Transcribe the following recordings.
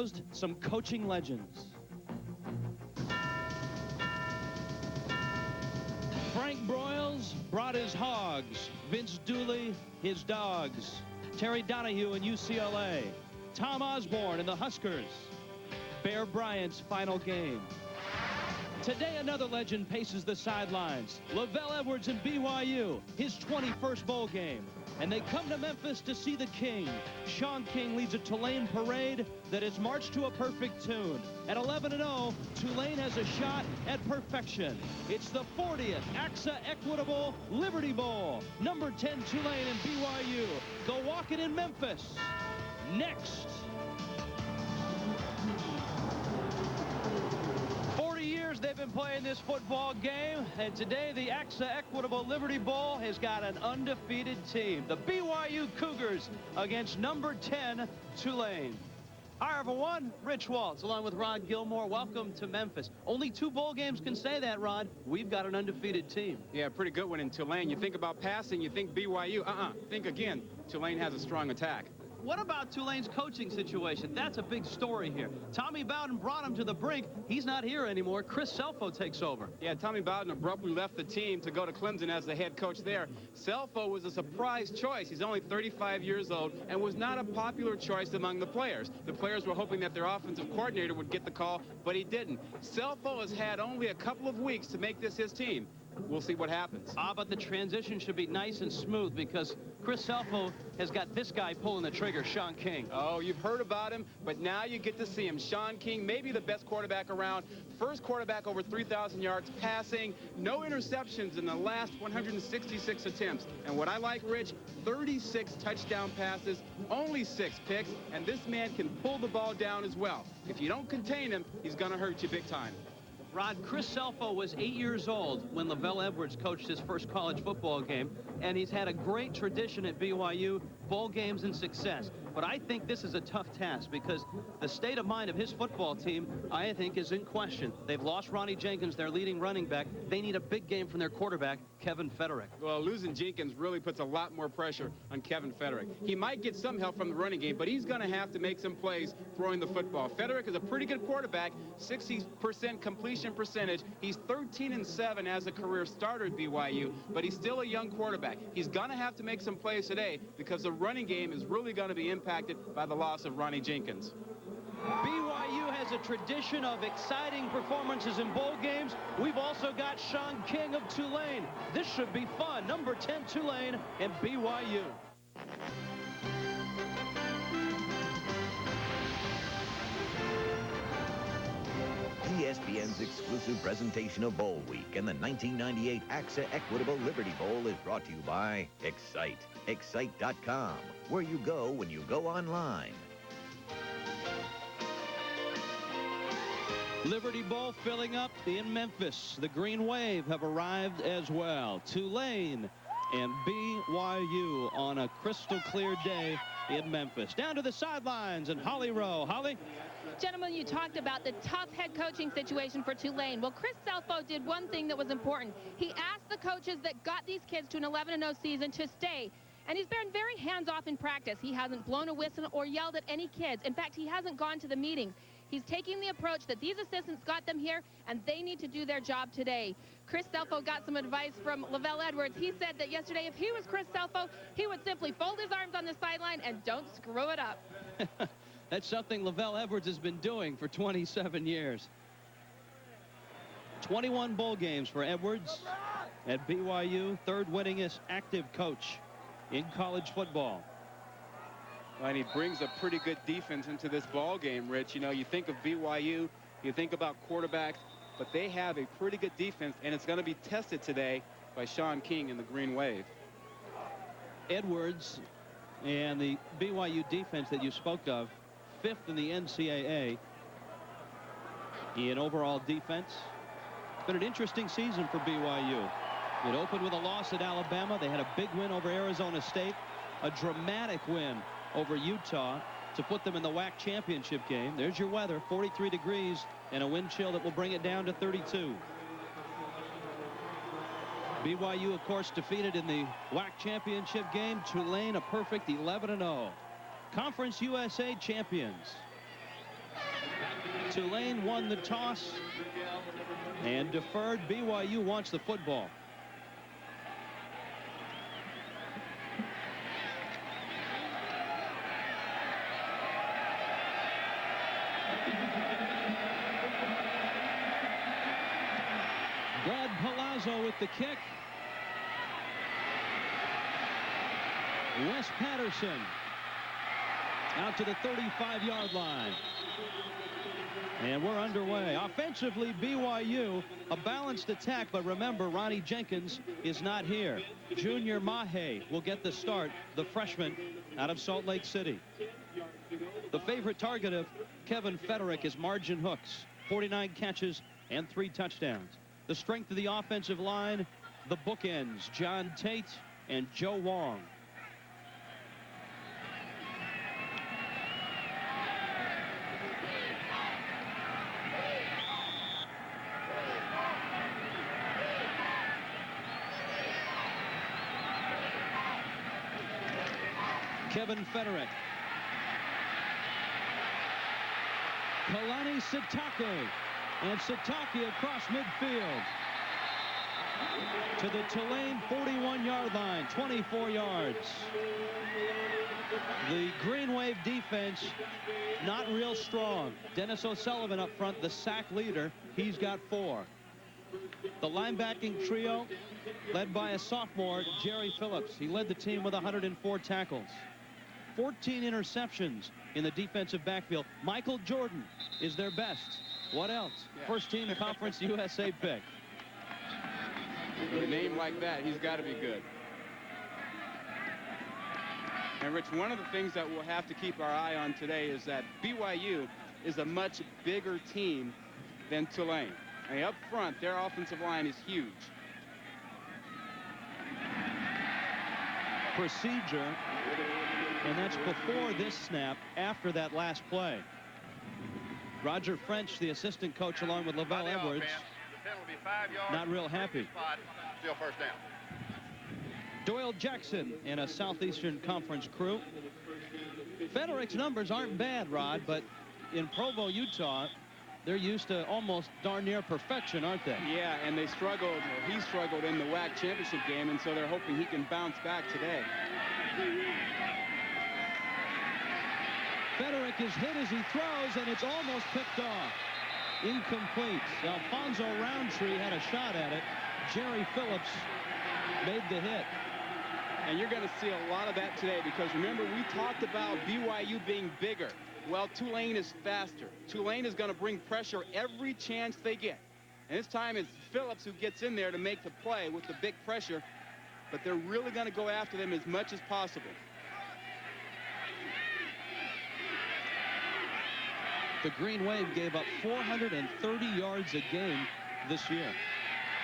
housed some coaching legends. Frank Broyles brought his hogs. Vince Dooley, his dogs. Terry Donahue in UCLA. Tom Osborne in the Huskers. Bear Bryant's final game. Today, another legend paces the sidelines. LaVell Edwards in BYU, his 21st bowl game. And they come to Memphis to see the King. Shaun King leads a Tulane parade that is marched to a perfect tune. At 11-0, Tulane has a shot at perfection. It's the 40th AXA Equitable Liberty Bowl. Number 10 Tulane and BYU go walking in Memphis. Next. 40 years they've been playing this football game, and today the AXA Equitable Liberty Bowl has got an undefeated team. The BYU Cougars against number 10 Tulane. Hi everyone, Rich Waltz along with Rod Gilmore. Welcome to Memphis. Only 2 bowl games can say that, Rod. We've got an undefeated team. Yeah, pretty good one in Tulane. You think about passing, you think BYU. Think again. Tulane has a strong attack. What about Tulane's coaching situation? That's a big story here. Tommy Bowden brought him to the brink. He's not here anymore. Chris Selfo takes over. Yeah, Tommy Bowden abruptly left the team to go to Clemson as the head coach there. Selfo was a surprise choice. He's only 35 years old and was not a popular choice among the players. The players were hoping that their offensive coordinator would get the call, but he didn't. Selfo has had only a couple of weeks to make this his team. We'll see what happens. But the transition should be nice and smooth because Chris Selfo has got this guy pulling the trigger, Shaun King. Oh, you've heard about him, but now you get to see him. Shaun King, maybe the best quarterback around. First quarterback over 3,000 yards passing. No interceptions in the last 166 attempts. And what I like, Rich, 36 touchdown passes, only 6 picks, and this man can pull the ball down as well. If you don't contain him, he's going to hurt you big time. Rod, Chris Selfo was 8 years old when LaVell Edwards coached his first college football game, and he's had a great tradition at BYU, bowl games and success. But I think this is a tough task because the state of mind of his football team, I think, is in question. They've lost Ronnie Jenkins, their leading running back. They need a big game from their quarterback, Kevin Federick. Well, losing Jenkins really puts a lot more pressure on Kevin Federick. He might get some help from the running game, but he's going to have to make some plays throwing the football. Federick is a pretty good quarterback, 60% completion percentage. He's 13-7 as a career starter at BYU, but he's still a young quarterback. He's going to have to make some plays today because the running game is really going to be impacted by the loss of Ronnie Jenkins. BYU has a tradition of exciting performances in bowl games. We've also got Shaun King of Tulane. This should be fun. Number 10 Tulane and BYU. ESPN's exclusive presentation of Bowl Week and the 1998 AXA Equitable Liberty Bowl is brought to you by Excite. Excite.com, where you go when you go online. Liberty Bowl filling up in Memphis. The Green Wave have arrived as well. Tulane and BYU on a crystal clear day in Memphis. Down to the sidelines and Holly Rowe. Holly? Gentlemen, you talked about the tough head coaching situation for Tulane. Well, Chris Selfo did one thing that was important. He asked the coaches that got these kids to an 11-0 season to stay. And he's been very hands-off in practice. He hasn't blown a whistle or yelled at any kids. In fact, he hasn't gone to the meetings. He's taking the approach that these assistants got them here, and they need to do their job today. Chris Selfo got some advice from LaVell Edwards. He said that yesterday, if he was Chris Selfo, he would simply fold his arms on the sideline and don't screw it up. That's something LaVell Edwards has been doing for 27 years. 21 bowl games for Edwards at BYU, third winningest active coach in college football. And he brings a pretty good defense into this ball game, Rich. You know, you think of BYU, you think about quarterbacks, but they have a pretty good defense, and it's going to be tested today by Shaun King in the Green Wave. Edwards and the BYU defense that you spoke of, 5th in the NCAA in overall defense. It's been an interesting season for BYU. It opened with a loss at Alabama. They had a big win over Arizona State, a dramatic win over Utah to put them in the WAC championship game. There's your weather, 43 degrees and a wind chill that will bring it down to 32. BYU, of course, defeated in the WAC championship game. Tulane, a perfect 11-0. Conference USA champions. Tulane won the toss and deferred. BYU wants the football. Brad Palazzo with the kick. Wes Patterson out to the 35-yard line. And we're underway. Offensively, BYU, a balanced attack, but remember, Ronnie Jenkins is not here. Junior Mahe will get the start, the freshman out of Salt Lake City. The favorite target of Kevin Federick is Margin Hooks, 49 catches and 3 touchdowns. The strength of the offensive line, the bookends, John Tate and Joe Wong. Kevin Federick. Kalani Sitake. And Sitake across midfield to the Tulane 41-yard line, 24 yards. The Green Wave defense not real strong. Dennis O'Sullivan up front, the sack leader. He's got 4. The linebacking trio led by a sophomore, Jerry Phillips. He led the team with 104 tackles. 14 interceptions in the defensive backfield. Michael Jordan is their best. What else? Yeah. First team Conference USA pick. With a name like that, he's got to be good. And Rich, one of the things that we'll have to keep our eye on today is that BYU is a much bigger team than Tulane. I mean, up front, their offensive line is huge. Procedure, and that's before this snap, after that last play. Roger French, the assistant coach, along with Lavelle Edwards, not real happy. Still first down. Doyle Jackson in a Southeastern Conference crew. Federick's numbers aren't bad, Rod, but in Provo, Utah, they're used to almost darn near perfection, aren't they? Yeah, and they struggled, or he struggled in the WAC championship game, and so they're hoping he can bounce back today. Federick is hit as he throws, and it's almost picked off. Incomplete. Alfonso Roundtree had a shot at it. Jerry Phillips made the hit. And you're going to see a lot of that today, because remember, we talked about BYU being bigger. Well, Tulane is faster. Tulane is going to bring pressure every chance they get. And this time it's Phillips who gets in there to make the play with the big pressure. But they're really going to go after them as much as possible. The Green Wave gave up 430 yards a game this year.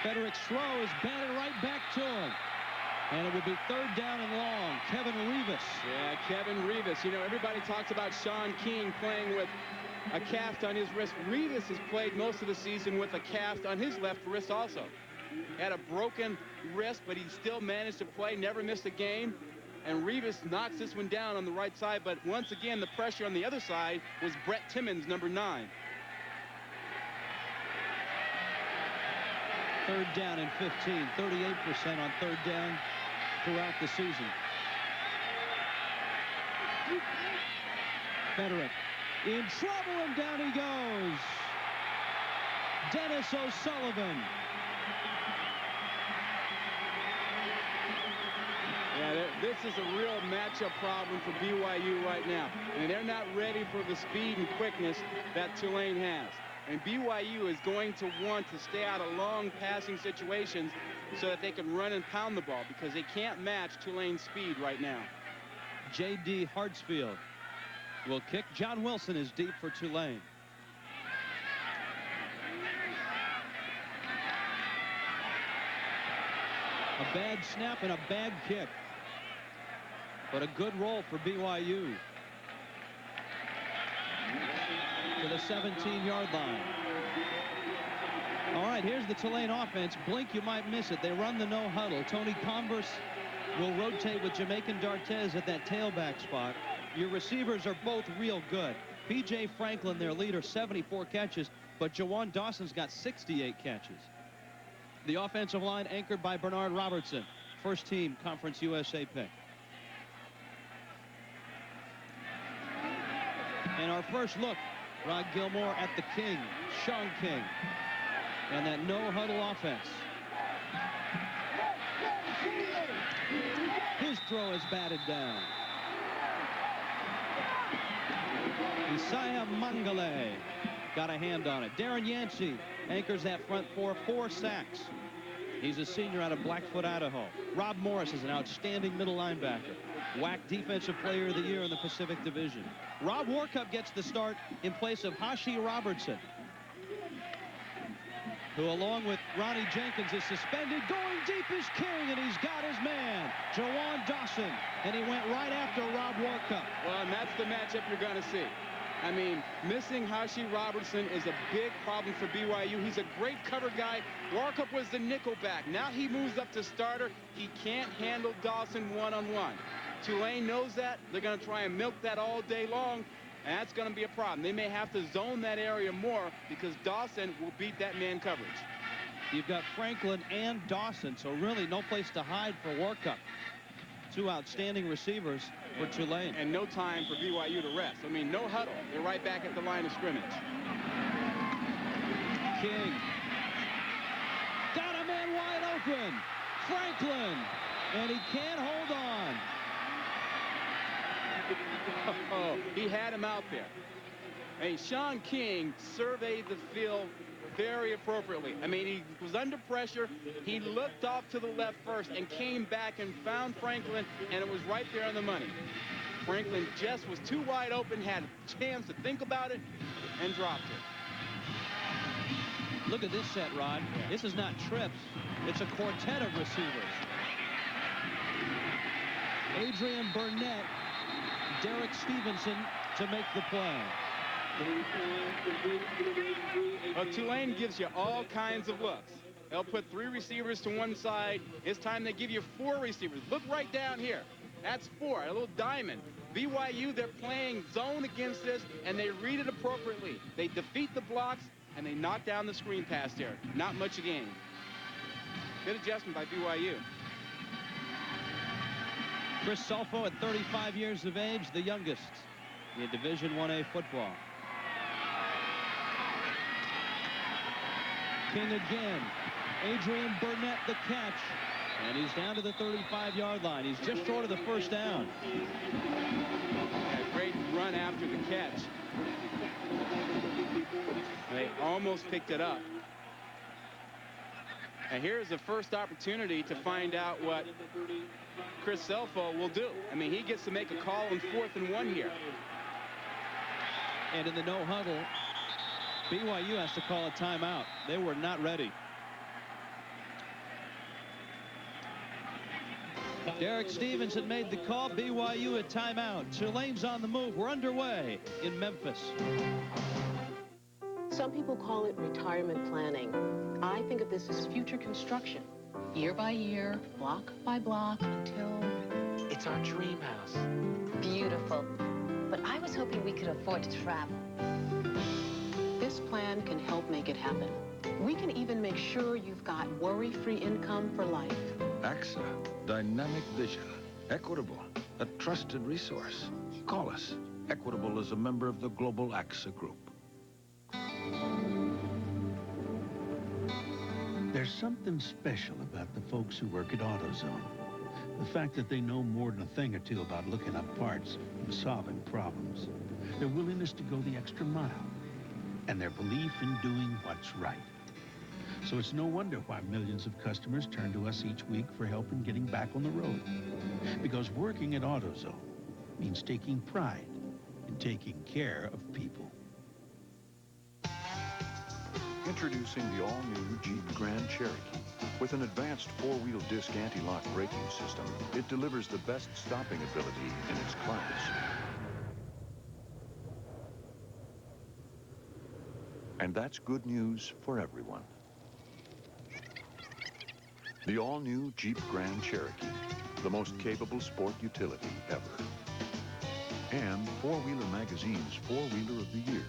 Federick's throw is batted right back to him. And it will be 3rd down and long. Kevin Revis. Yeah, Kevin Revis. You know, everybody talks about Sean King playing with a cast on his wrist. Revis has played most of the season with a cast on his left wrist also. Had a broken wrist, but he still managed to play, never missed a game. And Revis knocks this one down on the right side, but once again, the pressure on the other side was Brett Timmons, number 9. 3rd down and 15, 38% on 3rd down throughout the season. Federick in trouble, and down he goes. Dennis O'Sullivan. Yeah, this is a real matchup problem for BYU right now. And they're not ready for the speed and quickness that Tulane has. And BYU is going to want to stay out of long passing situations so that they can run and pound the ball, because they can't match Tulane's speed right now. J.D. Hartsfield will kick. John Wilson is deep for Tulane. A bad snap and a bad kick, but a good roll for BYU to the 17-yard line. All right, here's the Tulane offense. Blink, you might miss it. They run the no huddle. Tony Converse will rotate with Jamaican Dartez at that tailback spot. Your receivers are both real good. B.J. Franklin, their leader, 74 catches, but Jawan Dawson's got 68 catches. The offensive line anchored by Bernard Robertson, first team Conference USA pick. And our first look, Rod Gilmore at the King, Sean King, and that no-huddle offense. His throw is batted down. Isaiah Mangale got a hand on it. Darren Yancey anchors that front four, 4 sacks. He's a senior out of Blackfoot, Idaho. Rob Morris is an outstanding middle linebacker. WAC Defensive Player of the Year in the Pacific Division. Rob Warkup gets the start in place of Hashi Robertson, who along with Ronnie Jenkins is suspended. Going deep is King, and he's got his man, Jawan Dawson, and he went right after Rob Warkup. Well, and that's the matchup you're going to see. I mean, missing Hashi Robertson is a big problem for BYU. He's a great cover guy. Warkup was the nickel back. Now he moves up to starter. He can't handle Dawson one-on-one. Tulane knows that. They're going to try and milk that all day long, and that's going to be a problem. They may have to zone that area more because Dawson will beat that man coverage. You've got Franklin and Dawson, so really no place to hide for Warkup. 2 outstanding receivers for Tulane. And no time for BYU to rest. I mean, no huddle. They're right back at the line of scrimmage. King got a man wide open. Franklin, and he can't hold on. Oh, he had him out there. Hey, Sean King surveyed the field very appropriately. I mean, he was under pressure. He looked off to the left first and came back and found Franklin, and it was right there on the money. Franklin just was too wide open, had a chance to think about it, and dropped it. Look at this set, Rod. This is not trips. It's a quartet of receivers. Adrian Burnett, Derek Stevenson to make the play. Well, Tulane gives you all kinds of looks. They'll put 3 receivers to one side. This time they give you 4 receivers. Look right down here. That's 4, a little diamond. BYU, they're playing zone against this, and they read it appropriately. They defeat the blocks, and they knock down the screen pass there. Not much a game. Good adjustment by BYU. Chris Sulfo at 35 years of age, the youngest in Division 1A football. King again. Adrian Burnett the catch. And he's down to the 35-yard line. He's just short of the first down. A great run after the catch. They almost picked it up. And here's the first opportunity to find out what Chris Sulfo will do. I mean, he gets to make a call on 4th and 1 here. And in the no huddle, BYU has to call a timeout. They were not ready. Derek Stevenson made the call. BYU a timeout. Tulane's on the move. We're underway in Memphis. Some people call it retirement planning. I think of this as future construction. Year by year, block by block, until... It's our dream house. Beautiful. But I was hoping we could afford to travel. This plan can help make it happen. We can even make sure you've got worry-free income for life. AXA, dynamic vision, Equitable, a trusted resource. Call us. Equitable is a member of the Global AXA Group. There's something special about the folks who work at AutoZone. The fact that they know more than a thing or two about looking up parts and solving problems. Their willingness to go the extra mile. And their belief in doing what's right. So it's no wonder why millions of customers turn to us each week for help in getting back on the road. Because working at AutoZone means taking pride in taking care of people. Introducing the all-new Jeep Grand Cherokee. With an advanced 4-wheel disc anti-lock braking system, it delivers the best stopping ability in its class. And that's good news for everyone. The all-new Jeep Grand Cherokee, the most capable sport utility ever. and Four Wheeler Magazine's Four Wheeler of the Year.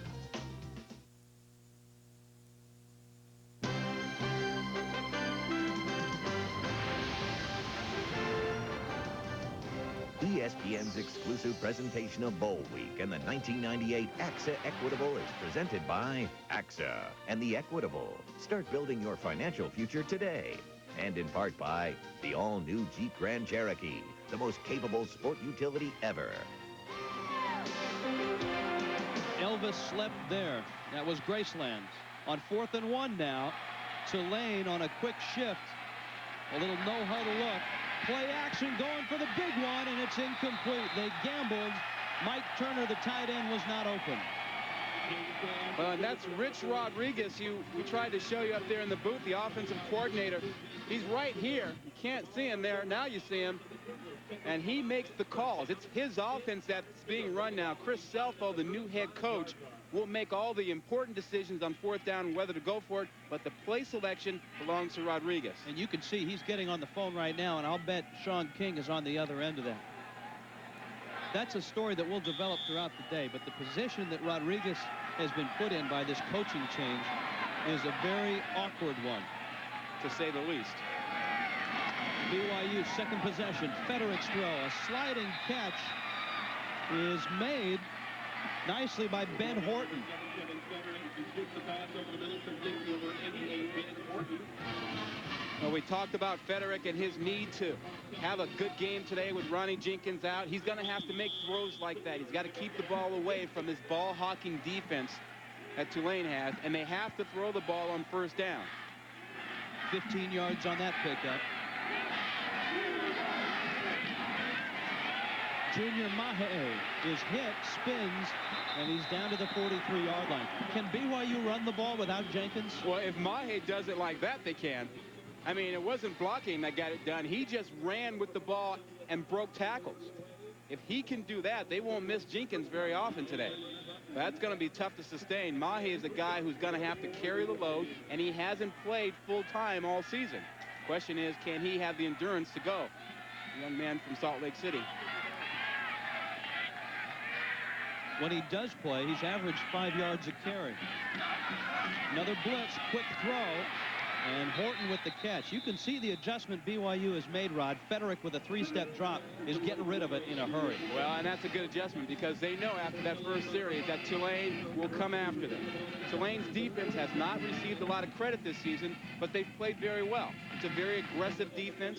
ESPN's exclusive presentation of Bowl Week and the 1998 AXA Equitable is presented by AXA and the Equitable. Start building your financial future today. And in part by the all-new Jeep Grand Cherokee, the most capable sport utility ever. Elvis slept there. That was Graceland. On 4th and 1 now. Tulane on a quick shift. A little no-huddle look. Play action going for the big one, and it's incomplete. They gambled. Mike Turner, the tight end, was not open. And that's Rich Rodriguez, we tried to show you up there in the booth, the offensive coordinator. He's right here. You can't see him there. Now you see him. And he makes the calls. It's his offense that's being run now. Chris Selfo, the new head coach, will make all the important decisions on 4th down and whether to go for it, but the play selection belongs to Rodriguez. And you can see he's getting on the phone right now, and I'll bet Sean King is on the other end of that. That's a story that will develop throughout the day, but the position that Rodriguez has been put in by this coaching change is a very awkward one, to say the least. BYU second possession. Federick's throw. A sliding catch is made nicely by Ben Horton. Well, we talked about Federick and his need to have a good game today with Ronnie Jenkins out. He's going to have to make throws like that. He's got to keep the ball away from this ball-hawking defense that Tulane has, and they have to throw the ball on 1st down. 15 yards on that pickup. Junior Mahe is hit, spins, and he's down to the 43-yard line. Can BYU run the ball without Jenkins? Well, if Mahe does it like that, they can. I mean, it wasn't blocking that got it done. He just ran with the ball and broke tackles. If he can do that, they won't miss Jenkins very often today. That's going to be tough to sustain. Mahe is a guy who's going to have to carry the load, and he hasn't played full-time all season. Question is, can he have the endurance to go? The young man from Salt Lake City. When he does play, he's averaged 5 yards a carry. Another blitz, quick throw, and Horton with the catch. You can see the adjustment BYU has made, Rod. Federick with a 3-step drop is getting rid of it in a hurry. Well, and that's a good adjustment because they know after that first series that Tulane will come after them. Tulane's defense has not received a lot of credit this season, but they've played very well. It's a very aggressive defense.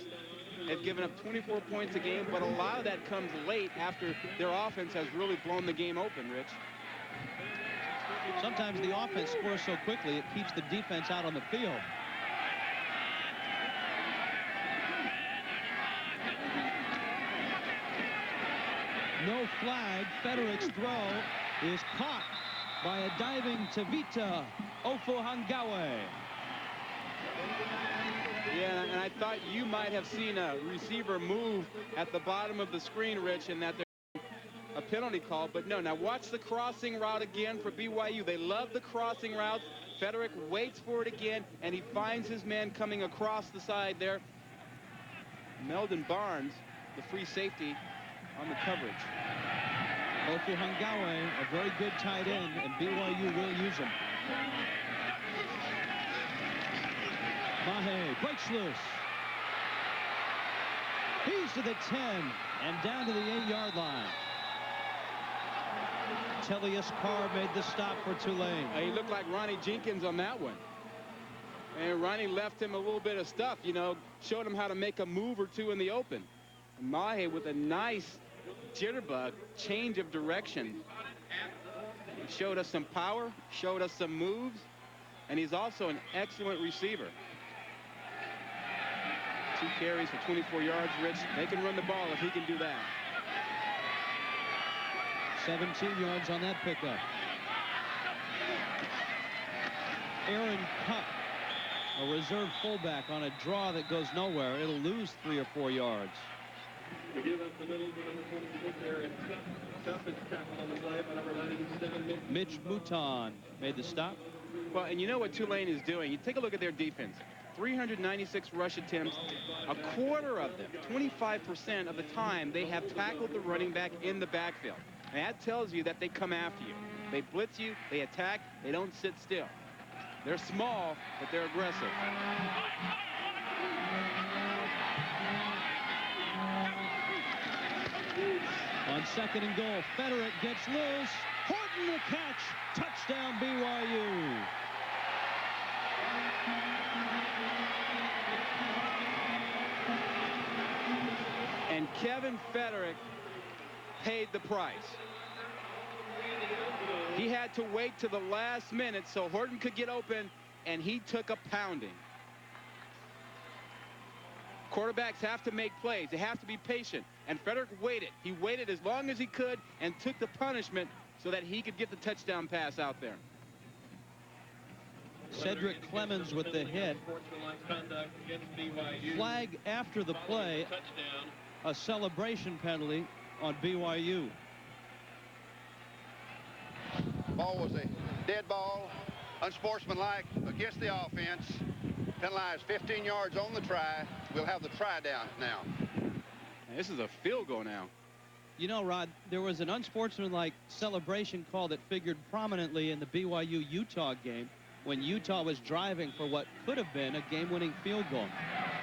They've given up 24 points a game, but a lot of that comes late after their offense has really blown the game open, Rich. Sometimes the offense scores so quickly it keeps the defense out on the field. No flag. Federick's throw is caught by a diving Tavita Ofohangawe. Yeah, and I thought you might have seen a receiver move at the bottom of the screen, Rich, and that there's a penalty call. But no, now watch the crossing route again for BYU. They love the crossing routes. Federick waits for it again, and he finds his man coming across the side there. Meldon Barnes, the free safety, on the coverage. Ofohangawe, a very good tight end, and BYU will use him. Mahe breaks loose. He's to the 10 and down to the 8-yard line. Telius Carr made the stop for Tulane. He looked like Ronnie Jenkins on that one. And Ronnie left him a little bit of stuff, you know, showed him how to make a move or two in the open. And Mahe with a nice jitterbug change of direction. He showed us some power, showed us some moves, and he's also an excellent receiver. 2 carries for 24 yards, Rich. They can run the ball if he can do that. 17 yards on that pickup. Aaron Cupp, a reserve fullback on a draw that goes nowhere. It'll lose 3 or 4 yards. Mitch Mouton made the stop. Well, and you know what Tulane is doing? You take a look at their defense. 396 rush attempts. A quarter of them, 25% of the time, they have tackled the running back in the backfield. And that tells you that they come after you. They blitz you, they attack, they don't sit still. They're small, but they're aggressive. On 2nd and goal, Federick gets loose. Horton the catch. Touchdown BYU. And Kevin Federick paid the price. He had to wait to the last minute so Horton could get open, and he took a pounding. Quarterbacks have to make plays. They have to be patient. And Federick waited. He waited as long as he could and took the punishment so that he could get the touchdown pass out there. Cedric Clemens with the hit. Flag after the play. A celebration penalty on BYU. Ball was a dead ball, unsportsmanlike against the offense. Penalized 15 yards on the try. We'll have the try down now. And this is a field goal now. You know, Rod, there was an unsportsmanlike celebration call that figured prominently in the BYU-Utah game when Utah was driving for what could have been a game-winning field goal.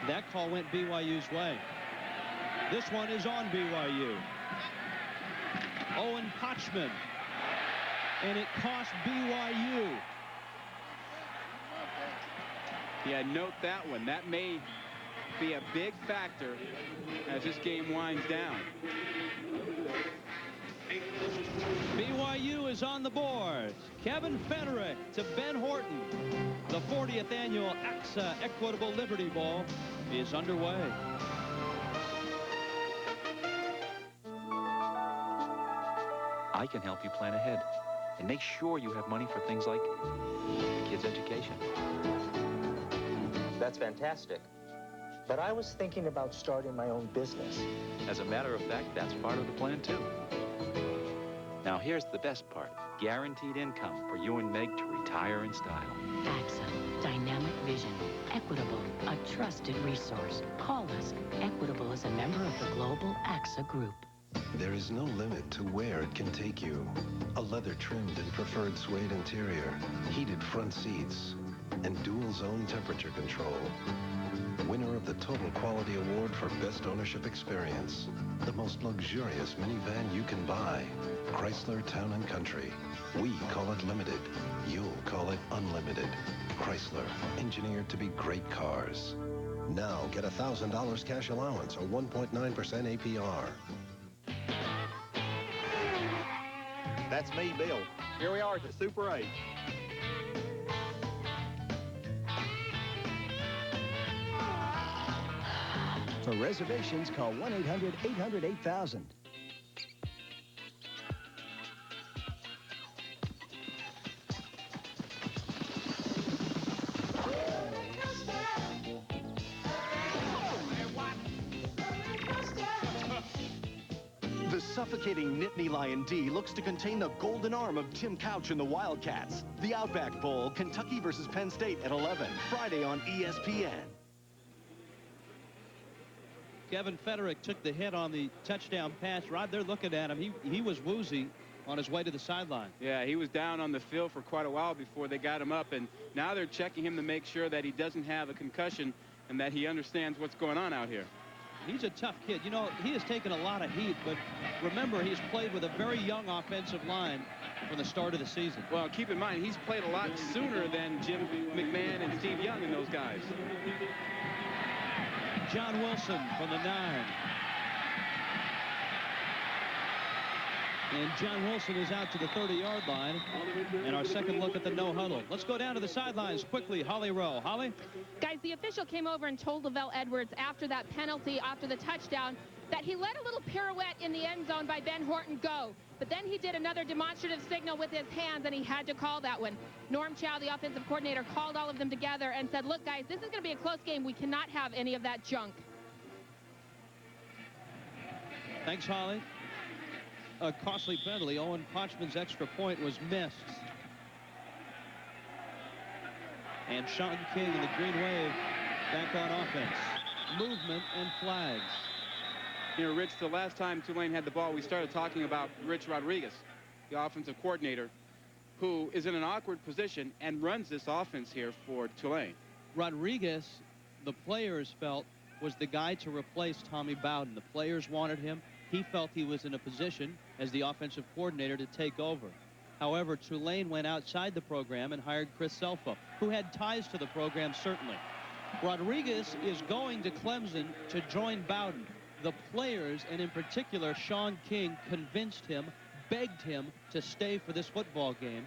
That call went BYU's way. This one is on BYU. Owen Potchman. And it cost BYU. Yeah, note that one. That may be a big factor as this game winds down. BYU is on the board. Kevin Federick to Ben Horton. The 40th annual AXA Equitable Liberty Bowl is underway. I can help you plan ahead and make sure you have money for things like the kids' education. That's fantastic. But I was thinking about starting my own business. As a matter of fact, that's part of the plan, too. Now, here's the best part. Guaranteed income for you and Meg to retire in style. AXA, dynamic vision, Equitable, a trusted resource. Call us. Equitable is a member of the global AXA Group. There is no limit to where it can take you. A leather-trimmed and preferred suede interior, heated front seats, and dual-zone temperature control. Winner of the Total Quality Award for Best Ownership Experience. The most luxurious minivan you can buy. Chrysler Town & Country. We call it limited. You'll call it unlimited. Chrysler, engineered to be great cars. Now get $1,000 cash allowance or 1.9% APR. That's me, Bill. Here we are at the Super 8. For reservations, call 1-800-800-8000. The suffocating Nittany Lion D looks to contain the golden arm of Tim Couch and the Wildcats. The Outback Bowl, Kentucky versus Penn State at 11, Friday on ESPN. Kevin Federick took the hit on the touchdown pass. Rod, they're looking at him. He was woozy on his way to the sideline. Yeah, he was down on the field for quite a while before they got him up, and now they're checking him to make sure that he doesn't have a concussion and that he understands what's going on out here. He's a tough kid. You know, he has taken a lot of heat, but remember, he's played with a very young offensive line from the start of the season. Well, keep in mind, he's played a lot sooner than Jim McMahon and Steve Young and those guys. John Wilson from the 9. And John Wilson is out to the 30-yard line. And our second look at the no huddle. Let's go down to the sidelines quickly. Holly Rowe. Holly? Guys, the official came over and told Lavelle Edwards after that penalty, after the touchdown, that he let a little pirouette in the end zone by Ben Horton go. But then he did another demonstrative signal with his hands, and he had to call that one. Norm Chow, the offensive coordinator, called all of them together and said, look, guys, this is going to be a close game. We cannot have any of that junk. Thanks, Holly. A costly penalty. Owen Potchman's extra point was missed. And Sean King and the Green Wave back on offense. Movement and flags. You know, Rich, the last time Tulane had the ball, we started talking about Rich Rodriguez, the offensive coordinator, who is in an awkward position and runs this offense here for Tulane. Rodriguez, the players felt, was the guy to replace Tommy Bowden. The players wanted him. He felt he was in a position as the offensive coordinator to take over. However, Tulane went outside the program and hired Chris Selfo, who had ties to the program, certainly. Rodriguez is going to Clemson to join Bowden. The players, and in particular Sean King, convinced him, begged him to stay for this football game,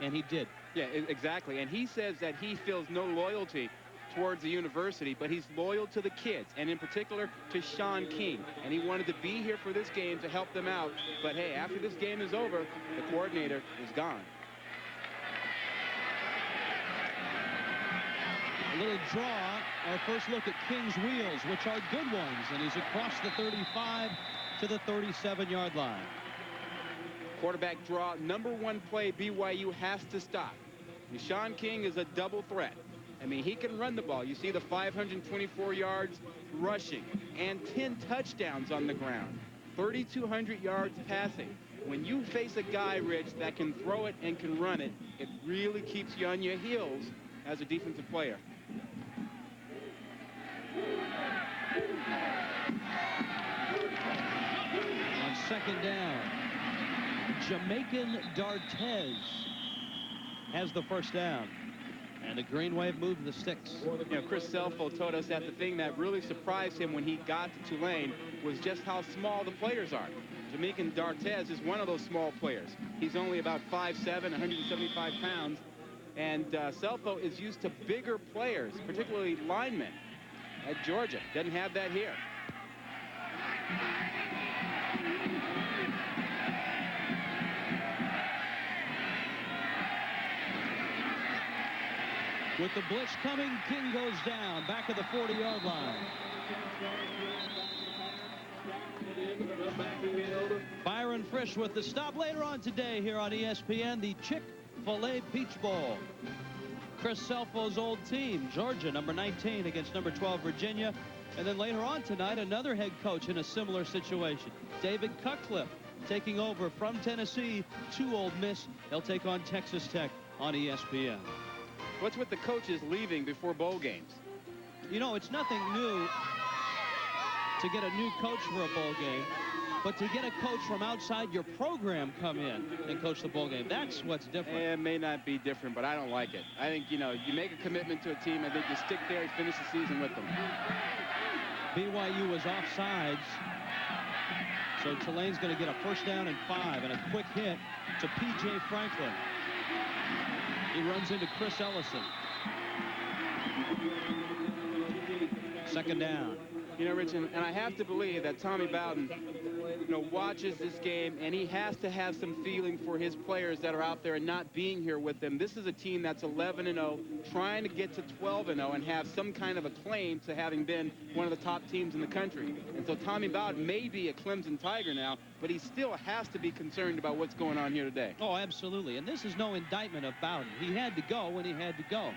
and he did. Yeah, exactly. And he says that he feels no loyalty towards the university, but he's loyal to the kids, and in particular to Sean King. And he wanted to be here for this game to help them out. But hey, after this game is over, the coordinator is gone. A little draw. Our first look at King's wheels, which are good ones, and he's across the 35 to the 37-yard line. Quarterback draw, number one play BYU has to stop. And Sean King is a double threat. I mean, he can run the ball. You see the 524 yards rushing and 10 touchdowns on the ground, 3,200 yards passing. When you face a guy, Rich, that can throw it and can run it, it really keeps you on your heels as a defensive player. On second down, Jamaican Dartez has the first down. And the Green Wave moved the sticks. You know, Chris Selfo told us that the thing that really surprised him when he got to Tulane was just how small the players are. Jamaican Dartez is one of those small players. He's only about 5'7", 175 pounds. And Selfo is used to bigger players, particularly linemen at Georgia. Doesn't have that here. With the blitz coming, King goes down, back of the 40-yard line. Byron Frisch with the stop later on today here on ESPN, the Chick-fil-A Peach Bowl. Chris Selfo's old team, Georgia, number 19 against number 12, Virginia. And then later on tonight, another head coach in a similar situation, David Cutcliffe, taking over from Tennessee to Ole Miss. They'll take on Texas Tech on ESPN. What's with the coaches leaving before bowl games? You know, it's nothing new to get a new coach for a bowl game, but to get a coach from outside your program come in and coach the bowl game, that's what's different. It may not be different, but I don't like it. I think, you know, you make a commitment to a team, I think you stick there and finish the season with them. BYU was offsides, so Tulane's going to get a first down and 5, and a quick hit to P.J. Franklin. He runs into Chris Ellison. Second down. You know, Rich, and I have to believe that Tommy Bowden, you know, watches this game, and he has to have some feeling for his players that are out there and not being here with them. This is a team that's 11-0, trying to get to 12-0 and have some kind of a claim to having been one of the top teams in the country. And so Tommy Bowden may be a Clemson Tiger now, but he still has to be concerned about what's going on here today. Oh, absolutely. And this is no indictment of Bowden. He had to go when he had to go.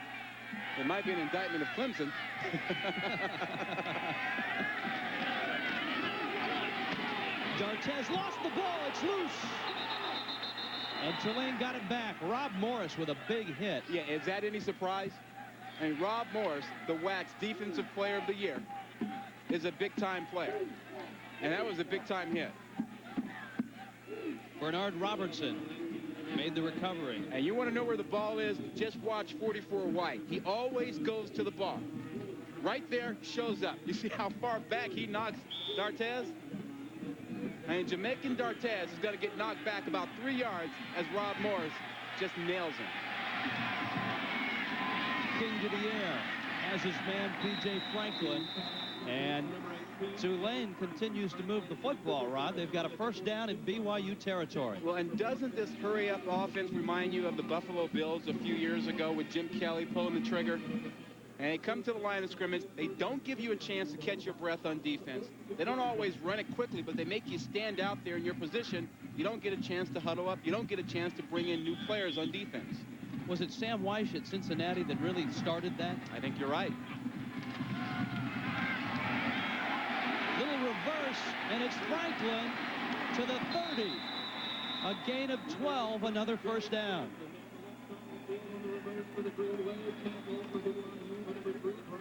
It might be an indictment of Clemson. Dartez lost the ball. It's loose. And Tulane got it back. Rob Morris with a big hit. Yeah, is that any surprise? And Rob Morris, the WAC's Defensive Player of the Year, is a big-time player. And that was a big-time hit. Bernard Robertson made the recovery. And you want to know where the ball is? Just watch 44 White. He always goes to the ball. Right there, shows up. You see how far back he knocks Dartez? And Jamaican Dartez is going to get knocked back about 3 yards as Rob Morris just nails him. King to the air has his man P.J. Franklin. And Tulane continues to move the football, Rod. They've got a first down in BYU territory. Well, and doesn't this hurry-up offense remind you of the Buffalo Bills a few years ago with Jim Kelly pulling the trigger? And they come to the line of scrimmage. They don't give you a chance to catch your breath on defense. They don't always run it quickly, but they make you stand out there in your position. You don't get a chance to huddle up. You don't get a chance to bring in new players on defense. Was it Sam Weish at Cincinnati that really started that? I think you're right. Little reverse and it's Franklin to the 30. A gain of 12, another first down.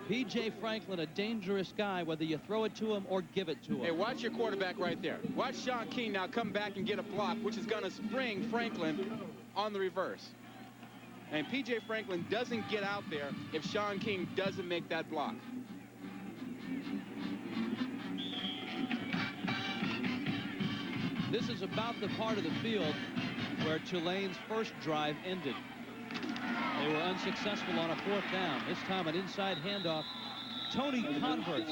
P.J. Franklin, a dangerous guy, whether you throw it to him or give it to him. Hey, watch your quarterback right there. Watch Sean King now come back and get a block, which is going to spring Franklin on the reverse. And P.J. Franklin doesn't get out there if Sean King doesn't make that block. This is about the part of the field where Tulane's first drive ended. They were unsuccessful on a 4th down. This time an inside handoff. Tony Converse,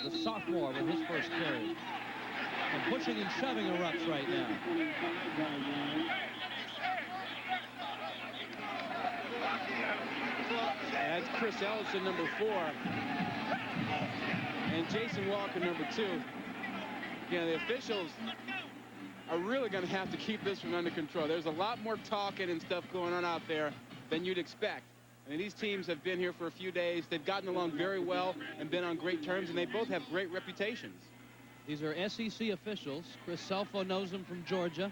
the sophomore, with his first carry. And pushing and shoving erupts right now. That's Chris Ellison, number 4. And Jason Walker, number 2. Yeah, the officials are really going to have to keep this one under control. There's a lot more talking and stuff going on out there than you'd expect. I mean, these teams have been here for a few days. They've gotten along very well and been on great terms, and they both have great reputations. These are SEC officials. Chris Selfo knows them from Georgia.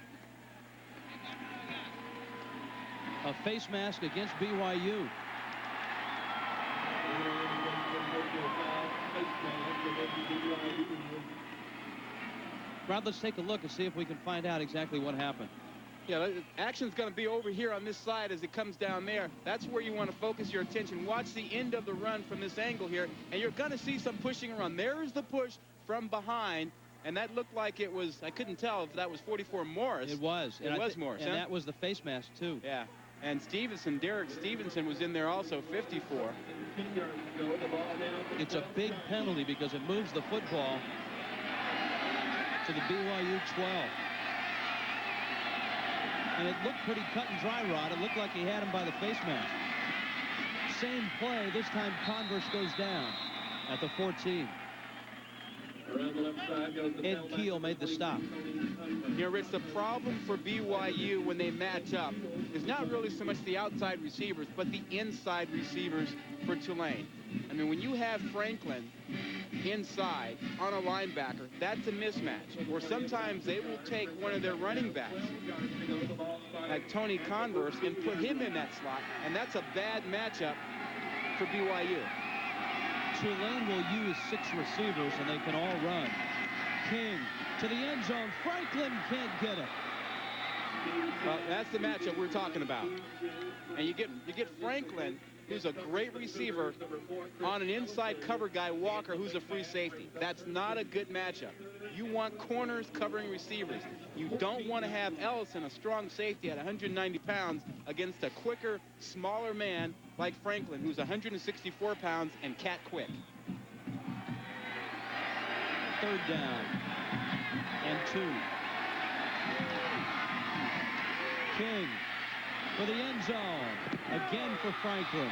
A face mask against BYU. Brad, let's take a look and see if we can find out exactly what happened. Yeah, action's going to be over here on this side as it comes down there. That's where you want to focus your attention. Watch the end of the run from this angle here, and you're going to see some pushing around. There's the push from behind, and that looked like it was, I couldn't tell if that was 44 Morris. It was. It was Morris, and huh? that was the face mask, too. Yeah. And Stevenson, Derek Stevenson was in there also, 54. It's a big penalty because it moves the football to the BYU 12. And it looked pretty cut and dry, Rod. It looked like he had him by the face mask. Same play. This time Converse goes down at the 14. Ed Keel made the stop. You know, Rich, the problem for BYU when they match up is not really so much the outside receivers, but the inside receivers for Tulane. I mean, when you have Franklin inside on a linebacker, that's a mismatch. Or sometimes they will take one of their running backs, like Tony Converse, and put him in that slot, and that's a bad matchup for BYU. Tulane will use 6 receivers, and they can all run. King to the end zone. Franklin can't get it. Well, that's the matchup we're talking about. And you get Franklin, who's a great receiver, on an inside cover guy, Walker, who's a free safety. That's not a good matchup. You want corners covering receivers. You don't want to have Ellison, a strong safety at 190 pounds, against a quicker, smaller man like Franklin, who's 164 pounds and cat quick. 3rd down and 2. King for the end zone. Again for Franklin.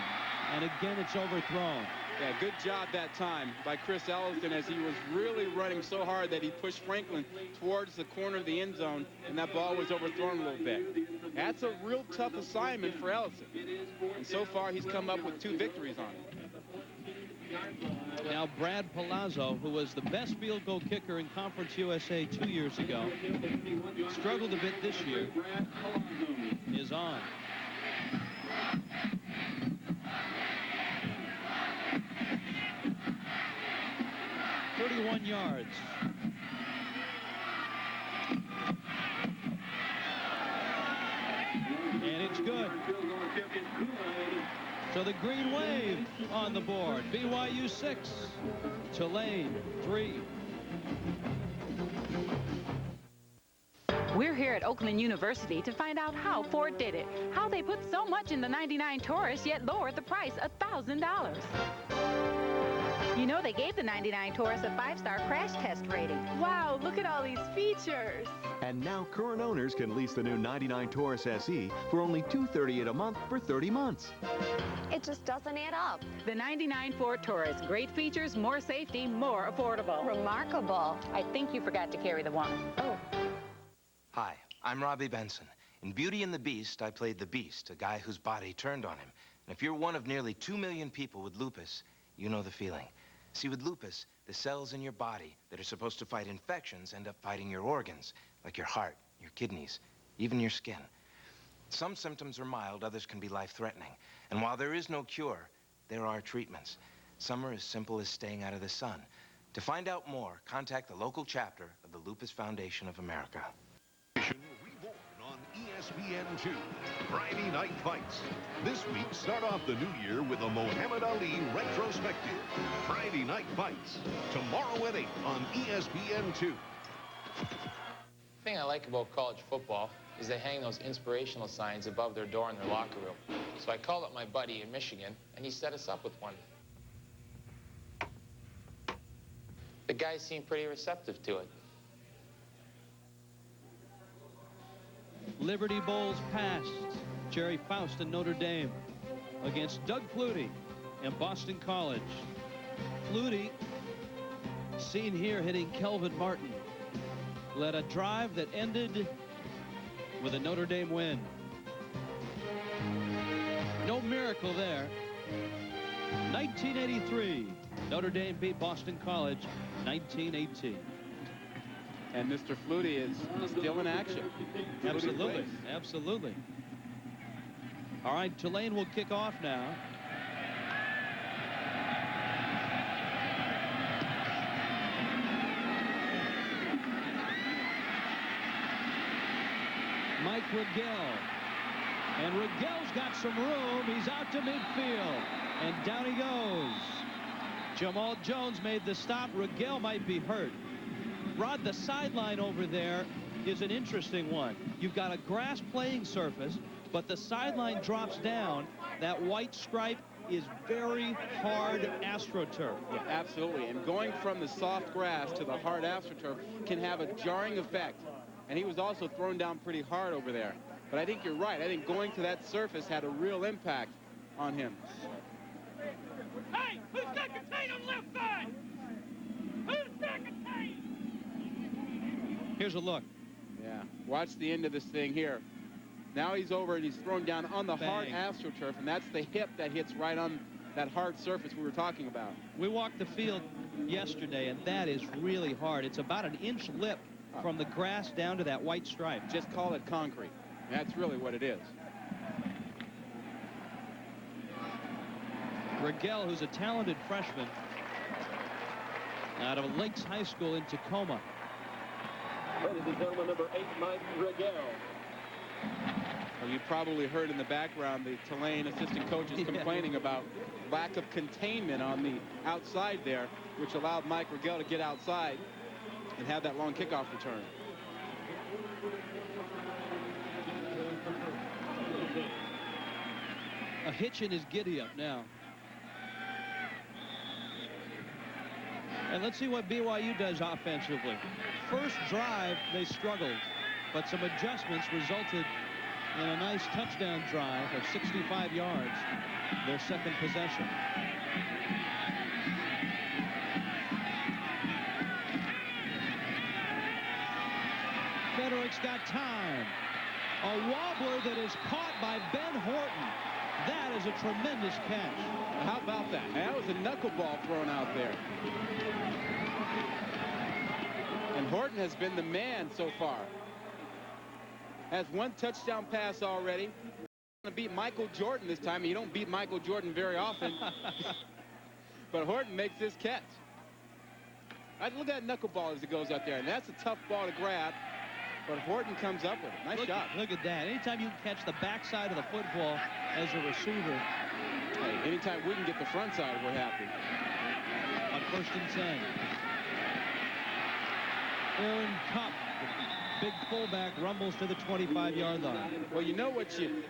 And again it's overthrown. Yeah, good job that time by Chris Ellison as he was really running so hard that he pushed Franklin towards the corner of the end zone, and that ball was overthrown a little bit. That's a real tough assignment for Ellison. And so far he's come up with 2 victories on it. Now Brad Palazzo, who was the best field goal kicker in Conference USA 2 years ago, struggled a bit this year, is on. Yards. And it's good. So the Green Wave on the board. BYU 6, Tulane 3. We're here at Oakland University to find out how Ford did it. How they put so much in the 99 Taurus yet lowered the price $1,000. You know, they gave the 99 Taurus a 5-star crash test rating. Wow, look at all these features. And now current owners can lease the new 99 Taurus SE for only $238 a month for 30 months. It just doesn't add up. The 99 Ford Taurus. Great features, more safety, more affordable. Remarkable. I think you forgot to carry the one. Oh. Hi, I'm Robbie Benson. In Beauty and the Beast, I played the Beast, a guy whose body turned on him. And if you're one of nearly 2 million people with lupus, you know the feeling. See, with lupus, the cells in your body that are supposed to fight infections end up fighting your organs, like your heart, your kidneys, even your skin. Some symptoms are mild, others can be life-threatening. And while there is no cure, there are treatments. Some are as simple as staying out of the sun. To find out more, contact the local chapter of the Lupus Foundation of America. Reborn on ESPN2, Friday Night Fights. This week, start off the new year with a Muhammad Ali retrospective. Friday Night Fights, tomorrow at 8 on ESPN2. The thing I like about college football is they hang those inspirational signs above their door in their locker room. So I called up my buddy in Michigan, and he set us up with one. The guys seemed pretty receptive to it. Liberty Bowls passed. Jerry Faust in Notre Dame against Doug Flutie in Boston College. Flutie, seen here hitting Kelvin Martin, led a drive that ended with a Notre Dame win. No miracle there. 1983, Notre Dame beat Boston College 1918. And Mr. Flutie is still in action. Absolutely, absolutely. All right, Tulane will kick off now. Mike Rigel. And Rigel's got some room. He's out to midfield. And down he goes. Jamal Jones made the stop. Rigel might be hurt. Rod, the sideline over there is an interesting one. You've got a grass playing surface, but the sideline drops down. That white stripe is very hard AstroTurf. Yeah, absolutely. And going from the soft grass to the hard AstroTurf can have a jarring effect. And he was also thrown down pretty hard over there. But I think you're right. I think going to that surface had a real impact on him. Hey, who's got contain on the left side? Who's got contain? Here's a look. Yeah, watch the end of this thing here. Now he's over and he's thrown down on the hard AstroTurf, and that's the hip that hits right on that hard surface we were talking about. We walked the field yesterday, and that is really hard. It's about an inch lip from the grass down to that white stripe. Just call it concrete. That's really what it is. Rigel, who's a talented freshman out of Lakes High School in Tacoma. Ladies and gentlemen, number 8, Mike Rigel. Well, you probably heard in the background the Tulane assistant coaches complaining about lack of containment on the outside there, which allowed Mike Rigel to get outside and have that long kickoff return. A hitch in his giddy-up now. And let's see what BYU does offensively. First drive, they struggled, but some adjustments resulted in a nice touchdown drive of 65 yards, their second possession. Federer's got time. A wobbler that is caught by Ben Horton. That is a tremendous catch. How about that? That was a knuckleball thrown out there. And Horton has been the man so far. Has one touchdown pass already. Going to beat Michael Jordan this time. You don't beat Michael Jordan very often. But Horton makes this catch. Look at that knuckleball as it goes out there. And that's a tough ball to grab. But Horton comes up with it. Nice shot. Look at that. Anytime you can catch the backside of the football as a receiver. Hey, anytime we can get the front side, we're happy. On 1st and 10. Aaron Cup, big fullback, rumbles to the 25-yard line. Well, you know what you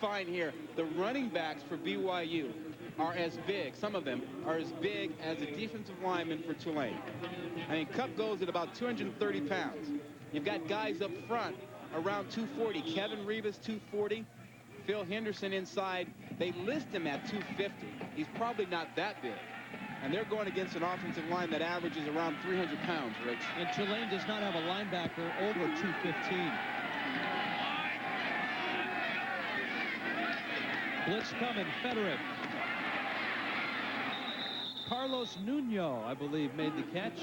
find here. The running backs for BYU are as big, some of them are as big as a defensive lineman for Tulane. I mean, Cup goes at about 230 pounds. You've got guys up front around 240. Kevin Rivas, 240. Phil Henderson inside. They list him at 250. He's probably not that big. And they're going against an offensive line that averages around 300 pounds, Rich. And Tulane does not have a linebacker over 215. Blitz coming, Federick. Carlos Nuno, I believe, made the catch.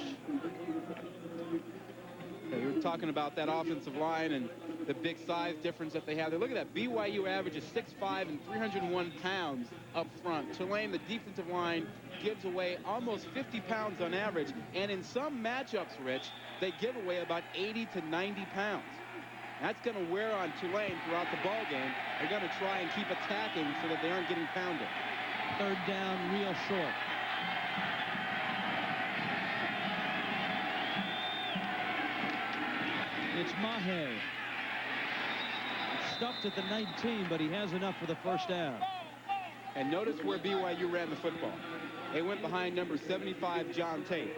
We were talking about that offensive line and the big size difference that they have. Look at that. BYU averages 6'5" and 301 pounds up front. Tulane, the defensive line, gives away almost 50 pounds on average. And in some matchups, Rich, they give away about 80 to 90 pounds. That's going to wear on Tulane throughout the ball game. They're going to try and keep attacking so that they aren't getting pounded. Third down, real short. It's Mahe. Stuffed at the 19, but he has enough for the first down. And notice where BYU ran the football. They went behind number 75, John Tate,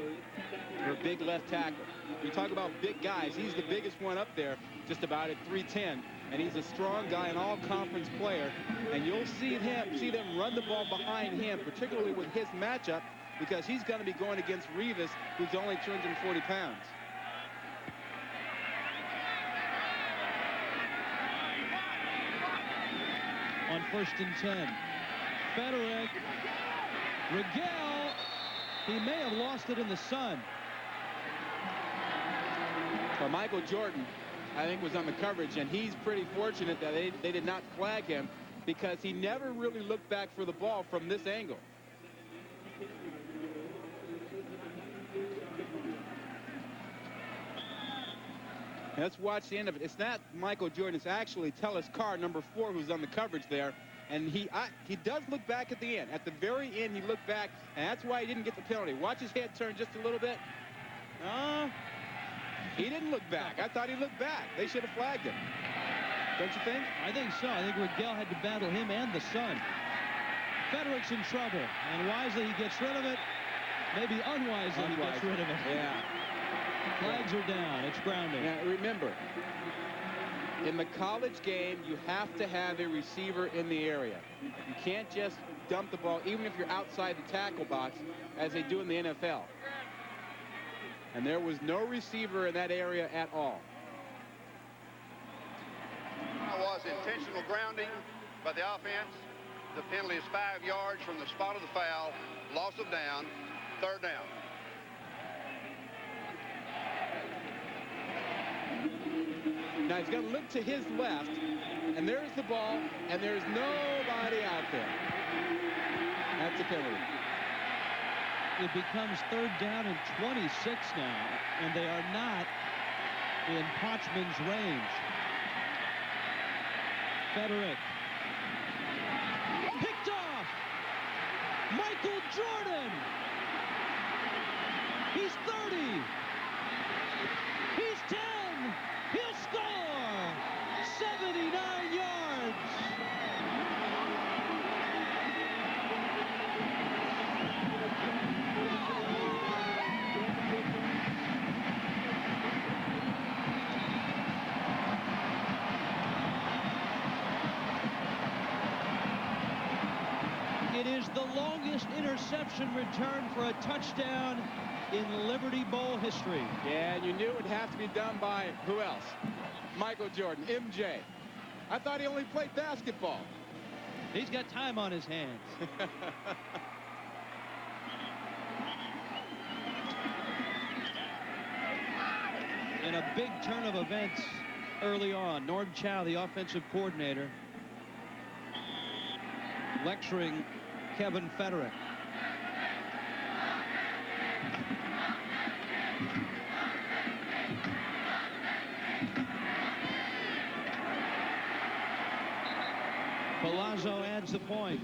their big left tackle. You talk about big guys. He's the biggest one up there, just about at 310. And he's a strong guy, an all-conference player. And you'll see them run the ball behind him, particularly with his matchup, because he's going to be going against Rivas, who's only 240 pounds. On 1st and 10. Federick. Rigel. He may have lost it in the sun. But Michael Jordan, I think, was on the coverage, and he's pretty fortunate that they did not flag him because he never really looked back for the ball from this angle. Let's watch the end of it. It's not Michael Jordan. It's actually Tellis Carr, number 4, who's on the coverage there. And he does look back at the end. At the very end, he looked back, and that's why he didn't get the penalty. Watch his head turn just a little bit. He didn't look back. I thought he looked back. They should have flagged him. Don't you think? I think so. I think Rigel had to battle him and the sun. Federick's in trouble, and wisely he gets rid of it. Maybe unwisely he gets rid of it. Yeah. Flags are down. It's grounding. Now, remember, in the college game, you have to have a receiver in the area. You can't just dump the ball, even if you're outside the tackle box, as they do in the NFL. And there was no receiver in that area at all. It was intentional grounding by the offense. The penalty is 5 yards from the spot of the foul. Loss of down. 3rd down. Now he's going to look to his left, and there's the ball, and there's nobody out there. That's a penalty. It becomes 3rd down and 26 now, and they are not in Potchman's range. Federick. Picked off! Michael Jordan! He's 30! He's 10! He'll score! 79 yards! It is the longest interception return for a touchdown in Liberty Bowl history. Yeah, and you knew it would have to be done by who else? Michael Jordan, MJ. I thought he only played basketball. He's got time on his hands. In a big turn of events early on, Norm Chow, the offensive coordinator, lecturing Kevin Federick. Palazzo adds the point.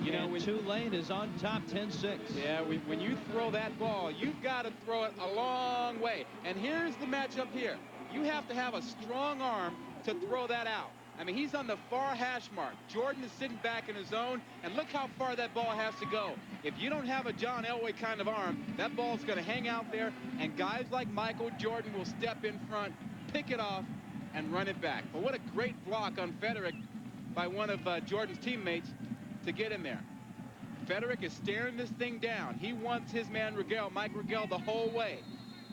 You know, when Tulane is on top 10-6. Yeah, when you throw that ball, you've got to throw it a long way. And here's the matchup here. You have to have a strong arm to throw that out. I mean, he's on the far hash mark. Jordan is sitting back in his zone, and look how far that ball has to go. If you don't have a John Elway kind of arm, that ball's going to hang out there, and guys like Michael Jordan will step in front, pick it off, and run it back. But what a great block on Federick by one of Jordan's teammates to get in there. Federick is staring this thing down. He wants his man Rigel, Mike Rigel, the whole way.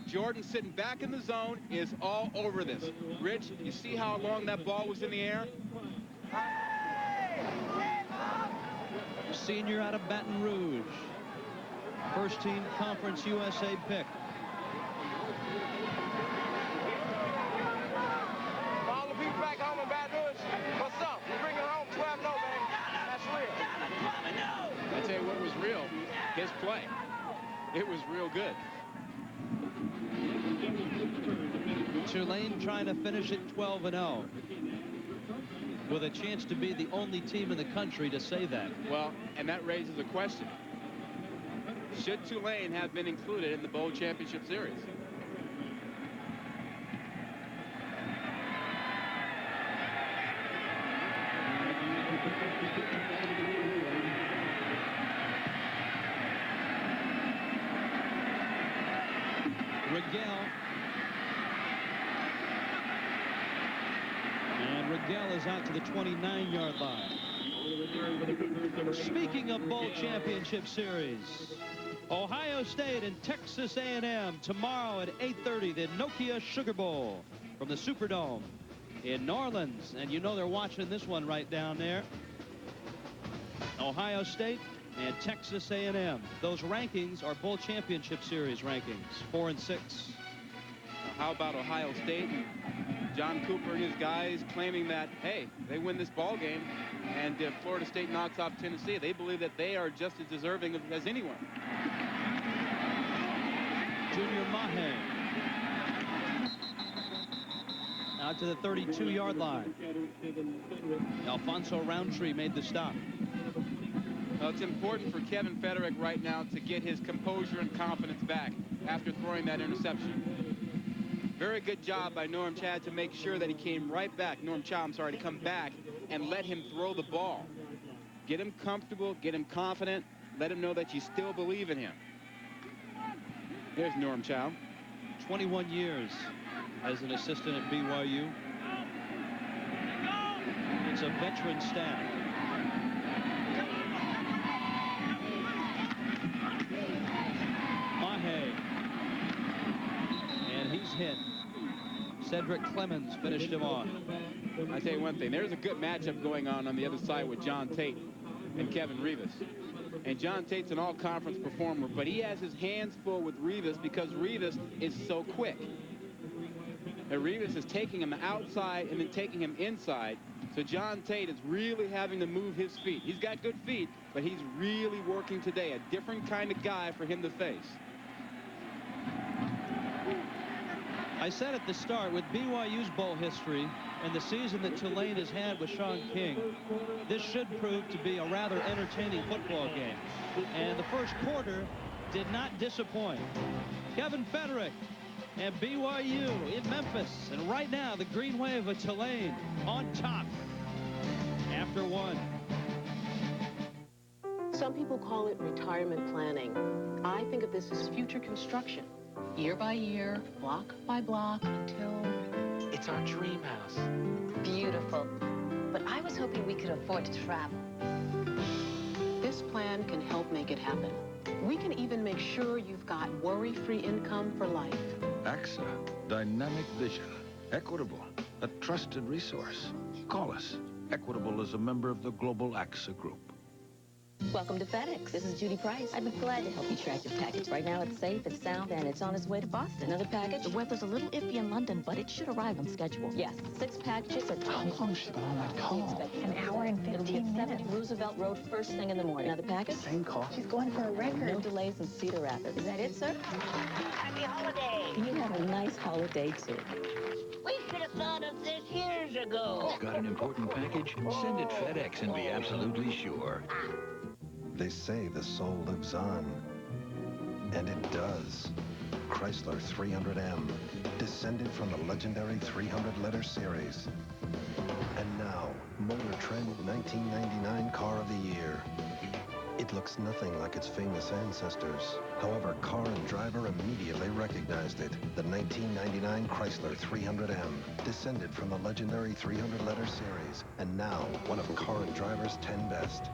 Jordan sitting back in the zone is all over this. Rich, you see how long that ball was in the air? Senior out of Baton Rouge. First team Conference USA pick. All the people back home in Baton Rouge, what's up? We're bringing home 12-0, baby. That's real. I tell you what was real, his play. It was real good. Tulane trying to finish it 12-0. With a chance to be the only team in the country to say that. Well, and that raises a question. Should Tulane have been included in the Bowl Championship Series? Rigel. And Rigel is out to the 29-yard line. Speaking of Bowl Championship Series, Ohio State and Texas A&M tomorrow at 8:30, the Nokia Sugar Bowl from the Superdome in New Orleans. And you know they're watching this one right down there. Ohio State and Texas A&M. Those rankings are Bowl Championship Series rankings, 4 and 6. How about Ohio State? John Cooper and his guys claiming that, hey, they win this ball game, and if Florida State knocks off Tennessee, they believe that they are just as deserving as anyone. Junior Mahe out to the 32-yard line. Alfonso Roundtree made the stop. Well, it's important for Kevin Federick right now to get his composure and confidence back after throwing that interception. Very good job by Norm Chad to make sure that he came right back. Norm Chow, I'm sorry, to come back and let him throw the ball. Get him comfortable, get him confident, let him know that you still believe in him. There's Norm Chow. 21 years as an assistant at BYU. It's a veteran staff. Mahe. And he's hit. Cedric Clemens finished him off. I tell you one thing, there's a good matchup going on the other side with John Tate and Kevin Rivas. And John Tate's an all-conference performer, but he has his hands full with Rivas because Rivas is so quick. And Rivas is taking him outside and then taking him inside. So John Tate is really having to move his feet. He's got good feet, but he's really working today. A different kind of guy for him to face. I said at the start, with BYU's bowl history and the season that Tulane has had with Sean King, this should prove to be a rather entertaining football game. And the first quarter did not disappoint. Kevin Federick and BYU in Memphis. And right now, the Green Wave of Tulane on top after one. Some people call it retirement planning. I think of this as future construction. Year by year, block by block, until... It's our dream house. Beautiful. But I was hoping we could afford to travel. This plan can help make it happen. We can even make sure you've got worry-free income for life. AXA, dynamic vision, equitable, a trusted resource. Call us. Equitable is a member of the global AXA group. Welcome to FedEx. This is Judy Price. I'd be glad to help you track your package. Right now, it's safe, it's sound, and it's on its way to Boston. Another package? The weather's a little iffy in London, but it should arrive on schedule. Yes, 6 packages at... How long has she been on that call? An hour and 15 minutes. Roosevelt Road, first thing in the morning. Another package? Same call. She's going for a record. No delays in Cedar Rapids. Is that it, sir? Happy holiday! You have a nice holiday, too. We should have thought of this years ago. Got an important package? Send it FedEx and be absolutely sure. They say the soul lives on, and it does. Chrysler 300M, descended from the legendary 300-letter series. And now, Motor Trend 1999 Car of the Year. It looks nothing like its famous ancestors. However, car and driver immediately recognized it. The 1999 Chrysler 300M, descended from the legendary 300-letter series, and now one of car and driver's 10 best.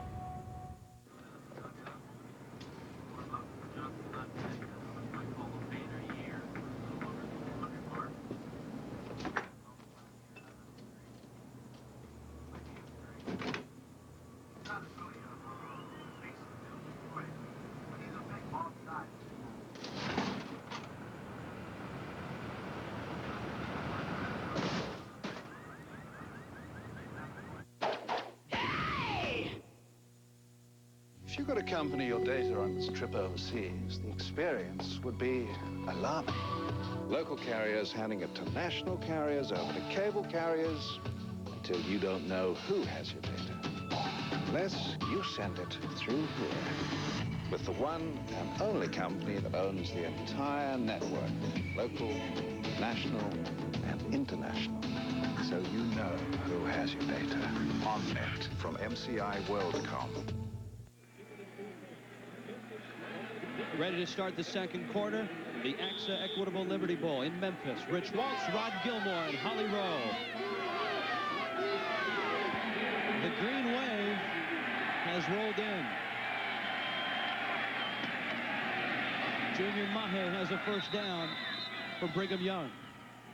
If you could accompany your data on this trip overseas, the experience would be alarming. Local carriers handing it to national carriers, over to cable carriers, until you don't know who has your data. Unless you send it through here, with the one and only company that owns the entire network, local, national, and international. So you know who has your data. OnNet from MCI WorldCom. Ready to start the second quarter. The AXA Equitable Liberty Bowl in Memphis. Rich Waltz, Rod Gilmore, and Holly Rowe. The green wave has rolled in. Junior Mahe has a first down for Brigham Young,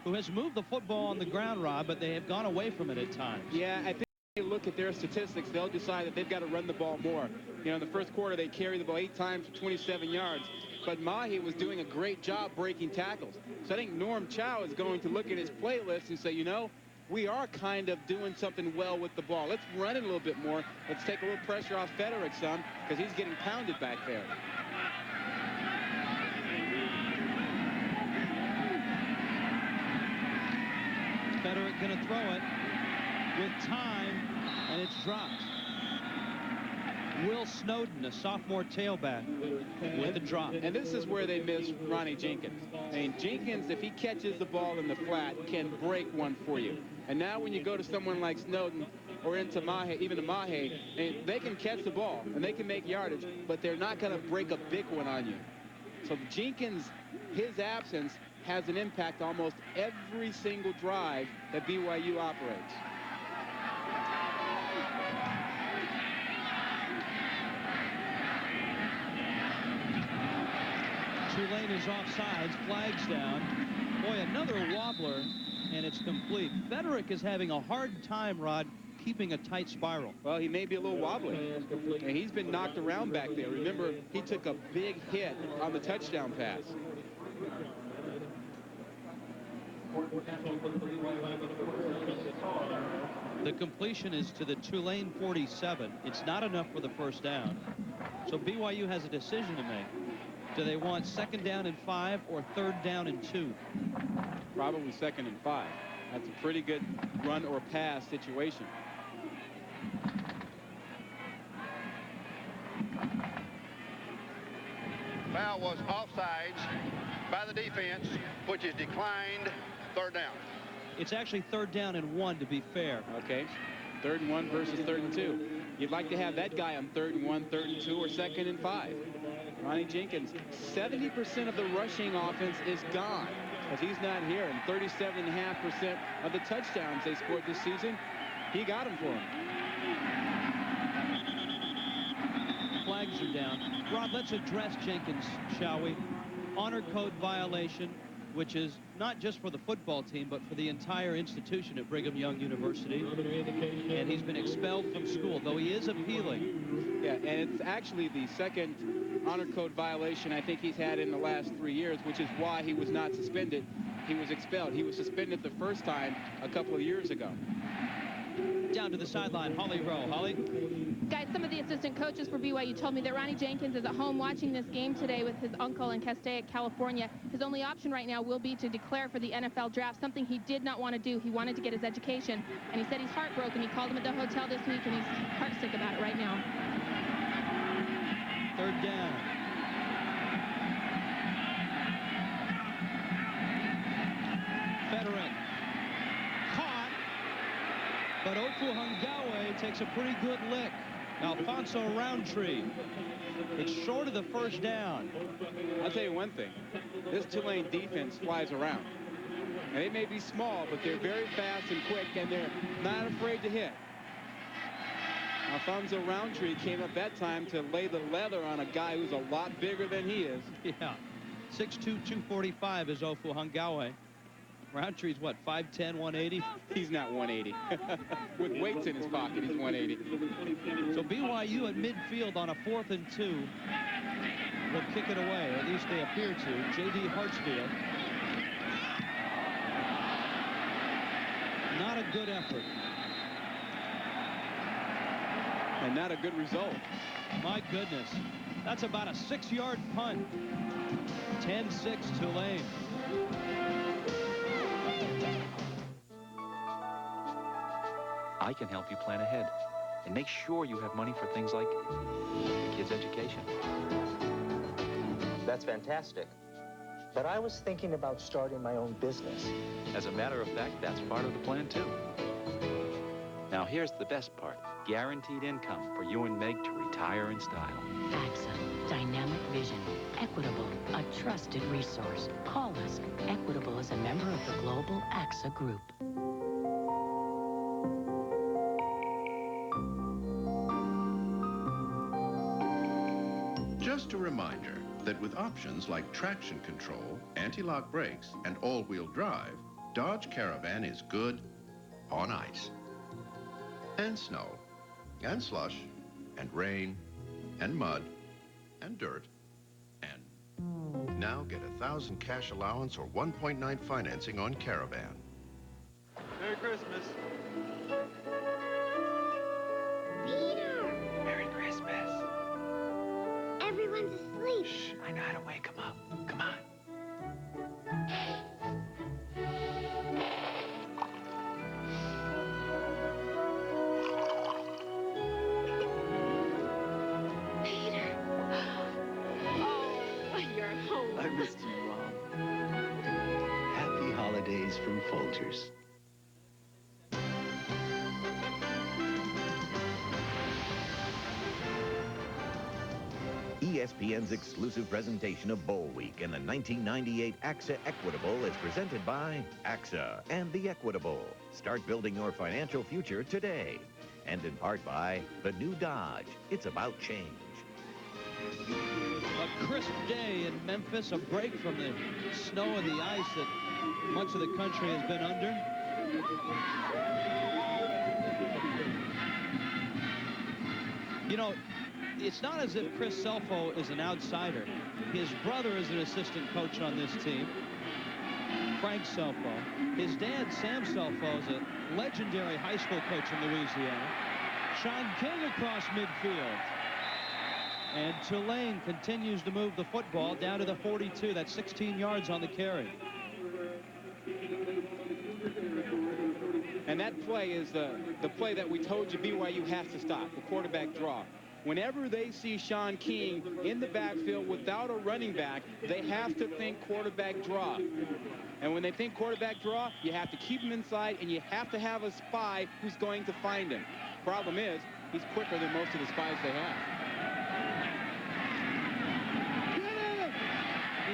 who has moved the football on the ground, Rob, but they have gone away from it at times. Yeah, I think if you look at their statistics, they'll decide that they've got to run the ball more. You know, in the first quarter, they carried the ball 8 times for 27 yards. But Mahe was doing a great job breaking tackles. So I think Norm Chow is going to look at his playlist and say, you know, we are kind of doing something well with the ball. Let's run it a little bit more. Let's take a little pressure off Federick some, because he's getting pounded back there. Federick going to throw it with time, and it's dropped. Will Snowden, a sophomore tailback, with the drop. And this is where they miss Ronnie Jenkins. I mean, Jenkins, if he catches the ball in the flat, can break one for you. And now when you go to someone like Snowden or into Mahe, even to Mahe, they can catch the ball and they can make yardage, but they're not going to break a big one on you. So Jenkins, his absence has an impact almost every single drive that BYU operates. Tulane is offsides, flags down. Boy, another wobbler, and it's complete. Federick is having a hard time, Rod, keeping a tight spiral. Well, he may be a little wobbly. And he's been knocked around back there. Remember, he took a big hit on the touchdown pass. The completion is to the Tulane 47. It's not enough for the first down. So BYU has a decision to make. Do they want 2nd down and 5 or 3rd down and 2? Probably 2nd and 5. That's a pretty good run or pass situation. Foul was offsides by the defense, which is declined 3rd down. It's actually 3rd down and 1, to be fair. Okay. 3rd and 1 versus 3rd and 2. You'd like to have that guy on 3rd and 1, 3rd and 2, or 2nd and 5. Ronnie Jenkins, 70% of the rushing offense is gone because he's not here, and 37.5% of the touchdowns they scored this season, he got them for him. Flags are down. Rob, let's address Jenkins, shall we? Honor code violation, which is not just for the football team, but for the entire institution at Brigham Young University. And he's been expelled from school, though he is appealing. Yeah, and it's actually the 2nd honor code violation I think he's had in the last 3 years, which is why he was not suspended. He was expelled. He was suspended the first time a couple of years ago. Down to the sideline, Holly Rowe. Holly? Guys, some of the assistant coaches for BYU told me that Ronnie Jenkins is at home watching this game today with his uncle in Castaic, California. His only option right now will be to declare for the NFL draft, something he did not want to do. He wanted to get his education, and he said he's heartbroken. He called him at the hotel this week, and he's heartsick about it right now. 3rd down. Federick caught, but Ofuhangawe takes a pretty good lick. Alfonso Roundtree. It's short of the first down. I'll tell you one thing. This Tulane defense flies around. And they may be small, but they're very fast and quick, and they're not afraid to hit. Alfonso Roundtree came up that time to lay the leather on a guy who's a lot bigger than he is. Yeah. 6'2", 245 is Ofuhangawe. Roundtree's what, 5'10", 180? He's not 180. With weights in his pocket, he's 180. So BYU at midfield on a 4th and 2 will kick it away, or at least they appear to. J.D. Hartsfield. Not a good effort. And not a good result. My goodness. That's about a 6-yard punt. 10-6 Tulane. I can help you plan ahead and make sure you have money for things like your kid's education. That's fantastic. But I was thinking about starting my own business. As a matter of fact, that's part of the plan, too. Now, here's the best part. Guaranteed income for you and Meg to retire in style. AXA, dynamic vision, Equitable, a trusted resource. Call us. Equitable is a member of the global AXA Group. Just a reminder that with options like traction control, anti-lock brakes, and all-wheel drive, Dodge Caravan is good on ice, and snow, and slush, and rain, and mud, and dirt, and now get 1,000 cash allowance or 1.9 financing on Caravan. Merry Christmas. Peter! Merry Christmas. Everyone's asleep. Shh, I know how to wake them up. Come on. Peter. Oh, you're home. I missed you, Mom. Happy holidays from Folgers. ESPN's exclusive presentation of Bowl Week and the 1998 AXA Equitable is presented by AXA and the Equitable. Start building your financial future today. And in part by the new Dodge. It's about change. A crisp day in Memphis, a break from the snow and the ice that much of the country has been under. You know, it's not as if Chris Selfo is an outsider. His brother is an assistant coach on this team, Frank Selfo. His dad, Sam Selfo, is a legendary high school coach in Louisiana. Sean King across midfield. And Tulane continues to move the football down to the 42. That's 16 yards on the carry. And that play is the play that we told you BYU has to stop, the quarterback draw. Whenever they see Sean King in the backfield without a running back, they have to think quarterback draw. And when they think quarterback draw, you have to keep him inside, and you have to have a spy who's going to find him. Problem is, he's quicker than most of the spies they have.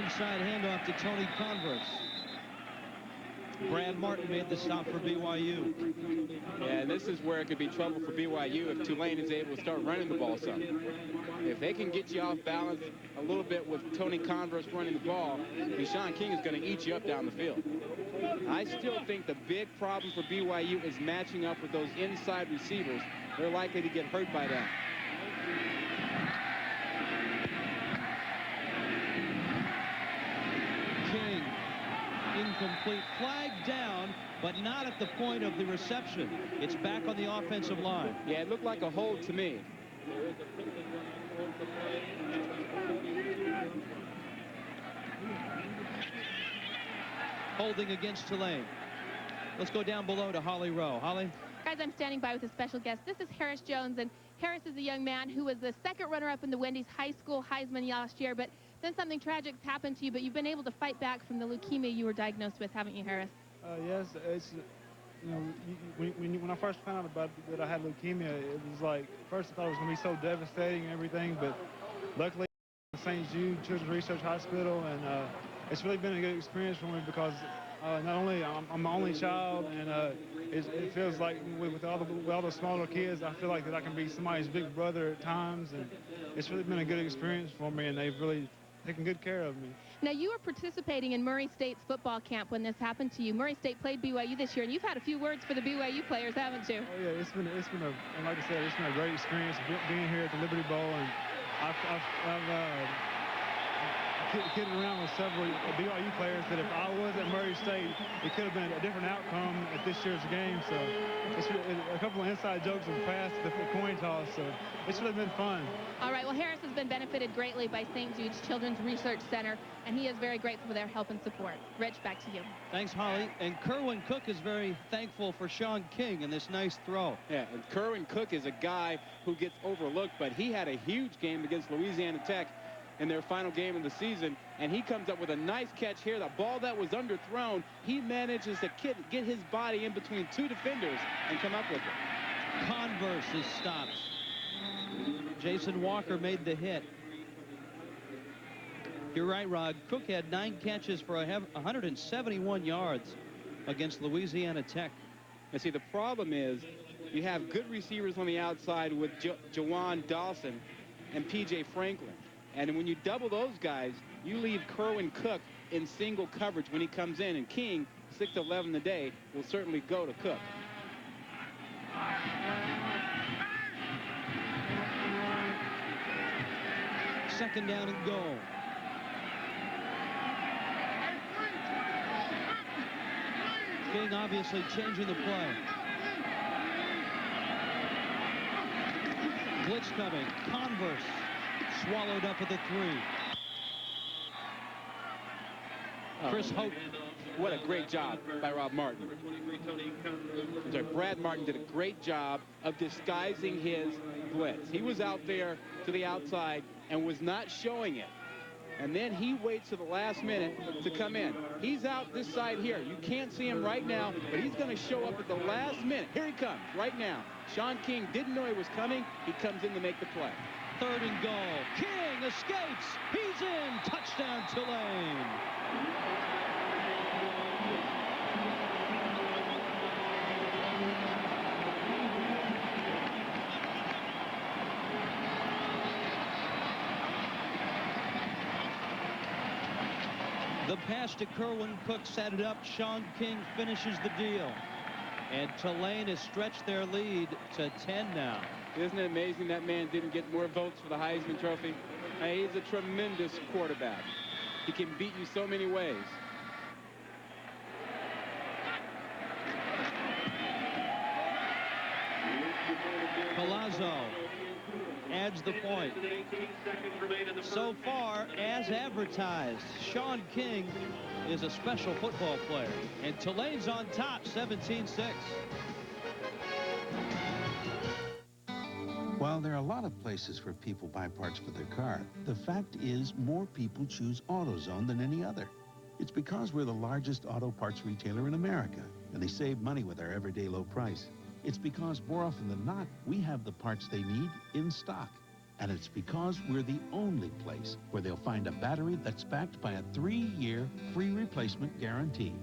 Inside handoff to Tony Converse. Brad Martin made the stop for BYU. Yeah, this is where it could be trouble for BYU if Tulane is able to start running the ball some. If they can get you off balance a little bit with Tony Converse running the ball, then Sean King is going to eat you up down the field. I still think the big problem for BYU is matching up with those inside receivers. They're likely to get hurt by that. King, incomplete, flag down, but not at the point of the reception. It's back on the offensive line. Yeah, it looked like a hold to me. Holding against Tulane. Let's go down below to Holly Rowe. Holly? Guys, I'm standing by with a special guest. This is Harris Jones, and Harris is a young man who was the second runner-up in the Wendy's High School Heisman last year, but then something tragic's happened to you, but you've been able to fight back from the leukemia you were diagnosed with, haven't you, Harris? Yes, it's, you know, when I first found out about that I had leukemia, it was like, first I thought it was going to be so devastating and everything, but luckily St. Jude Children's Research Hospital, and it's really been a good experience for me because not only I'm my only child, and it feels like with all the smaller kids, I feel like that I can be somebody's big brother at times, and it's really been a good experience for me, and they've really taken good care of me. Now, you were participating in Murray State's football camp when this happened to you. Murray State played BYU this year, and you've had a few words for the BYU players, haven't you? Oh, yeah, it's been and like I said, it's been a great experience being here at the Liberty Bowl, and I kidding around with several BYU players that if I was at Murray State, it could have been a different outcome at this year's game. So a couple of inside jokes have passed the coin toss, so it should have been fun. All right, well, Harris has been benefited greatly by St. Jude's Children's Research Center, and he is very grateful for their help and support. Rich, back to you. Thanks, Holly. And Kerwin Cook is very thankful for Sean King in this nice throw. Yeah, and Kerwin Cook is a guy who gets overlooked, but he had a huge game against Louisiana Tech in their final game of the season, and he comes up with a nice catch here. The ball that was underthrown, he manages to get his body in between two defenders and come up with it. Converse is stopped. Jason Walker made the hit. You're right, Rod. Cook had 9 catches for 171 yards against Louisiana Tech. And see, the problem is you have good receivers on the outside with Jawan Dawson and P.J. Franklin. And when you double those guys, you leave Kerwin Cook in single coverage when he comes in. And King, 6'11" today, will certainly go to Cook. Second down and goal. King obviously changing the play. Blitz coming. Converse swallowed up at the 3. Chris Hope. What a great job by Rob Martin. Brad Martin did a great job of disguising his blitz. He was out there to the outside and was not showing it. And then he waits to the last minute to come in. He's out this side here. You can't see him right now, but he's going to show up at the last minute. Here he comes right now. Sean King didn't know he was coming. He comes in to make the play. Third and goal. King escapes. He's in. Touchdown, Tulane. The pass to Kerwin Cook set it up. Sean King finishes the deal. And Tulane has stretched their lead to 10 now. Isn't it amazing that man didn't get more votes for the Heisman Trophy? He's a tremendous quarterback. He can beat you so many ways. Palazzo adds the point. So far, as advertised, Sean King is a special football player. And Tulane's on top, 17-6. While there are a lot of places where people buy parts for their car, the fact is more people choose AutoZone than any other. It's because we're the largest auto parts retailer in America, and they save money with our everyday low price. It's because more often than not, we have the parts they need in stock. And it's because we're the only place where they'll find a battery that's backed by a 3-year free replacement guarantee.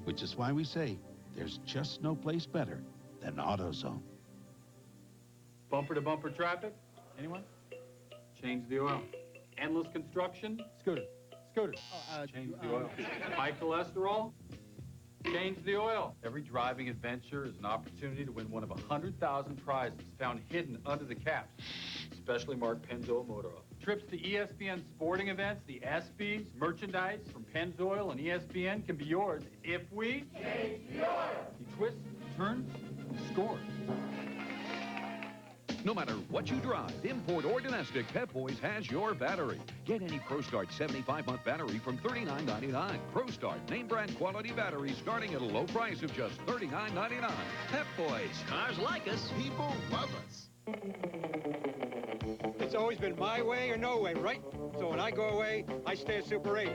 Which is why we say there's just no place better than AutoZone. Bumper-to-bumper traffic? Anyone? Change the oil. Endless construction? Scooter. Change the oil. High cholesterol? Change the oil. Every driving adventure is an opportunity to win one of 100,000 prizes found hidden under the caps. Specially marked Pennzoil Motor Oil. Trips to ESPN sporting events, the ESPYs, merchandise from Pennzoil and ESPN can be yours if we change the oil. He twists, turns, and scores. No matter what you drive, import or domestic, Pep Boys has your battery. Get any ProStart 75-month battery from $39.99. ProStart name brand quality batteries starting at a low price of just $39.99. Pep Boys. Cars like us. People love us. It's always been my way or no way, right? So when I go away, I stay at Super 8.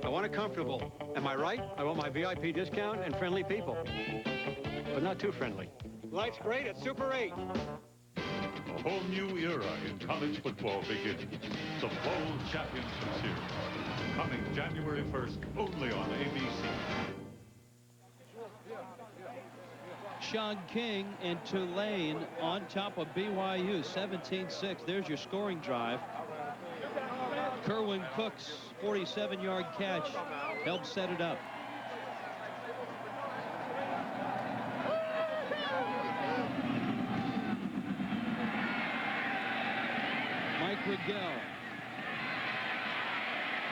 I want it comfortable. Am I right? I want my VIP discount and friendly people. But not too friendly. Life's great at Super 8. A whole new era in college football begins. The Bowl Championship Series. Coming January 1st, only on ABC. Sean King and Tulane on top of BYU, 17-6. There's your scoring drive. Kerwin Cook's 47-yard catch helped set it up. Mike Rigel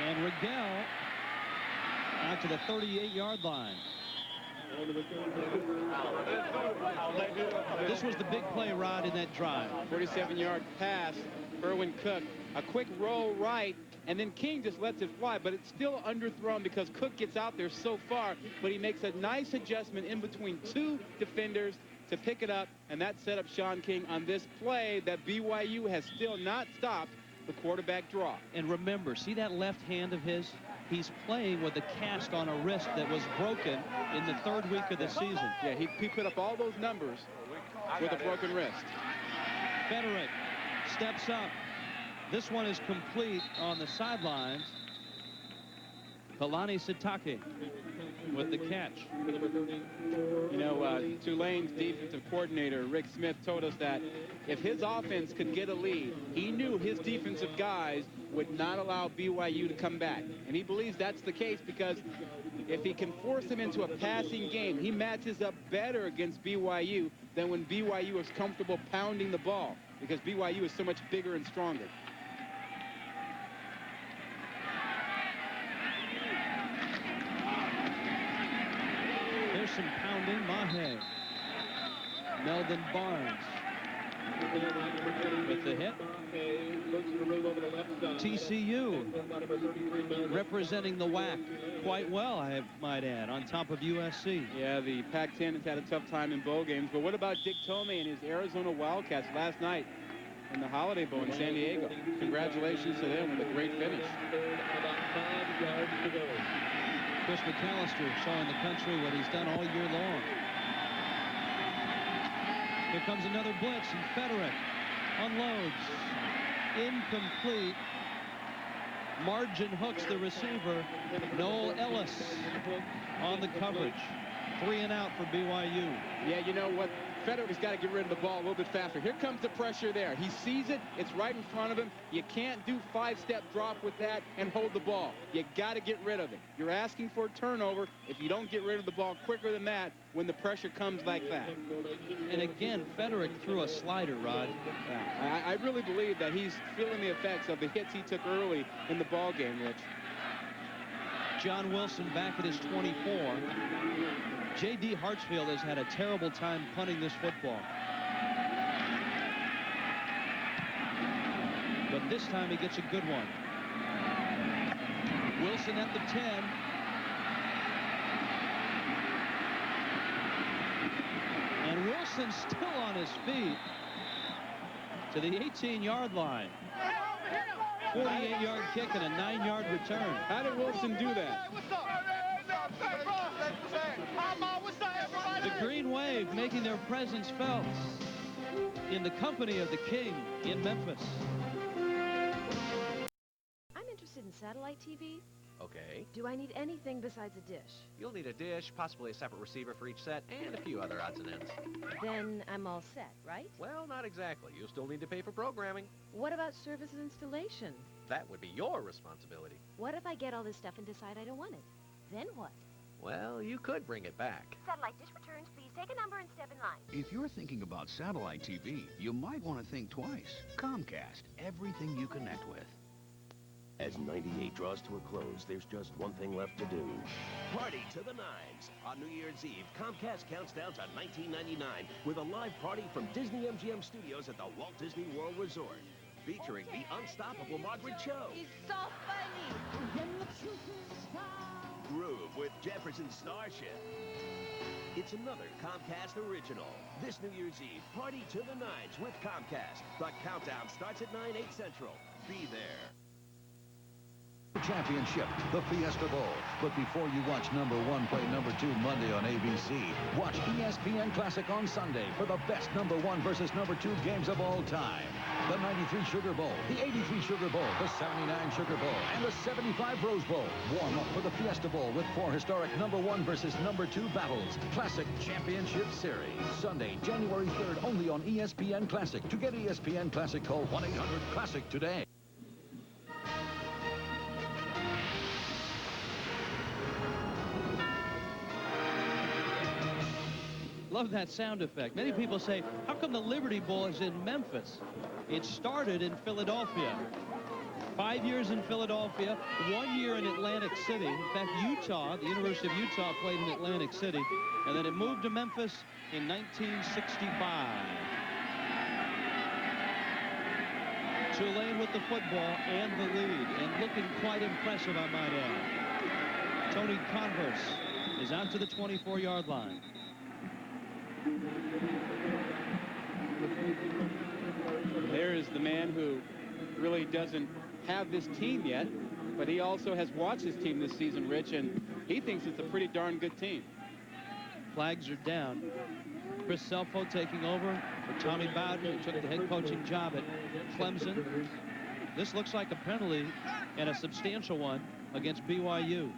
And Rigel out to the 38-yard line. This was the big play, Rod, in that drive. 47-yard pass, Irwin Cook. A quick roll right, and then King just lets it fly, but it's still underthrown because Cook gets out there so far, but he makes a nice adjustment in between two defenders to pick it up, and that set up Sean King on this play that BYU has still not stopped the quarterback draw. And remember, see that left hand of his? He's playing with a cast on a wrist that was broken in the 3rd week of the season. Yeah, he put up all those numbers with a broken wrist. Federick steps up. This one is complete on the sidelines. Kalani Sitake with the catch. You know, Tulane's defensive coordinator, Rick Smith, told us that if his offense could get a lead, he knew his defensive guys would not allow BYU to come back. And he believes that's the case because if he can force them into a passing game, he matches up better against BYU than when BYU is comfortable pounding the ball because BYU is so much bigger and stronger. There's some pounding. Mahe. Melvin Barnes with the hit. TCU representing the WAC quite well, I might add, on top of USC. Yeah, the Pac-10 has had a tough time in bowl games, but what about Dick Tomey and his Arizona Wildcats last night in the Holiday Bowl in San Diego? Congratulations to them with a great finish. Chris McAllister showing the country what he's done all year long. Here comes another blitz, and Federick unloads. Incomplete. Margin hooks the receiver. Noel Ellis on the coverage. 3 and out for BYU. Yeah, you know what? Federick's got to get rid of the ball a little bit faster. Here comes the pressure there. He sees it. It's right in front of him. You can't do 5-step drop with that and hold the ball. You got to get rid of it. You're asking for a turnover if you don't get rid of the ball quicker than that when the pressure comes like that. And again, Federick threw a slider, Rod. Yeah, I really believe that he's feeling the effects of the hits he took early in the ball game, Rich. John Wilson back at his 24. J.D. Hartsfield has had a terrible time punting this football. But this time he gets a good one. Wilson at the 10. And Wilson still on his feet to the 18-yard line. 48-yard kick and a 9-yard return. How did Wilson do that? The Green Wave making their presence felt in the company of the King in Memphis. I'm interested in satellite TV. Okay. Do I need anything besides a dish? You'll need a dish, possibly a separate receiver for each set, and a few other odds and ends. Then I'm all set, right? Well, not exactly. You'll still need to pay for programming. What about service and installation? That would be your responsibility. What if I get all this stuff and decide I don't want it? Then what? Well, you could bring it back. Satellite dish returns. Please take a number and step in line. If you're thinking about satellite TV, you might want to think twice. Comcast, everything you connect with. As 98 draws to a close, there's just one thing left to do. Party to the nines. On New Year's Eve, Comcast counts down to $19.99 with a live party from Disney MGM Studios at the Walt Disney World Resort, featuring the unstoppable Margaret Cho. He's so funny. Groove with Jefferson Starship. It's another Comcast original. This New Year's Eve, party to the nines with Comcast. The countdown starts at 9/8 Central. Be there. Championship, the Fiesta Bowl. But before you watch number 1 play number 2 Monday on ABC, watch ESPN Classic on Sunday for the best number 1 versus number 2 games of all time. The 93 Sugar Bowl, the 83 Sugar Bowl, the 79 Sugar Bowl, and the 75 Rose Bowl. Warm up for the Fiesta Bowl with 4 historic number 1 versus number 2 battles. Classic Championship Series. Sunday, January 3rd, only on ESPN Classic. To get ESPN Classic, call 1-800-CLASSIC today. Love that sound effect. Many people say, how come the Liberty Bowl is in Memphis? It started in Philadelphia. 5 years in Philadelphia, 1 year in Atlantic City. In fact, Utah, the University of Utah, played in Atlantic City, and then it moved to Memphis in 1965. Tulane with the football and the lead, and looking quite impressive, I might add. Tony Converse is out to the 24-yard line. There is the man who really doesn't have this team yet, but he also has watched his team this season, Rich, and he thinks it's a pretty darn good team. Flags are down. Chris Selfo taking over for Tommy Bowden, who took the head coaching job at Clemson. This looks like a penalty, and a substantial one, against BYU.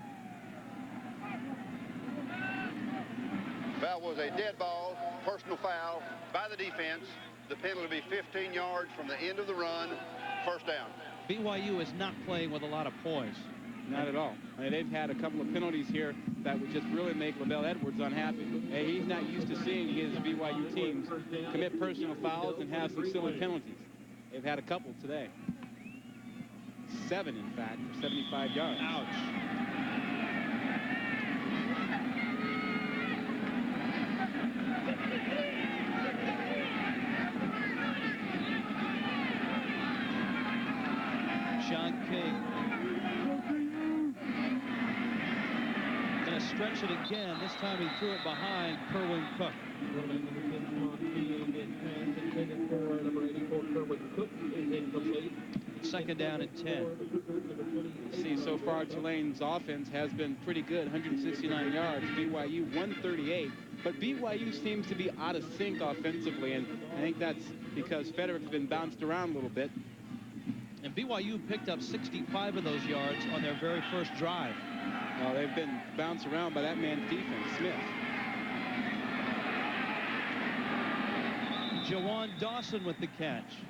That was a dead ball, personal foul by the defense. The penalty will be 15 yards from the end of the run, first down. BYU is not playing with a lot of poise. Not at all. I mean, they've had a couple of penalties here that would just really make LaVell Edwards unhappy. Hey, he's not used to seeing his BYU teams commit personal fouls and have some silly penalties. They've had a couple today. 7, in fact, for 75 yards. Ouch. Sean King. Gonna stretch it again. This time he threw it behind Kerwin Cook. Second down and 10. See, so far Tulane's offense has been pretty good, 169 yards. BYU 138, but BYU seems to be out of sync offensively, and I think that's because Federick's been bounced around a little bit. And BYU picked up 65 of those yards on their very first drive. Well, they've been bounced around by that man's defense, Smith. Jawan Dawson with the catch.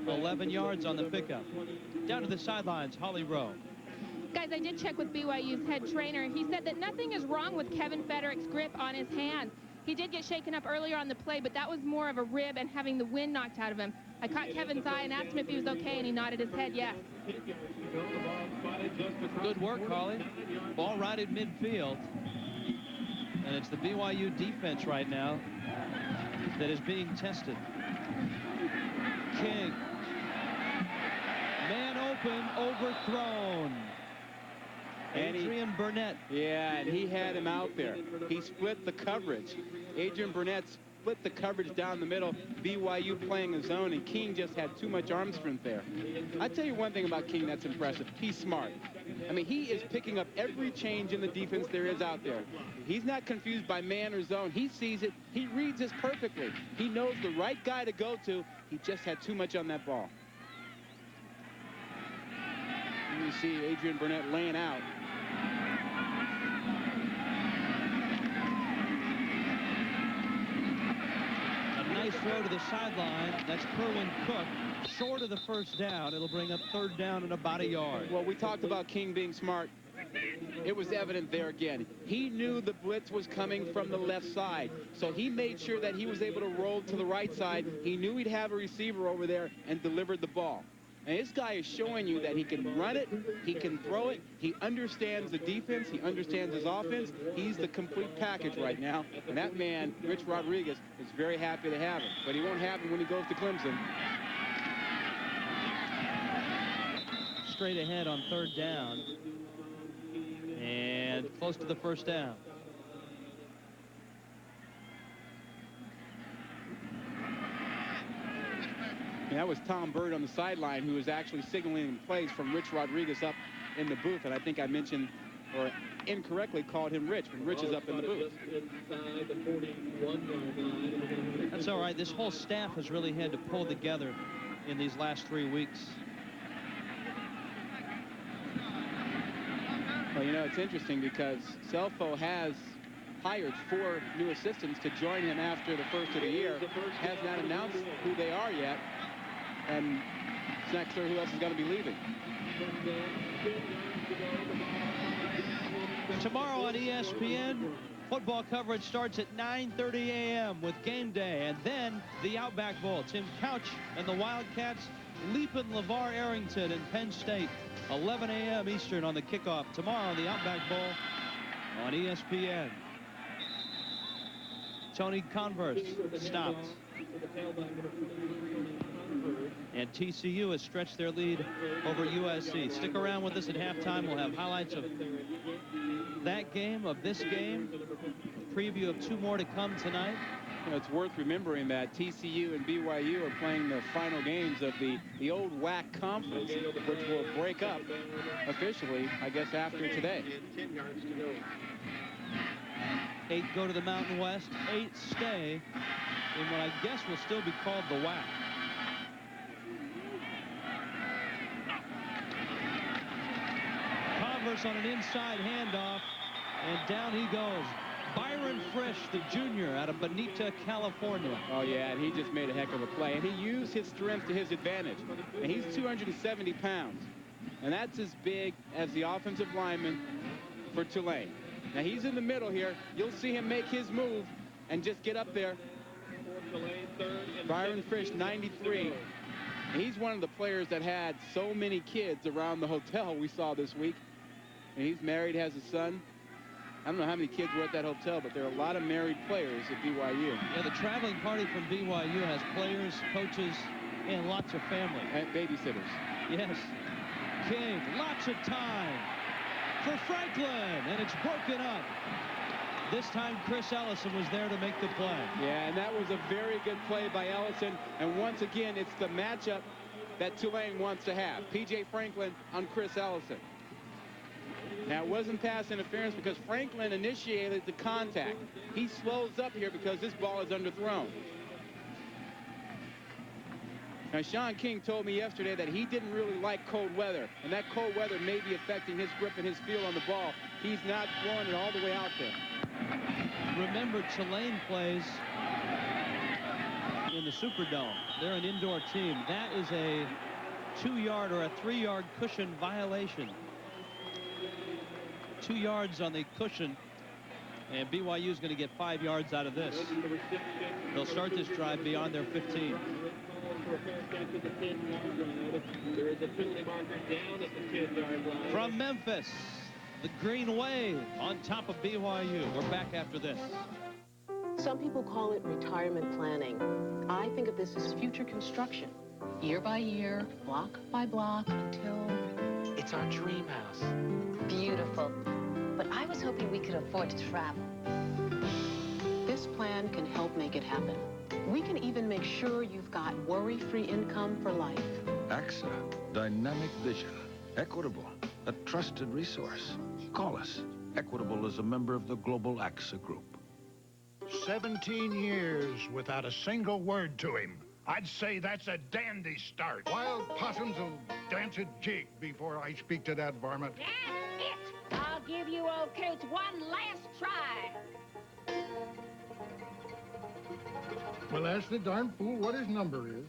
11 yards on the pickup. Down to the sidelines, Holly Rowe. Guys, I did check with BYU's head trainer. He said that nothing is wrong with Kevin Federick's grip on his hands. He did get shaken up earlier on the play, but that was more of a rib and having the wind knocked out of him. I caught Kevin's eye and asked him if he was okay, and he nodded his head yes. Good work, Holly. Ball right at midfield. And it's the BYU defense right now that is being tested. King. Man open, overthrown. Adrian Burnett. Yeah, and he had him out there. He split the coverage. Adrian Burnett split the coverage down the middle. BYU playing his own, and King just had too much arm strength there. I tell you one thing about King that's impressive. He's smart. I mean, he is picking up every change in the defense there is out there. He's not confused by man or zone. He sees it. He reads this perfectly. He knows the right guy to go to. He just had too much on that ball. And you see Adrian Burnett laying out. A nice throw to the sideline. That's Kerwin Cook. Short of the first down. It'll bring up third down and about a yard. Well, we talked about King being smart. It was evident there again. He knew the blitz was coming from the left side, so he made sure that he was able to roll to the right side. He knew he'd have a receiver over there and delivered the ball. And this guy is showing you that he can run it, he can throw it, he understands the defense, he understands his offense. He's the complete package right now. And that man, Rich Rodriguez, is very happy to have him. But he won't have him when he goes to Clemson. Straight ahead on third down. And close to the first down. And that was Tom Bird on the sideline, who was actually signaling plays from Rich Rodriguez up in the booth. And I think I mentioned or incorrectly called him Rich, when Rich is up in the booth. That's all right. This whole staff has really had to pull together in these last 3 weeks. Well, you know, it's interesting because Selfo has hired 4 new assistants to join him after the first of the year. Has not announced who they are yet, and it's not clear who else is going to be leaving. Tomorrow on ESPN, football coverage starts at 9:30 a.m. with Game Day, and then the Outback Bowl. Tim Couch and the Wildcats Leapin LeVar Arrington and Penn State. 11 a.m. Eastern on the kickoff tomorrow, the Outback Bowl on ESPN. Tony Converse stopped. And TCU has stretched their lead over USC. Stick around with us at halftime. We'll have highlights of that game, of this game, a preview of 2 more to come tonight. You know, it's worth remembering that TCU and BYU are playing the final games of the old WAC conference, which will break up officially, I guess, after today. 8 go to the Mountain West, 8 stay in what I guess will still be called the WAC. Converse on an inside handoff, and down he goes. Byron Frisch, the junior out of Bonita, California. Oh, yeah, and he just made a heck of a play. And he used his strength to his advantage. And he's 270 pounds. And that's as big as the offensive lineman for Tulane. Now, he's in the middle here. You'll see him make his move and just get up there. Byron Frisch, 93. And he's one of the players that had so many kids around the hotel we saw this week. And he's married, has a son. I don't know how many kids were at that hotel, but there are a lot of married players at BYU. Yeah, the traveling party from BYU has players, coaches, and lots of family. And babysitters. Yes. King, lots of time for Franklin, and it's broken up. This time, Chris Ellison was there to make the play. Yeah, and that was a very good play by Ellison. And once again, it's the matchup that Tulane wants to have. P.J. Franklin on Chris Ellison. Now, it wasn't pass interference because Franklin initiated the contact. He slows up here because this ball is underthrown. Now, Sean King told me yesterday that he didn't really like cold weather, and that cold weather may be affecting his grip and his feel on the ball. He's not throwing it all the way out there. Remember, Tulane plays in the Superdome. They're an indoor team. That is a 2-yard or a 3-yard cushion violation. 2 yards on the cushion, and BYU is going to get 5 yards out of this. They'll start this drive beyond their 15. From Memphis, the Green Wave on top of BYU. We're back after this. Some people call it retirement planning. I think of this as future construction. Year by year, block by block, until... It's our dream house. Beautiful. But I was hoping we could afford to travel. This plan can help make it happen. We can even make sure you've got worry-free income for life. AXA, dynamic vision, Equitable, a trusted resource. Call us. Equitable is a member of the global AXA group. 17 years without a single word to him. I'd say that's a dandy start. Wild possums will dance a jig before I speak to that varmint. That's it. I'll give you old Coots one last try. Well, ask the darn fool what his number is.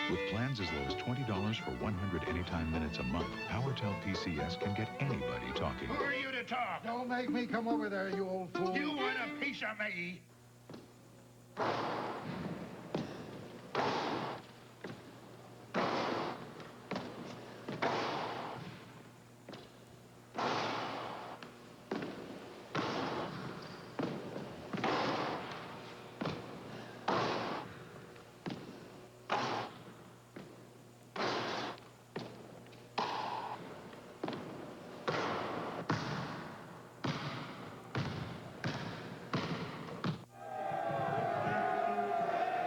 With plans as low as $20 for 100 anytime minutes a month, PowerTel PCS can get anybody talking. Who are you to talk? Don't make me come over there, you old fool. You want a piece of me?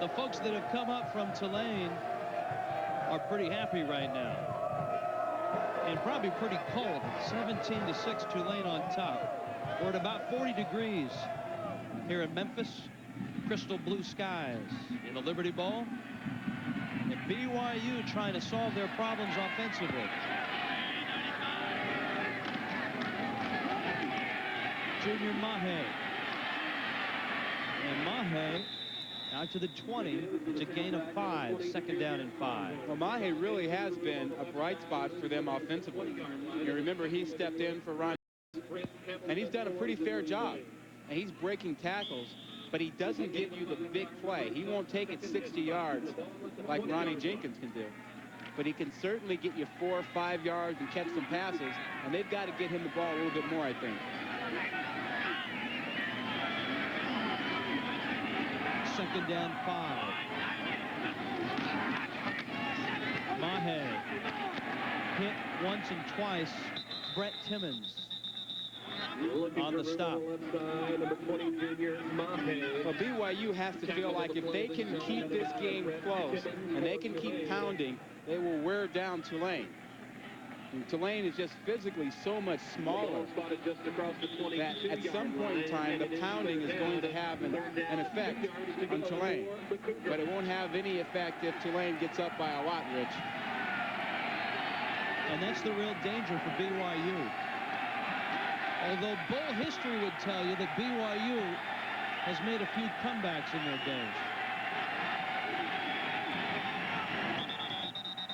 The folks that have come up from Tulane are pretty happy right now. And probably pretty cold. 17-6 Tulane on top. We're at about 40 degrees here in Memphis. Crystal blue skies in the Liberty Bowl. And BYU trying to solve their problems offensively. Junior Mahe. And Mahe out to the 20. It's a gain of 5. Second down and 5. Well, Mahe really has been a bright spot for them offensively. You remember he stepped in for Ron, and he's done a pretty fair job. And he's breaking tackles, but he doesn't give you the big play. He won't take it 60 yards like Ronnie Jenkins can do. but he can certainly get you 4 or 5 yards and catch some passes, and they've got to get him the ball a little bit more, I think. Second down 5. Mahe hit once and twice. Brett Timmons on the stop. Well, BYU has to feel like if they can keep this game close and they can keep pounding, they will wear down Tulane. And Tulane is just physically so much smaller that at some point in time, the pounding is going to have an effect on Tulane. But it won't have any effect if Tulane gets up by a lot, Rich. And that's the real danger for BYU. Although bowl history would tell you that BYU has made a few comebacks in their days.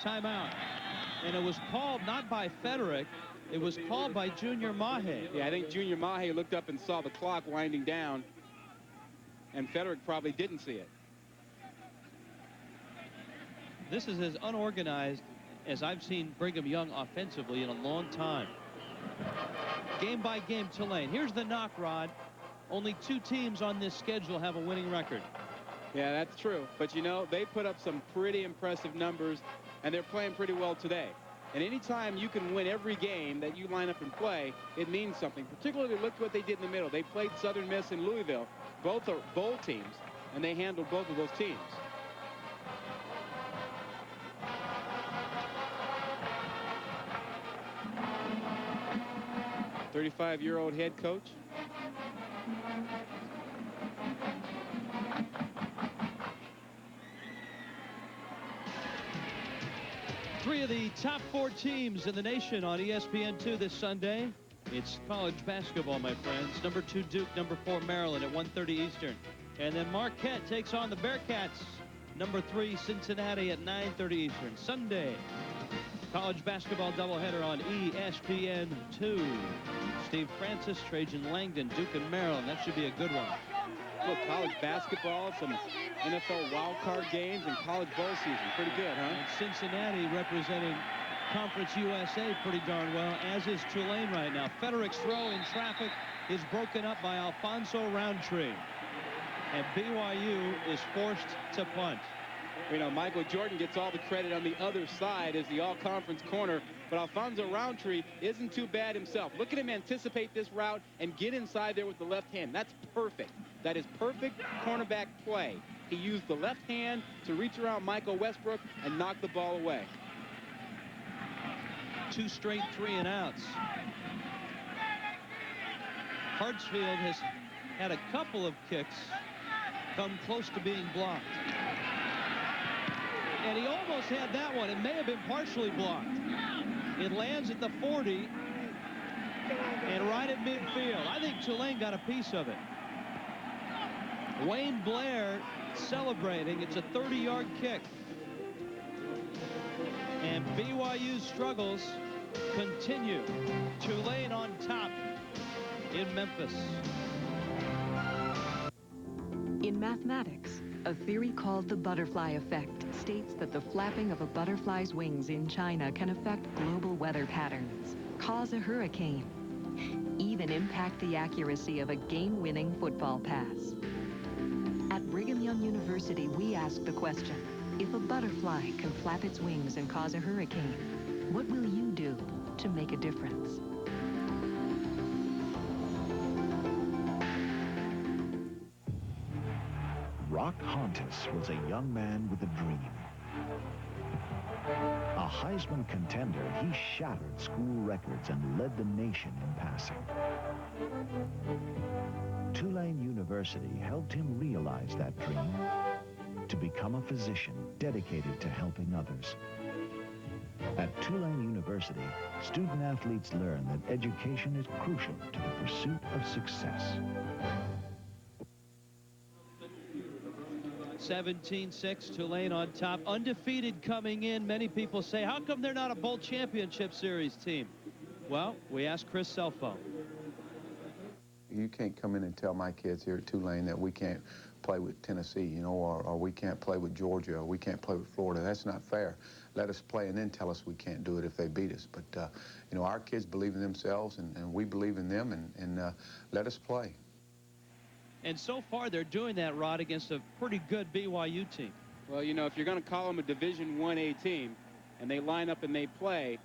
Timeout. And it was called not by Federick, it was called by Junior Mahe. Yeah, I think Junior Mahe looked up and saw the clock winding down, and Federick probably didn't see it. This is as unorganized as I've seen Brigham Young offensively in a long time. Game by game, Tulane. Here's the knock, Rod. Only 2 teams on this schedule have a winning record. Yeah, that's true. But, you know, they put up some pretty impressive numbers, and they're playing pretty well today. And anytime you can win every game that you line up and play, it means something. Particularly, look what they did in the middle. They played Southern Miss and Louisville. Both are bowl teams, and they handled both of those teams. "35-year-old head coach. Three of the top 4 teams in the nation on ESPN2 this Sunday. It's college basketball, my friends. Number 2 Duke, number 4 Maryland at 1:30 Eastern. And then Marquette takes on the Bearcats. Number 3 Cincinnati at 9:30 Eastern. Sunday, college basketball doubleheader on ESPN2. Steve Francis, Trajan Langdon, Duke and Maryland. That should be a good one. Look, college basketball, some NFL wild-card games, and college bowl season. Pretty good, huh? And Cincinnati representing Conference USA pretty darn well, as is Tulane right now. Federick's throw in traffic is broken up by Alfonso Roundtree. And BYU is forced to punt. You know, Michael Jordan gets all the credit on the other side as the all-conference corner, but Alfonso Roundtree isn't too bad himself. Look at him anticipate this route and get inside there with the left hand. That's perfect. That is perfect cornerback play. He used the left hand to reach around Michael Westbrook and knock the ball away. 2 straight 3-and-outs. Hartsfield has had a couple of kicks come close to being blocked. And he almost had that one. It may have been partially blocked. It lands at the 40 and right at midfield. I think Tulane got a piece of it. Wayne Blair celebrating. It's a 30-yard kick. And BYU's struggles continue. Tulane on top in Memphis. In mathematics, a theory called the butterfly effect states that the flapping of a butterfly's wings in China can affect global weather patterns, cause a hurricane, even impact the accuracy of a game-winning football pass. At Brigham Young University, we ask the question, if a butterfly can flap its wings and cause a hurricane, what will you do to make a difference? Rock Hontus was a young man with a dream. A Heisman contender, he shattered school records and led the nation in passing. Tulane University helped him realize that dream to become a physician dedicated to helping others. At Tulane University, student-athletes learn that education is crucial to the pursuit of success. 17-6, Tulane on top. Undefeated coming in. Many people say, how come they're not a bowl championship series team? Well, we asked Chris Selfo. You can't come in and tell my kids here at Tulane that we can't play with Tennessee, you know, or we can't play with Georgia, or we can't play with Florida. That's not fair. Let us play and then tell us we can't do it if they beat us. But, you know, our kids believe in themselves, and we believe in them, and let us play. And so far, they're doing that, Rod, against a pretty good BYU team. Well, you know, if you're going to call them a Division 1A team, and they line up and they play,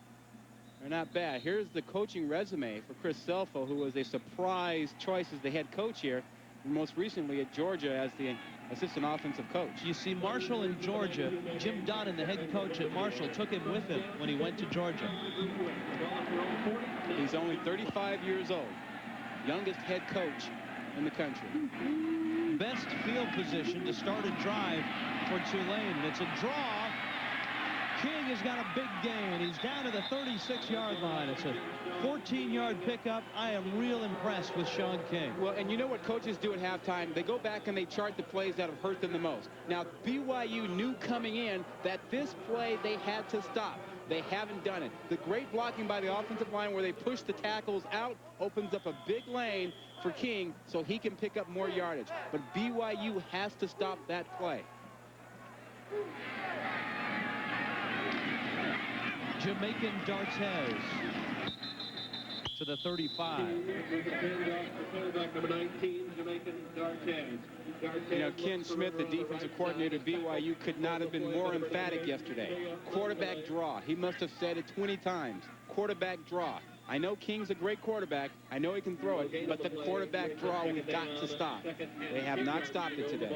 they're not bad. Here's the coaching resume for Chris Selfo, who was a surprise choice as the head coach here, and most recently at Georgia as the assistant offensive coach. You see, Marshall in Georgia, Jim Donnan, the head coach at Marshall, took him with him when he went to Georgia. He's only 35 years old, youngest head coach in the country. Best field position to start a drive for Tulane. It's a draw. King has got a big gain. He's down to the 36-yard line. It's a 14-yard pickup. I am real impressed with Sean King. Well, and you know what coaches do at halftime? They go back and they chart the plays that have hurt them the most. Now, BYU knew coming in that this play they had to stop. They haven't done it. The great blocking by the offensive line where they push the tackles out opens up a big lane for King so he can pick up more yardage. But BYU has to stop that play. Jamaican Dartez to the 35. You know, Ken Smith, the defensive coordinator at BYU, could not have been more emphatic yesterday. Quarterback draw. He must have said it 20 times. Quarterback draw. I know King's a great quarterback. I know he can throw it, but the quarterback draw we've got to stop. They have not stopped it today.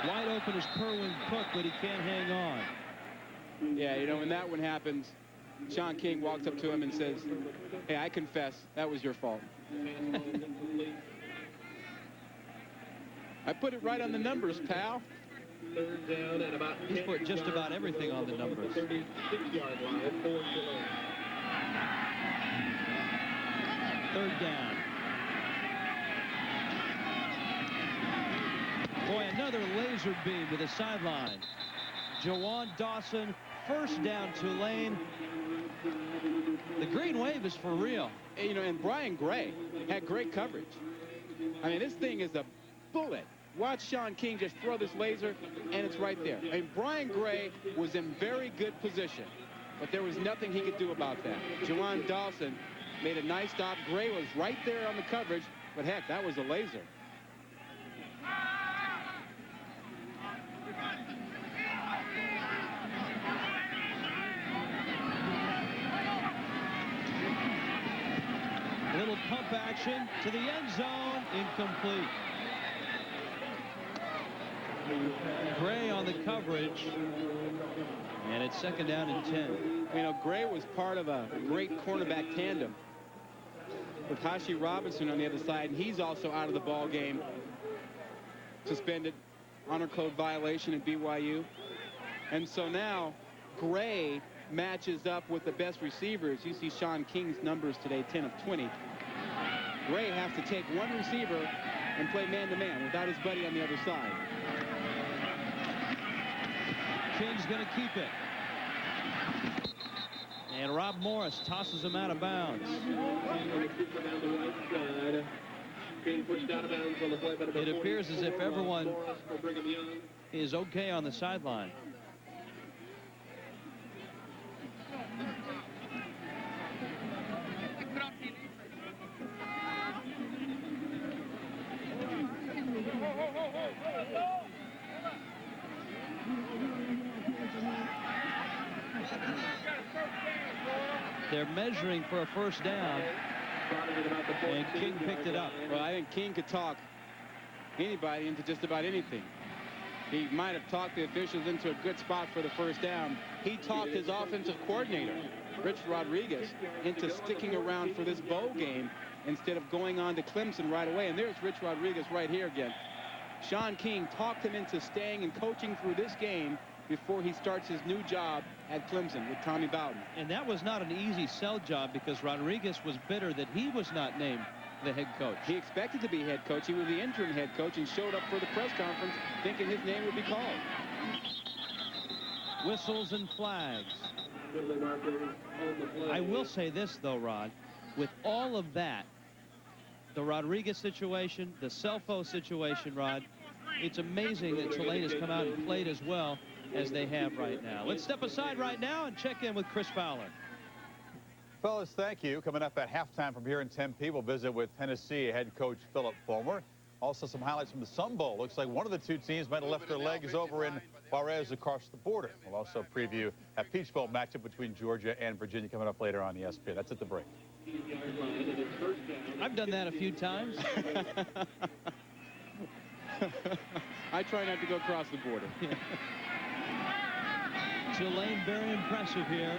Wide open is Kerwin Cook, but he can't hang on. Yeah, you know, when that one happens, Sean King walks up to him and says, hey, I confess, that was your fault. I put it right on the numbers, pal. He's put just about everything on the numbers. Third down. Boy, another laser beam to the sideline. Jawan Dawson, first down Tulane. The green wave is for real. And, you know, and Brian Gray had great coverage. I mean, this thing is a bullet. Watch Sean King just throw this laser, and it's right there. I mean, Brian Gray was in very good position, but there was nothing he could do about that. Jawan Dawson made a nice stop. Gray was right there on the coverage, but heck, that was a laser. Little pump action to the end zone, incomplete. Gray on the coverage, and it's second down and 10. You know, Gray was part of a great cornerback tandem with Hashi Robinson on the other side, and he's also out of the ball game. Suspended, honor code violation at BYU. And so now Gray matches up with the best receivers. You see Sean King's numbers today, 10 of 20. Gray has to take one receiver and play man-to-man without his buddy on the other side. King's going to keep it. And Rob Morris tosses him out of bounds. It appears as if everyone is okay on the sideline. They're measuring for a first down, and King picked it up. Well, I think King could talk anybody into just about anything. He might have talked the officials into a good spot for the first down. He talked his offensive coordinator, Rich Rodriguez, into sticking around for this bowl game instead of going on to Clemson right away. And there's Rich Rodriguez right here again. Sean King talked him into staying and coaching through this game before he starts his new job at Clemson with Tommy Bowden. And that was not an easy sell job because Rodriguez was bitter that he was not named the head coach. He expected to be head coach. He was the interim head coach and showed up for the press conference thinking his name would be called. Whistles and flags. I will say this, though, Rod. With all of that, the Rodriguez situation, the Selfo situation, Rod, it's amazing that Tulane has come out and played as well as they have right now. Let's step aside right now and check in with Chris Fowler. Fellas, thank you. Coming up at halftime from here in Tempe, we'll visit with Tennessee head coach Philip Fulmer. Also some highlights from the Sun Bowl. Looks like one of the two teams might have left their legs over in Juarez across the border. We'll also preview a Peach Bowl matchup between Georgia and Virginia coming up later on ESPN. That's at the break. I've done that a few times. I try not to go across the border. Tulane very impressive here.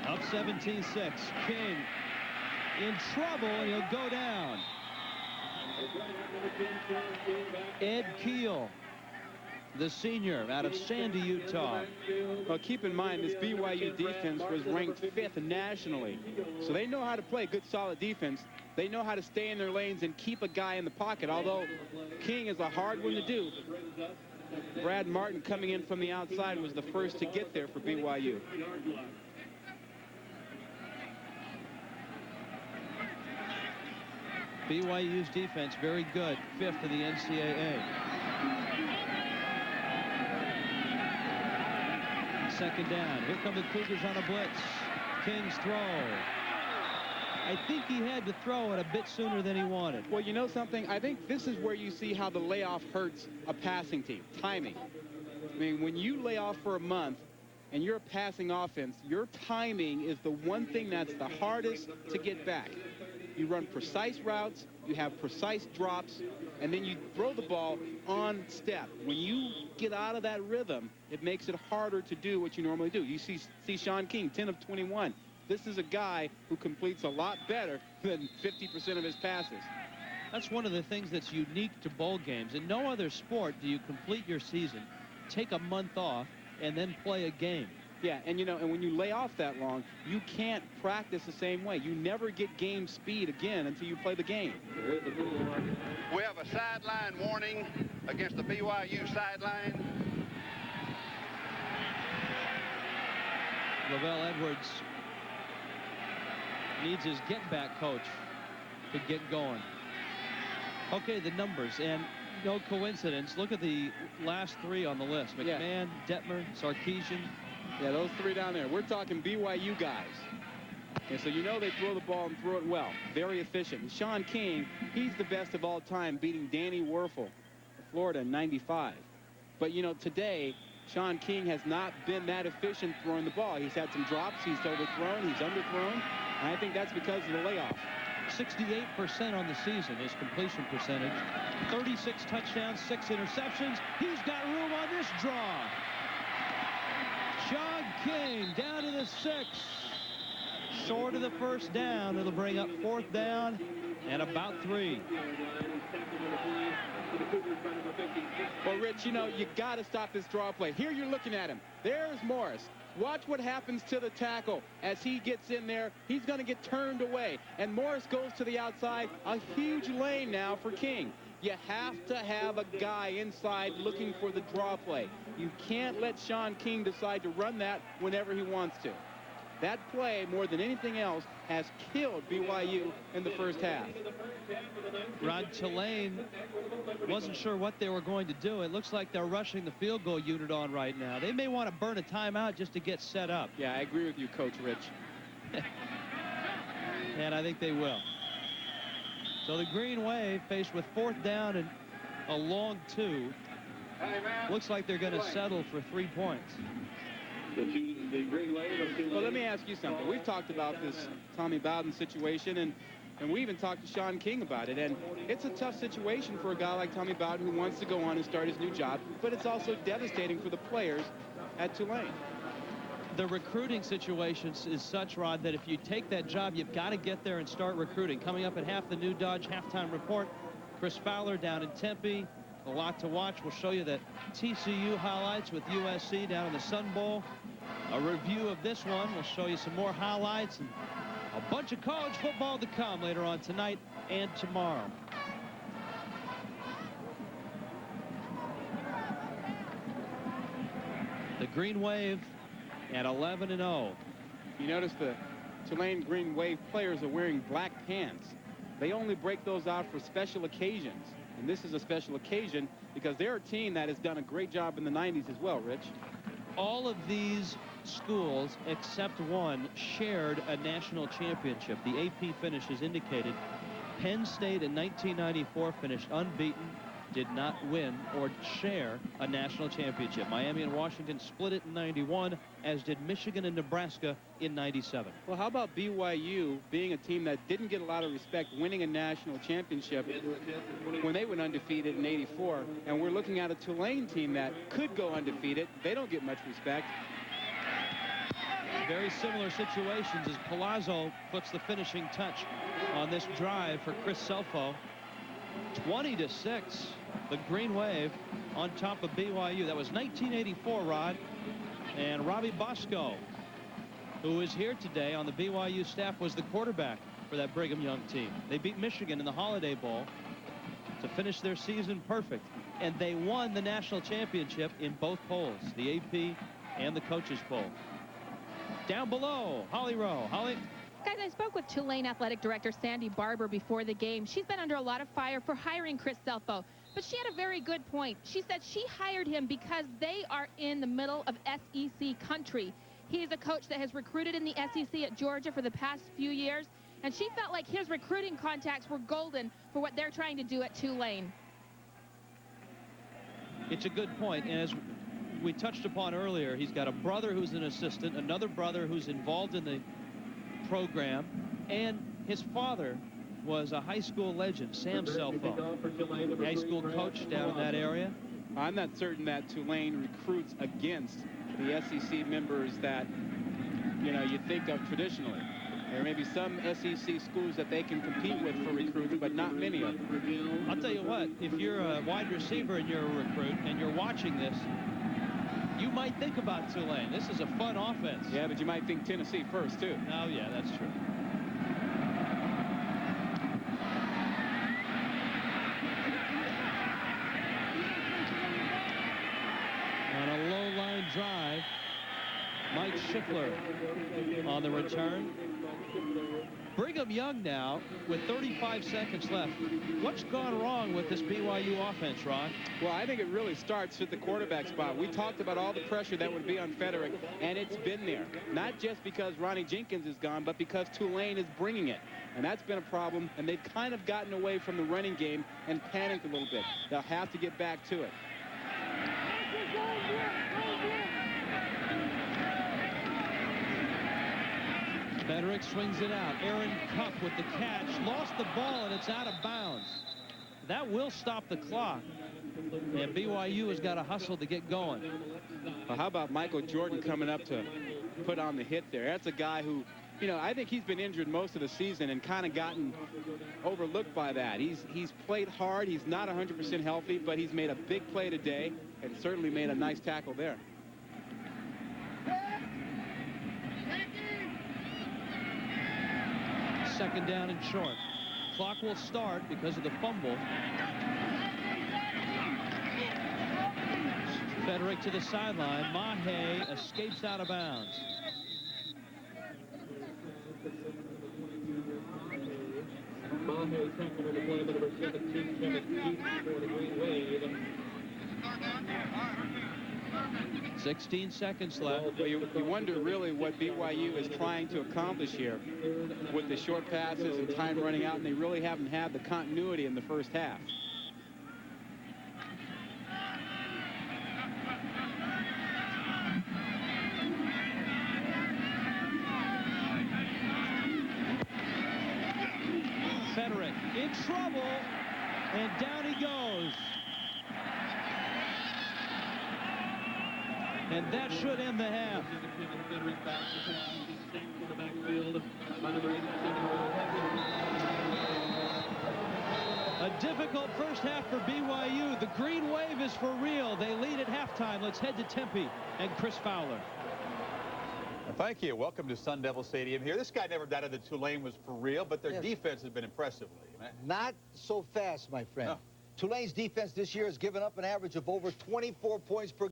Up 17-6. King in trouble, and he'll go down. Ed Keel, the senior out of Sandy, Utah. Well, keep in mind, this BYU defense was ranked 5th nationally. So they know how to play good, solid defense. They know how to stay in their lanes and keep a guy in the pocket, although King is a hard one to do. Brad Martin coming in from the outside was the first to get there for BYU. BYU's defense very good, 5th in the NCAA. Second down. Here come the Cougars on a blitz. King's throw. I think he had to throw it a bit sooner than he wanted. Well, you know something? I think this is where you see how the layoff hurts a passing team. Timing. I mean, when you lay off for a month and you're a passing offense, your timing is the one thing that's the hardest to get back. You run precise routes, you have precise drops, and then you throw the ball on step. When you get out of that rhythm, it makes it harder to do what you normally do. You see Sean King, 10 of 21. This is a guy who completes a lot better than 50% of his passes. That's one of the things that's unique to bowl games. In no other sport do you complete your season, take a month off, and then play a game. Yeah, and you know, and when you lay off that long, you can't practice the same way. You never get game speed again until you play the game. We have a sideline warning against the BYU sideline. Lavelle Edwards needs his get-back coach to get going. Okay, the numbers, and no coincidence. Look at the last three on the list. McMahon, Detmer, Sarkisian. Yeah, those three down there. We're talking BYU guys. And so you know they throw the ball and throw it well. Very efficient. And Sean King, he's the best of all time, beating Danny Werfel of Florida in '95. But, you know, today, Sean King has not been that efficient throwing the ball. He's had some drops. He's overthrown. He's underthrown. And I think that's because of the layoff. 68% on the season, his completion percentage. 36 touchdowns, 6 interceptions. He's got room on this draw. Sean King down to the 6. Short of the first down. It'll bring up 4th down and about 3. Well, Rich, you know, you got to stop this draw play. Here you're looking at him. There's Morris. Watch what happens to the tackle as he gets in there. He's going to get turned away. And Morris goes to the outside. A huge lane now for King. You have to have a guy inside looking for the draw play. You can't let Sean King decide to run that whenever he wants to. That play, more than anything else, has killed BYU in the first half. Rod, Tulane wasn't sure what they were going to do. It looks like they're rushing the field goal unit on right now. They may want to burn a timeout just to get set up. Yeah, I agree with you, Coach Rich. And I think they will. So the Green Wave faced with 4th down and a long 2. Looks like they're going to settle for 3 points. Well, let me ask you something. We've talked about this Tommy Bowden situation, and we even talked to Sean King about it. And it's a tough situation for a guy like Tommy Bowden who wants to go on and start his new job, but it's also devastating for the players at Tulane. The recruiting situation is such, Rod, that if you take that job, you've got to get there and start recruiting. Coming up at half, the New Dodge halftime report. Chris Fowler down in Tempe. A lot to watch. We'll show you the TCU highlights with USC down in the Sun Bowl. A review of this one. We'll show you some more highlights and a bunch of college football to come later on tonight and tomorrow. The Green Wave at 11-0. You notice the Tulane Green Wave players are wearing black pants. They only break those out for special occasions. And this is a special occasion because they're a team that has done a great job in the 90s as well, Rich. All of these schools, except one, shared a national championship. The AP finishes indicated Penn State in 1994 finished unbeaten, did not win or share a national championship. Miami and Washington split it in 91, as did Michigan and Nebraska in 97. Well, how about BYU being a team that didn't get a lot of respect, winning a national championship when they went undefeated in 84, and we're looking at a Tulane team that could go undefeated. They don't get much respect. Very similar situations as Palazzo puts the finishing touch on this drive for Chris Selfo. 20-6, the Green Wave on top of BYU. That was 1984, Rod. And Robbie Bosco, who is here today on the BYU staff, was the quarterback for that Brigham Young team. They beat Michigan in the Holiday Bowl to finish their season perfect. And they won the national championship in both polls, the AP and the coaches poll. Down below, Holly Rowe. Holly? Guys, I spoke with Tulane Athletic Director Sandy Barber before the game. She's been under a lot of fire for hiring Chris Selfo, but she had a very good point. She said she hired him because they are in the middle of SEC country. He is a coach that has recruited in the SEC at Georgia for the past few years, and she felt like his recruiting contacts were golden for what they're trying to do at Tulane. It's a good point, and as we touched upon earlier, he's got a brother who's an assistant, another brother who's involved in the program, and his father was a high school legend, Sam Selfo, high school coach down in that area. I'm not certain that Tulane recruits against the SEC members that, you know, you think of traditionally. There may be some SEC schools that they can compete with for recruits, but not many of them. I'll tell you what, if you're a wide receiver and you're a recruit and you're watching this, you might think about Tulane. This is a fun offense. Yeah, but you might think Tennessee first, too. Oh, yeah, that's true. On a low-line drive, Mike Schiffler on the return. Brigham Young now with 35 seconds left. What's gone wrong with this BYU offense, Ron? Well, I think it really starts at the quarterback spot. We talked about all the pressure that would be on Federick, and it's been there. Not just because Ronnie Jenkins is gone, but because Tulane is bringing it. And that's been a problem, and they've kind of gotten away from the running game and panicked a little bit. They'll have to get back to it. Federick swings it out. Aaron Cup with the catch. Lost the ball, and it's out of bounds. That will stop the clock. And BYU has got to hustle to get going. Well, how about Michael Jordan coming up to put on the hit there? That's a guy who, you know, I think he's been injured most of the season and kind of gotten overlooked by that. He's played hard. He's not 100% healthy, but he's made a big play today and certainly made a nice tackle there. Second down and short. Clock will start because of the fumble. Federick to the sideline. Mahe escapes out of bounds. Mahe tackled on the play, number 17 for the Green Wave. 16 seconds left. Well, you wonder really what BYU is trying to accomplish here with the short passes and time running out, and they really haven't had the continuity in the first half. Federick in trouble, and down he goes. And that should end the half. A difficult first half for BYU. The Green Wave is for real. They lead at halftime. Let's head to Tempe and Chris Fowler. Thank you. Welcome to Sun Devil Stadium here. This guy never doubted that Tulane was for real, but their defense has been impressive. Not so fast, my friend. No. Tulane's defense this year has given up an average of over 24 points per game.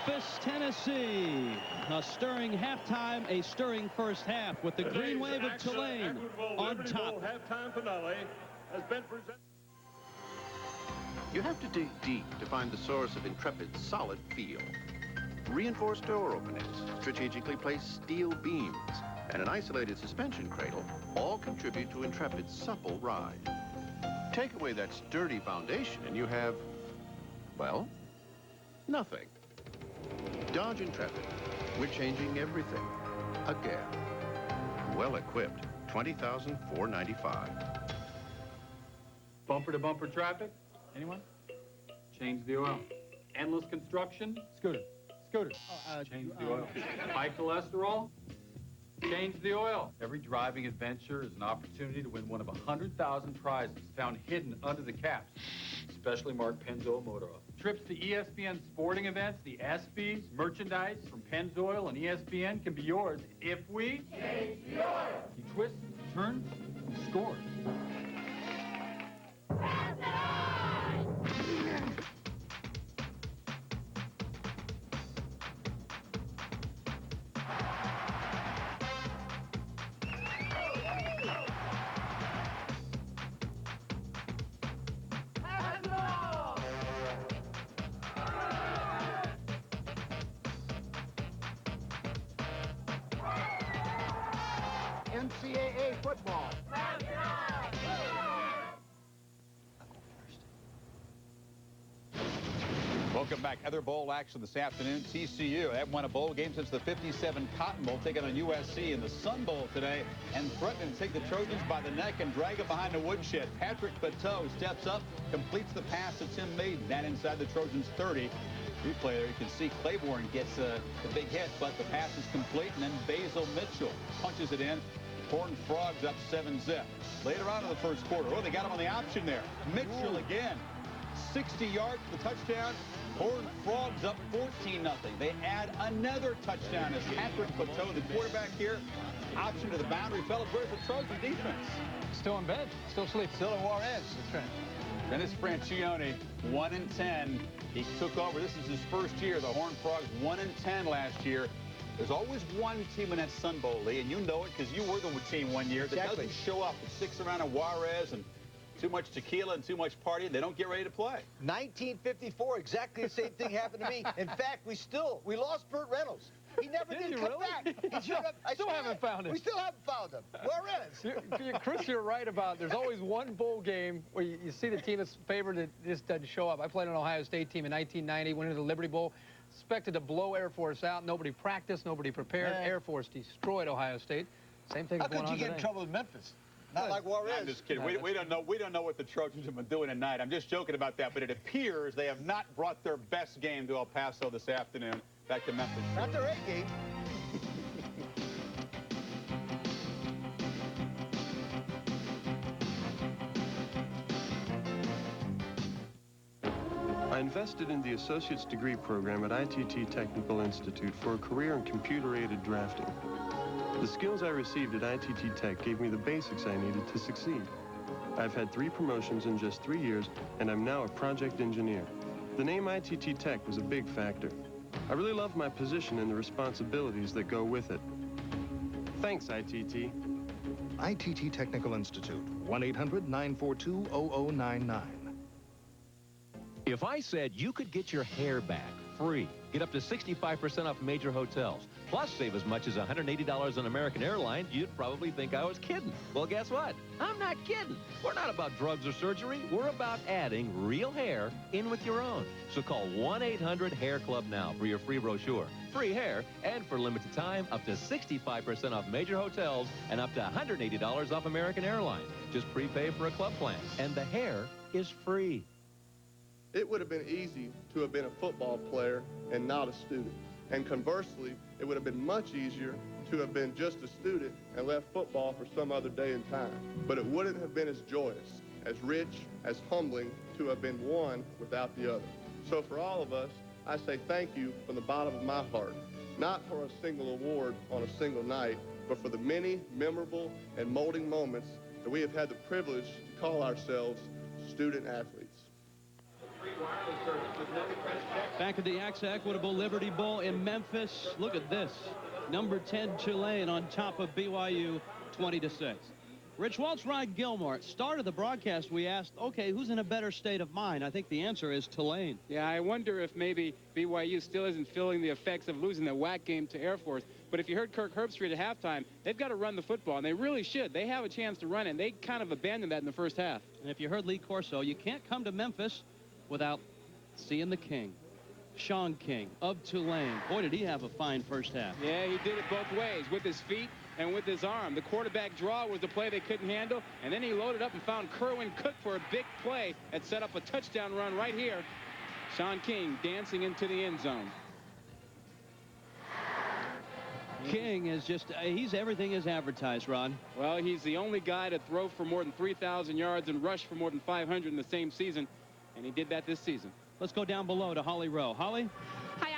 Memphis, Tennessee. A stirring halftime, a stirring first half with the green wave of Tulane on top. Halftime finale has been presented. You have to dig deep to find the source of Intrepid's solid feel. Reinforced door openings, strategically placed steel beams, and an isolated suspension cradle all contribute to Intrepid's supple ride. Take away that sturdy foundation and you have, well, nothing. Dodge Intrepid. We're changing everything. Again. Well equipped. $20,495. Bumper-to-bumper traffic? Anyone? Change the oil. Endless construction? Scooter. Change the oil. High cholesterol? Change the oil. Every driving adventure is an opportunity to win one of 100,000 prizes found hidden under the caps. Specially marked Pennzoil Motor Oil. Trips to ESPN sporting events, the ESPYs, merchandise from Pennzoil and ESPN can be yours if we change the oil. He twists, turns, and scores. NCAA football. Welcome back. Other bowl action this afternoon. TCU, they haven't won a bowl game since the '57 Cotton Bowl, taking on USC in the Sun Bowl today and threatening to take the Trojans by the neck and drag them behind the woodshed. Patrick Bateau steps up, completes the pass to Tim Maiden, that inside the Trojans' 30. Replay there, you can see Claiborne gets the big hit, but the pass is complete, and then Basil Mitchell punches it in. Horned Frogs up 7-zip. Later on in the first quarter, oh, they got him on the option there. Mitchell again, 60 yards for the touchdown. Horned Frogs up 14-0. They add another touchdown as Patrick Bateau, the quarterback here, option to the boundary. Fellas, where's the Trojan defense? Still in bed. Still sleeping. Still in Juarez. That's right. Dennis Franchione, 1-10. He took over. This is his first year. The Horned Frogs 1-10 last year. There's always one team in that Sun Bowl, Lee, and you know it because you were the team one year that doesn't show up. It sticks around in Juarez and too much tequila and too much partying. They don't get ready to play. 1954, exactly the same thing happened to me. In fact, we lost Burt Reynolds. He never did come back. He showed up. I still haven't found him. We still haven't found him. Juarez. Chris, you're right about there's always one bowl game where you see the team that's favored that just doesn't show up. I played an Ohio State team in 1990, went into the Liberty Bowl, expected to blow Air Force out. Nobody practiced, nobody prepared. Air Force destroyed Ohio State. Same thing is going on today. How could you get in trouble in Memphis? Not like Juarez. I'm just kidding. We don't know what the Trojans have been doing tonight. I'm just joking about that, but it appears they have not brought their best game to El Paso this afternoon. Back to Memphis. Not their A game. I invested in the Associate's Degree program at ITT Technical Institute for a career in computer-aided drafting. The skills I received at ITT Tech gave me the basics I needed to succeed. I've had 3 promotions in just 3 years, and I'm now a project engineer. The name ITT Tech was a big factor. I really love my position and the responsibilities that go with it. Thanks, ITT. ITT Technical Institute, 1-800-942-0099. If I said you could get your hair back free, get up to 65% off major hotels, plus save as much as $180 on American Airlines, you'd probably think I was kidding. Well, guess what? I'm not kidding. We're not about drugs or surgery. We're about adding real hair in with your own. So call 1-800-HAIR-CLUB now for your free brochure. Free hair, and for limited time, up to 65% off major hotels and up to $180 off American Airlines. Just prepay for a club plan, and the hair is free. It would have been easy to have been a football player and not a student. And conversely, it would have been much easier to have been just a student and left football for some other day and time. But it wouldn't have been as joyous, as rich, as humbling to have been one without the other. So for all of us, I say thank you from the bottom of my heart, not for a single award on a single night, but for the many memorable and molding moments that we have had the privilege to call ourselves student athletes. Back at the AXA Equitable Liberty Bowl in Memphis. Look at this. Number 10 Tulane on top of BYU 20-6. Rich Waltz, Rod Gilmore. Start of the broadcast, we asked, okay, who's in a better state of mind? I think the answer is Tulane. Yeah, I wonder if maybe BYU still isn't feeling the effects of losing the WAC game to Air Force. But if you heard Kirk Herbstreit at halftime, they've got to run the football, and they really should. They have a chance to run it, and they kind of abandoned that in the first half. And if you heard Lee Corso, you can't come to Memphis without seeing the King. Sean King of Tulane. Boy, did he have a fine first half. Yeah, he did it both ways, with his feet and with his arm. The quarterback draw was the play they couldn't handle, and then he loaded up and found Kerwin Cook for a big play that set up a touchdown run right here. Sean King dancing into the end zone. King is just, he's everything as advertised, Ron. Well, he's the only guy to throw for more than 3,000 yards and rush for more than 500 in the same season, and he did that this season. Let's go down below to Holly Rowe. Holly? Hi,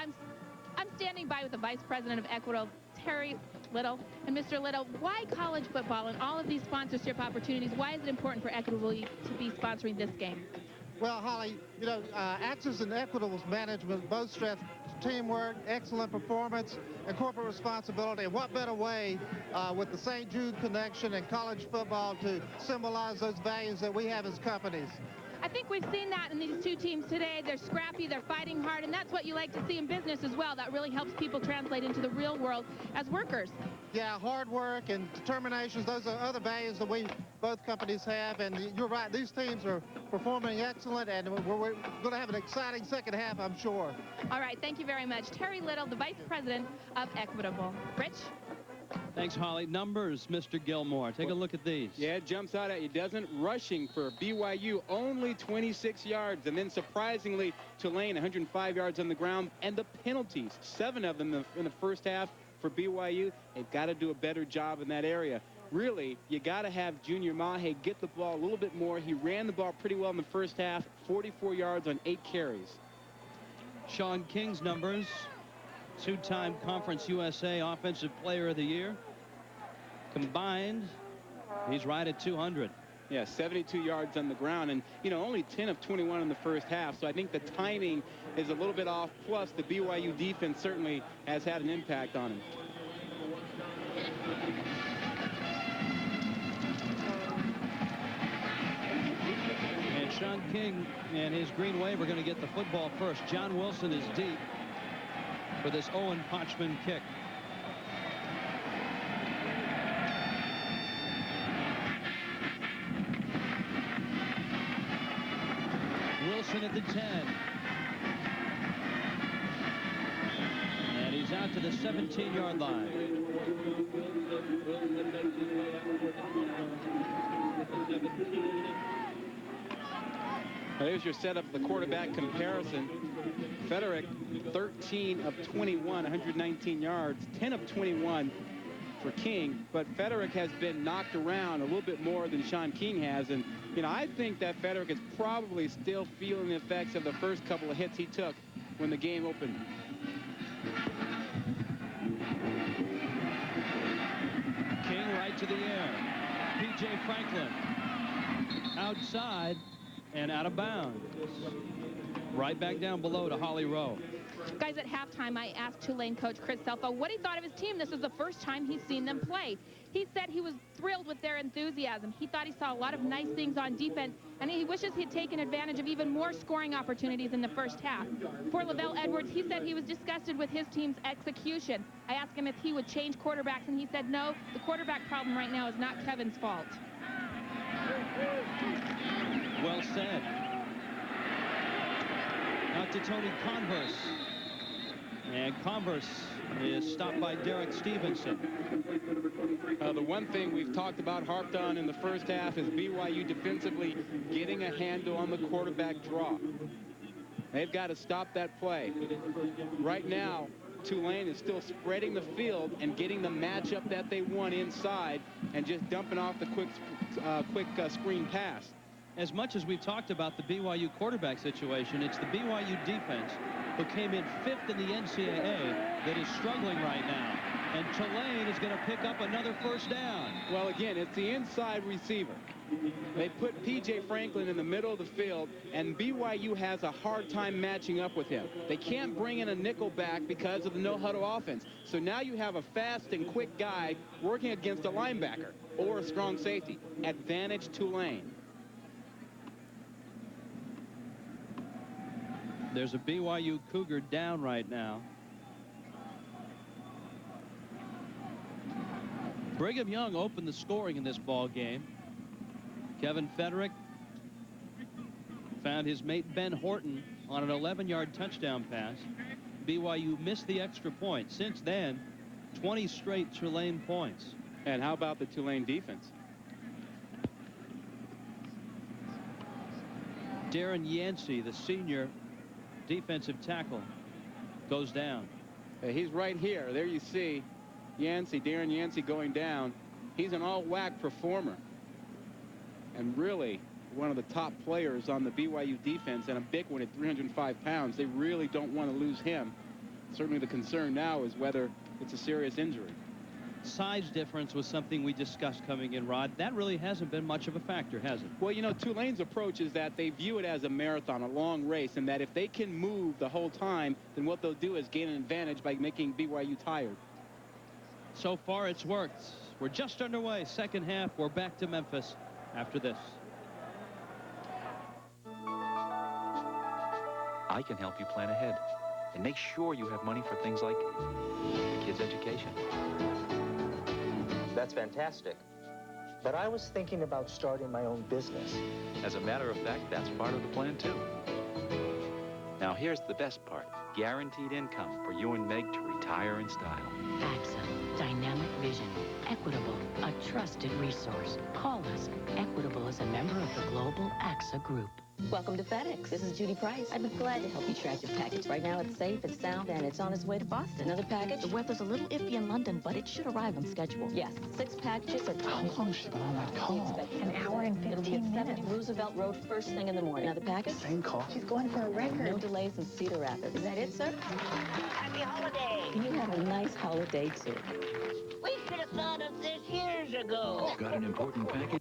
I'm standing by with the Vice President of Equitable, Terry Little. And Mr. Little, why college football and all of these sponsorship opportunities? Why is it important for Equitable to be sponsoring this game? Well, Holly, you know, Axis and Equitable's management both stress teamwork, excellent performance, and corporate responsibility. And what better way with the St. Jude connection and college football to symbolize those values that we have as companies? I think we've seen that in these two teams today. They're scrappy, they're fighting hard, and that's what you like to see in business as well. That really helps people translate into the real world as workers. Yeah, hard work and determination, those are other values that both companies have, and you're right, these teams are performing excellent, and we're going to have an exciting second half, I'm sure. All right, thank you very much. Terry Little, the Vice President of Equitable. Rich? Thanks, Holly. Numbers, Mr. Gilmore. Take a look at these. Yeah, it jumps out at you, doesn't? Rushing for BYU, only 26 yards. And then, surprisingly, Tulane, 105 yards on the ground. And the penalties, 7 of them in the first half for BYU. They've got to do a better job in that area. Really, you got to have Junior Mahe get the ball a little bit more. He ran the ball pretty well in the first half, 44 yards on 8 carries. Sean King's numbers. 2-time Conference USA Offensive Player of the Year. Combined, he's right at 200. Yeah, 72 yards on the ground, and, you know, only 10 of 21 in the first half, so I think the timing is a little bit off, plus the BYU defense certainly has had an impact on him. And Sean King and his Green Wave are going to get the football first. John Wilson is deep for this Owen Potchman kick. Wilson at the 10. And he's out to the 17-yard line. Now, there's your setup, the quarterback comparison. Federick, 13 of 21, 119 yards, 10 of 21 for King. But Federick has been knocked around a little bit more than Sean King has. And, you know, I think that Federick is probably still feeling the effects of the first couple of hits he took when the game opened. King right to the air. P.J. Franklin outside and out of bounds. Right back down below to Holly Rowe. Guys, at halftime, I asked Tulane coach Chris Selfo what he thought of his team. This was the first time he's seen them play. He said he was thrilled with their enthusiasm. He thought he saw a lot of nice things on defense, and he wishes he'd taken advantage of even more scoring opportunities in the first half. For Lavelle Edwards, he said he was disgusted with his team's execution. I asked him if he would change quarterbacks, and he said no, the quarterback problem right now is not Kevin's fault. Well said. Out to Tony Converse. And Converse is stopped by Derek Stevenson. The one thing we've talked about, harped on in the first half, is BYU defensively getting a handle on the quarterback draw. They've got to stop that play. Right now, Tulane is still spreading the field and getting the matchup that they want inside and just dumping off the quick screen pass. As much as we've talked about the BYU quarterback situation, it's the BYU defense who came in 5th in the NCAA that is struggling right now. And Tulane is going to pick up another first down. Well, again, it's the inside receiver. They put P.J. Franklin in the middle of the field, and BYU has a hard time matching up with him. They can't bring in a nickel back because of the no-huddle offense. So now you have a fast and quick guy working against a linebacker or a strong safety. Advantage Tulane. There's a BYU Cougar down right now. Brigham Young opened the scoring in this ball game. Kevin Federick found his mate Ben Horton on an 11-yard touchdown pass. BYU missed the extra point. Since then, 20 straight Tulane points. And how about the Tulane defense? Darren Yancey, the senior defensive tackle, goes down. He's right here. There you see Yancey, Darren Yancey going down. He's an all-WAC performer. And really one of the top players on the BYU defense, and a big one at 305 pounds. They really don't want to lose him. Certainly the concern now is whether it's a serious injury. Size difference was something we discussed coming in, Rod. That really hasn't been much of a factor, has it? Well, you know, Tulane's approach is that they view it as a marathon, a long race, and that if they can move the whole time, then what they'll do is gain an advantage by making BYU tired. So far, it's worked. We're just underway. Second half, we're back to Memphis after this. I can help you plan ahead and make sure you have money for things like the kids' education. That's fantastic. But I was thinking about starting my own business. As a matter of fact, that's part of the plan, too. Now, here's the best part. Guaranteed income for you and Meg to retire in style. AXA, dynamic vision, Equitable, a trusted resource. Call us. Equitable is a member of the global AXA Group. Welcome to FedEx. This is Judy Price. I'd be glad to help you track your package. Right now it's safe, it's sound, and it's on its way to Boston. Another package? The weather's a little iffy in London, but it should arrive on schedule. Yes, 6 packages at... How long has she been on that call? An hour and 15 minutes. Roosevelt Road first thing in the morning. Another package? Same call. She's going for a record. No delays in Cedar Rapids. Is that it, sir? Happy holiday! You have a nice holiday, too. We should have thought of this years ago. Got an important package.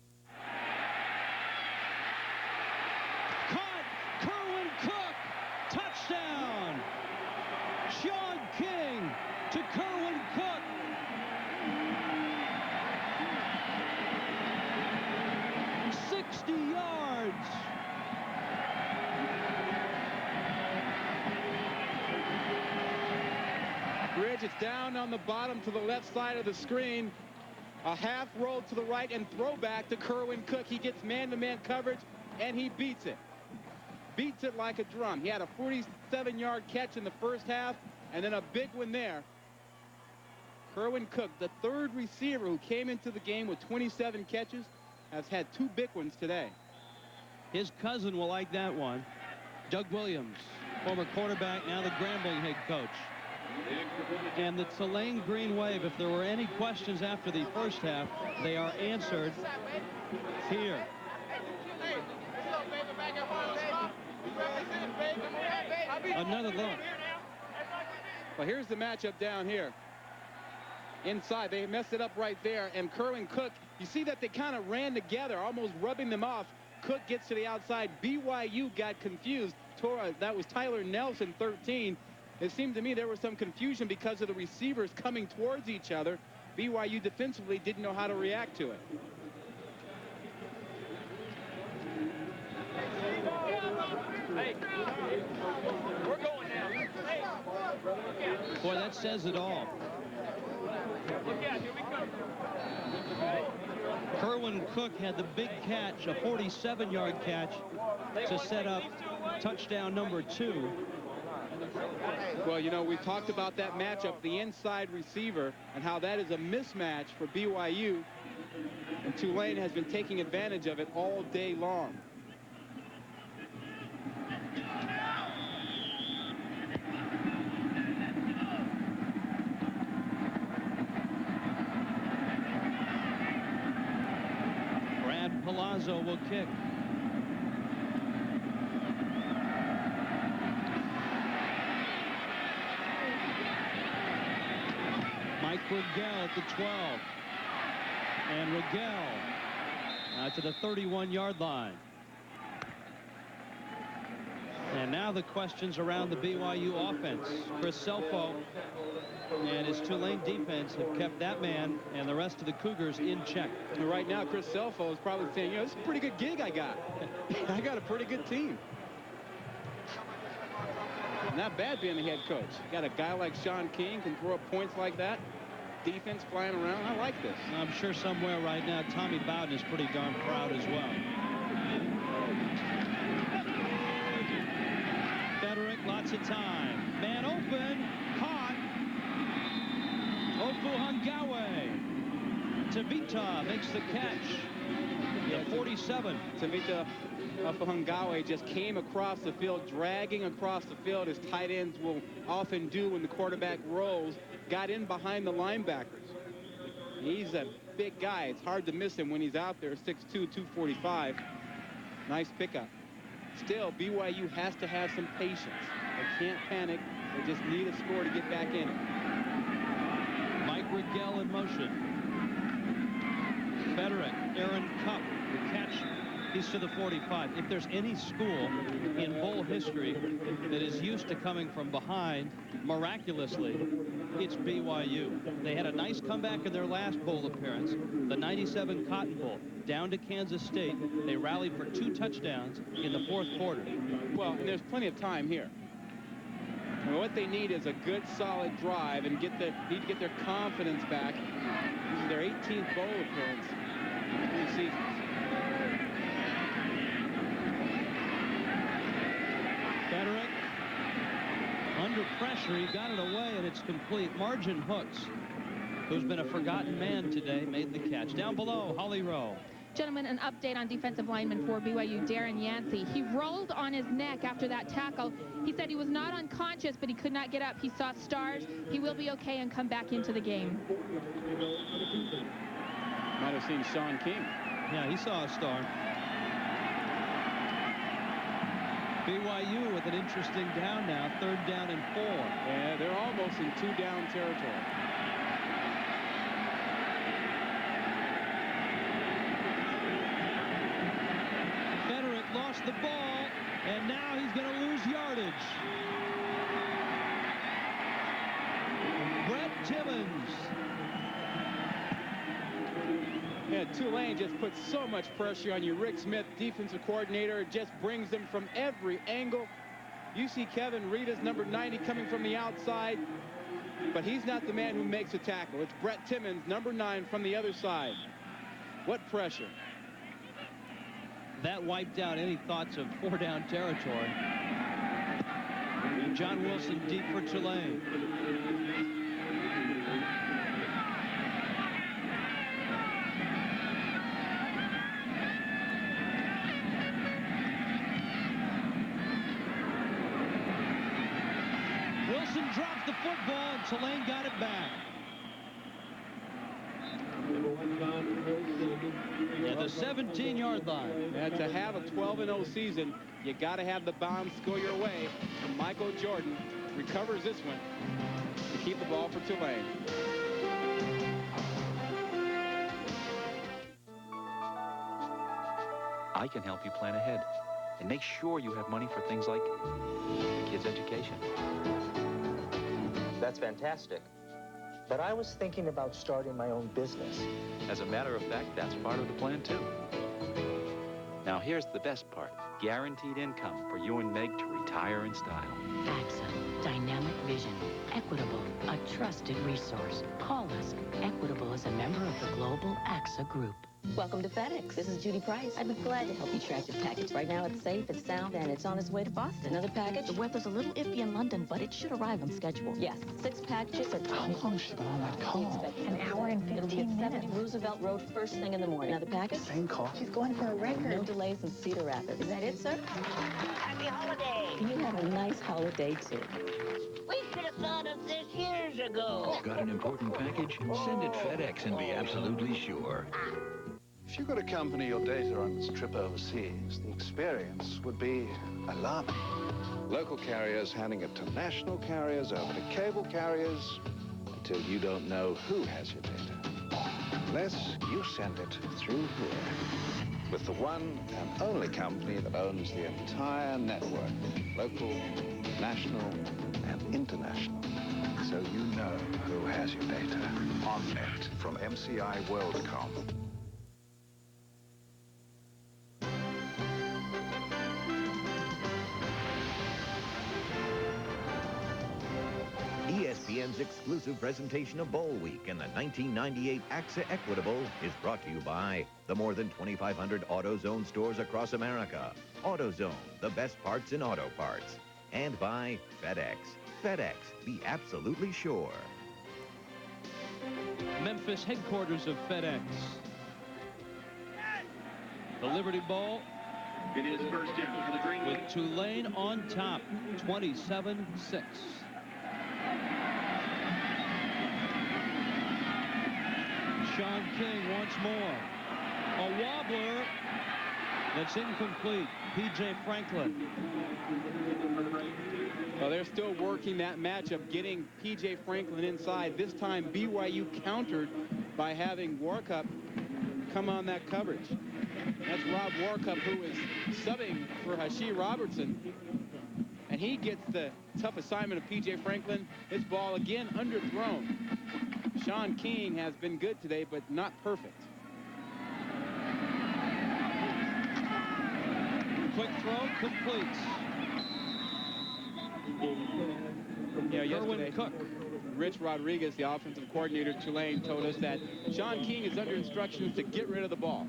Kerwin Cook, touchdown! Sean King to Kerwin Cook. $60 yards. Bridge, it's down on the bottom to the left side of the screen. A half roll to the right and throwback to Kerwin Cook. He gets man-to-man coverage, and he beats it. Beats it like a drum. He had a 47-yard catch in the first half, and then a big one there. Kerwin Cook, the third receiver who came into the game with 27 catches, has had 2 big ones today. His cousin will like that one. Doug Williams, former quarterback, now the Grambling head coach. And the Tulane Green Wave, if there were any questions after the first half, they are answered here. Another look. Well, here's the matchup down here. Inside, they messed it up right there. And Kerwin Cook, you see that they kind of ran together, almost rubbing them off. Cook gets to the outside. BYU got confused. That was Tyler Nelson, 13. It seemed to me there was some confusion because of the receivers coming towards each other. BYU defensively didn't know how to react to it. Hey, we're going now. Hey. Boy, that says it all. Look out, here we come. Kerwin Cook had the big catch, a 47-yard catch, to set up touchdown number 2. Well, you know, we talked about that matchup, the inside receiver, and how that is a mismatch for BYU. And Tulane has been taking advantage of it all day long. Brad Palazzo will kick. Mike Rigel at the 12. And Rigel to the 31-yard line. And now the questions around the BYU offense. Chris Selfo and his Tulane defense have kept that man and the rest of the Cougars in check. And right now, Chris Selfo is probably saying, you know, it's a pretty good gig I got. I got a pretty good team. Not bad being the head coach. Got a guy like Sean King can throw up points like that. Defense flying around. I like this. I'm sure somewhere right now Tommy Bowden is pretty darn proud as well. Federick, lots of time. Man open. Caught. Ofuhangawe. Tavita makes the catch. The 47. Tavita Ofuhangawe just came across the field, dragging across the field as tight ends will often do when the quarterback rolls. Got in behind the linebackers. He's a big guy. It's hard to miss him when he's out there, 6'2", 245. Nice pickup. Still, BYU has to have some patience. They can't panic. They just need a score to get back in it. Mike Rigel in motion. Federick, Aaron Cupp, the catch. He's to the 45. If there's any school in bowl history that is used to coming from behind miraculously, it's BYU. They had a nice comeback in their last bowl appearance, the 97 Cotton Bowl, down to Kansas State. They rallied for 2 touchdowns in the 4th quarter. Well, and there's plenty of time here. And what they need is a good, solid drive and need to get their confidence back. This is their 18th bowl appearance in the season. Federick under pressure. He got it away, and it's complete. Margin Hooks, who's been a forgotten man today, made the catch. Down below, Holly Rowe. Gentlemen, an update on defensive lineman for BYU, Darren Yancey. He rolled on his neck after that tackle. He said he was not unconscious, but he could not get up. He saw stars. He will be okay and come back into the game. Might have seen Sean King. Yeah, he saw a star. BYU with an interesting down now, 3rd down and 4. Yeah, they're almost in 2-down territory. Federick lost the ball, and now he's going to lose yardage. Brett Timmons. Yeah, Tulane just puts so much pressure on you. Rick Smith, defensive coordinator, just brings them from every angle. You see Kevin Rita's number 90 coming from the outside, but he's not the man who makes a tackle. It's Brett Timmons, number 9, from the other side. What pressure. That wiped out any thoughts of 4-down territory. John Wilson deep for Tulane. Wilson drops the football, and Tulane got it back. Yeah, the 17-yard line. Yeah, to have a 12-0 season, you got to have the bombs go your way. And Michael Jordan recovers this one to keep the ball for Tulane. I can help you plan ahead and make sure you have money for things like the kids' education. That's fantastic. But I was thinking about starting my own business. As a matter of fact, that's part of the plan, too. Now, here's the best part. Guaranteed income for you and Meg to retire in style. AXA, dynamic vision, equitable, a trusted resource. Call us. Equitable is a member of the global AXA Group. Welcome to FedEx. This is Judy Price. I'd be glad to help you track your package. Right now, it's safe, it's sound, and it's on its way to Boston. Another package? The weather's a little iffy in London, but it should arrive on schedule. Yes, 6 packages are... How long has she been on that call? An hour and 15 It'll be at 70 minutes. Roosevelt Road first thing in the morning. Another package? Same call. She's going for a record. No delays in Cedar Rapids. Is that it, sir? Happy holiday. You have a nice holiday, too. We could have thought of this years ago. Got an important package? Send it FedEx and be absolutely sure. If you could accompany your data on this trip overseas, the experience would be alarming. Local carriers handing it to national carriers, over to cable carriers. until you don't know who has your data. Unless you send it through here. With the one and only company that owns the entire network. Local, national, and international. So you know who has your data. OnNet from MCI WorldCom. ESPN's exclusive presentation of Bowl Week and the 1998 AXA Equitable is brought to you by the more than 2,500 AutoZone stores across America. AutoZone, the best parts in auto parts. And by FedEx. FedEx, be absolutely sure. Memphis headquarters of FedEx. The Liberty Bowl. It is first down for the Green with Tulane on top, 27-6. Sean King once more. A wobbler that's incomplete. P.J. Franklin. Well, they're still working that matchup, getting P.J. Franklin inside. This time, BYU countered by having Warcup come on that coverage. That's Rob Warcup, who is subbing for Hashi Robertson. And he gets the tough assignment of P.J. Franklin. This ball again underthrown. Sean King has been good today, but not perfect. Quick throw, completes. Yeah, yesterday, Cook. Rich Rodriguez, the offensive coordinator at Tulane, told us that Sean King is under instructions to get rid of the ball.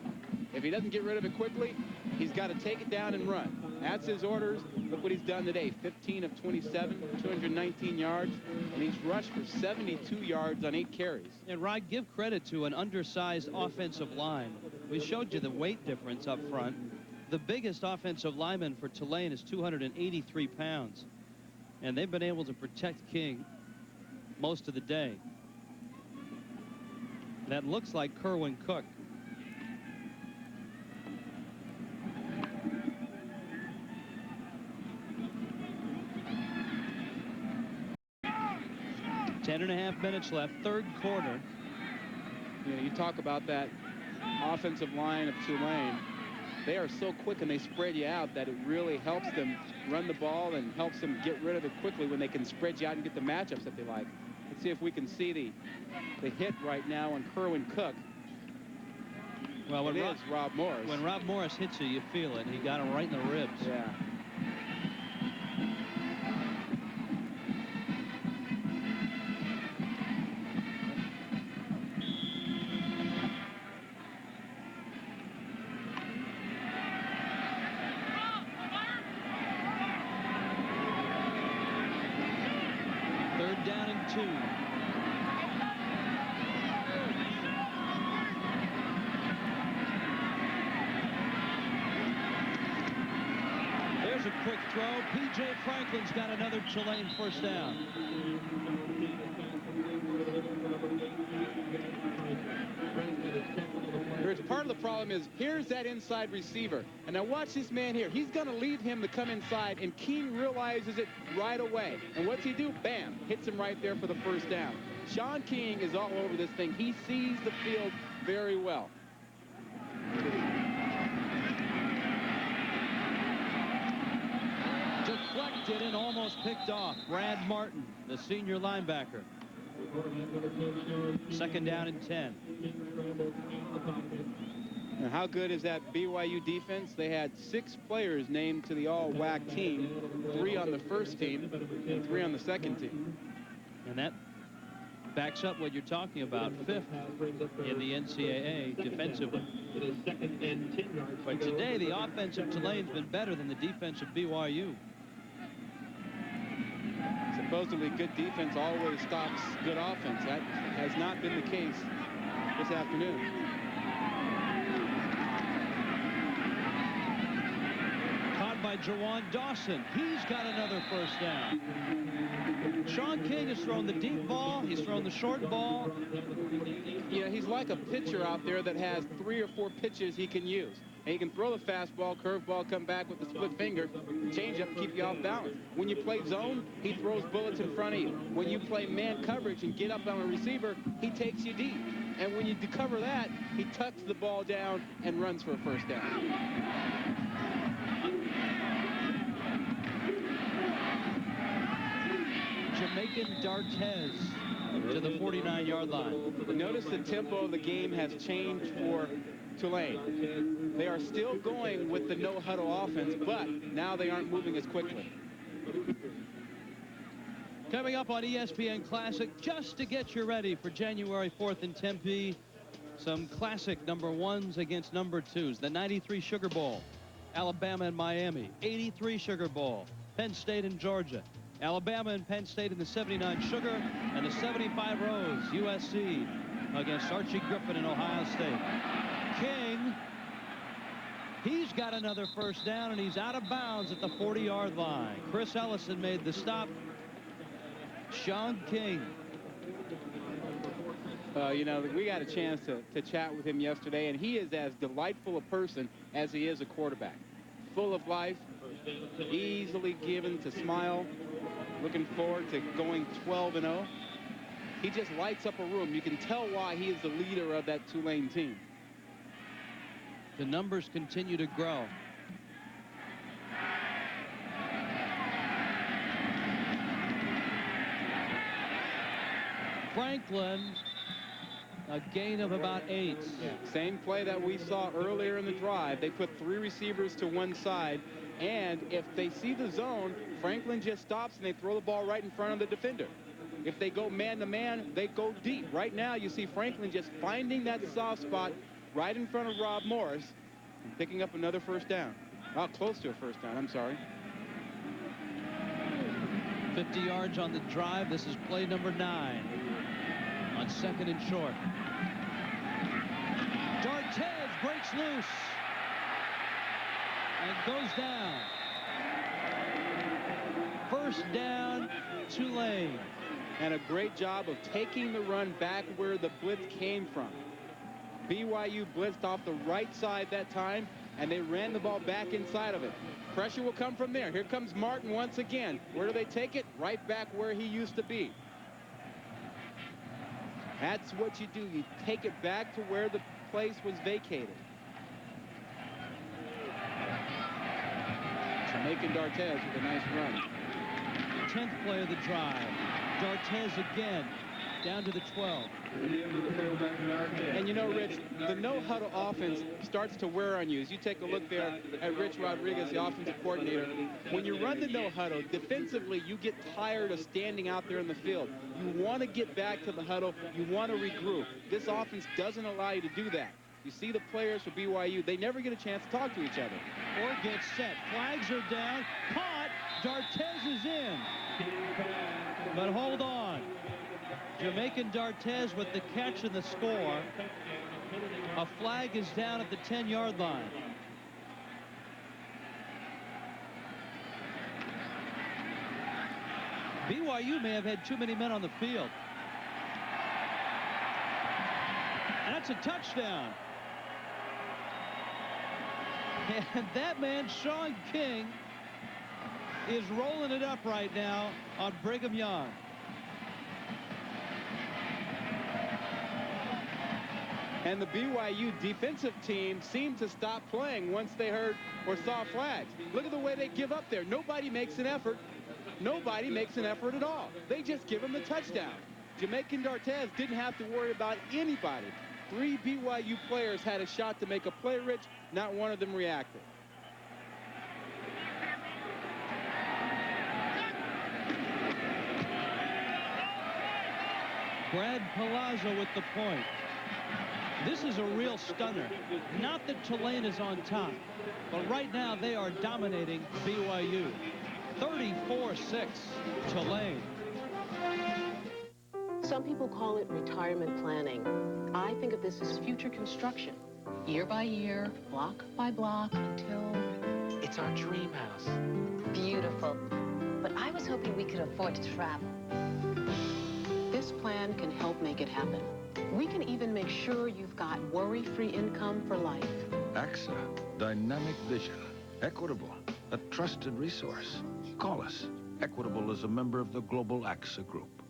If he doesn't get rid of it quickly, he's got to take it down and run. That's his orders. Look what he's done today. 15 of 27, 219 yards, and he's rushed for 72 yards on 8 carries. And Rod, give credit to an undersized offensive line. We showed you the weight difference up front. The biggest offensive lineman for Tulane is 283 pounds. And they've been able to protect King most of the day. That looks like Kerwin Cook. Ten and a half minutes left, third quarter. You know, you talk about that offensive line of Tulane. They are so quick and they spread you out that it really helps them run the ball and helps them get rid of it quickly when they can spread you out and get the matchups that they like. Let's see if we can see the hit right now on Kerwin Cook. Well, when Rob Morris. When Rob Morris hits you, you feel it. He got him right in the ribs. Yeah. Down and 2. There's a quick throw. P.J. Franklin's got another Tulane first down. Rich, part of the problem is here's that inside receiver. And now watch this man here. He's going to leave him to come inside, and King realizes it right away. And what's he do? Bam. Hits him right there for the first down. Sean King is all over this thing. He sees the field very well. Deflected and almost picked off. Brad Martin, the senior linebacker. Second down and 10. And how good is that BYU defense? They had 6 players named to the all-WAC team, 3 on the first team and 3 on the second team. And that backs up what you're talking about, 5th in the NCAA defensively. But today the offense of Tulane's been better than the defense of BYU. Supposedly good defense always stops good offense. That has not been the case this afternoon. Caught by Jawan Dawson. He's got another first down. Sean King has thrown the deep ball. He's thrown the short ball. You know, he's like a pitcher out there that has 3 or 4 pitches he can use. And he can throw the fastball, curveball, come back with the split finger, change up, keep you off balance. When you play zone, he throws bullets in front of you. When you play man coverage and get up on a receiver, he takes you deep. And when you cover that, he tucks the ball down and runs for a first down. Jamaican D'Artez to the 49-yard line. Notice the tempo of the game has changed for Tulane. They are still going with the no-huddle offense, but now they aren't moving as quickly. Coming up on ESPN Classic, just to get you ready for January 4th in Tempe, some classic number 1s against number 2s. The 93 Sugar Bowl, Alabama and Miami. 83 Sugar Bowl, Penn State and Georgia. Alabama and Penn State in the 79 Sugar, and the 75 Rose, USC against Archie Griffin in Ohio State. King, he's got another first down, and he's out of bounds at the 40-yard line. Chris Ellison made the stop. Sean King. You know, we got a chance to chat with him yesterday, and he is as delightful a person as he is a quarterback. Full of life, easily given to smile, looking forward to going 12-0. He just lights up a room. You can tell why he is the leader of that Tulane team. The numbers continue to grow. Franklin, a gain of about 8. Yeah. Same play that we saw earlier in the drive. They put 3 receivers to one side, and if they see the zone, Franklin just stops and they throw the ball right in front of the defender. If they go man-to-man, they go deep. Right now, you see Franklin just finding that soft spot right in front of Rob Morris and picking up another first down. Oh, close to a first down, I'm sorry. 50 yards on the drive. This is play number 9 on 2nd and short. D'Artez breaks loose and goes down. First down, Tulane. And a great job of taking the run back where the blitz came from. BYU blitzed off the right side that time, and they ran the ball back inside of it. Pressure will come from there. Here comes Martin once again. Where do they take it? Right back where he used to be. That's what you do. You take it back to where the place was vacated. Jamaican D'Artez with a nice run. 10th play of the drive. D'Artez again, down to the 12. And you know, Rich, the no-huddle offense starts to wear on you. As you take a look there at Rich Rodriguez, the offensive coordinator, when you run the no-huddle, defensively, you get tired of standing out there in the field. You want to get back to the huddle. You want to regroup. This offense doesn't allow you to do that. You see the players for BYU, they never get a chance to talk to each other. Or get set. Flags are down. Caught. D'Artez is in. But hold on. Jamaican D'Artez with the catch and the score. A flag is down at the 10-yard line. BYU may have had too many men on the field. And that's a touchdown. And that man, Sean King, is rolling it up right now on Brigham Young. And the BYU defensive team seemed to stop playing once they heard or saw flags. Look at the way they give up there. Nobody makes an effort. Nobody makes an effort at all. They just give them the touchdown. Jamaican D'Artez didn't have to worry about anybody. 3 BYU players had a shot to make a play, Rich. Not one of them reacted. Brad Palazzo with the point. This is a real stunner. Not that Tulane is on top, but right now they are dominating BYU. 34-6 Tulane. Some people call it retirement planning. I think of this as future construction. Year by year, block by block, until... It's our dream house. Beautiful. But I was hoping we could afford to travel. This plan can help make it happen. We can even make sure you've got worry-free income for life. AXA, dynamic vision, equitable, a trusted resource. Call us. Equitable is a member of the global AXA Group.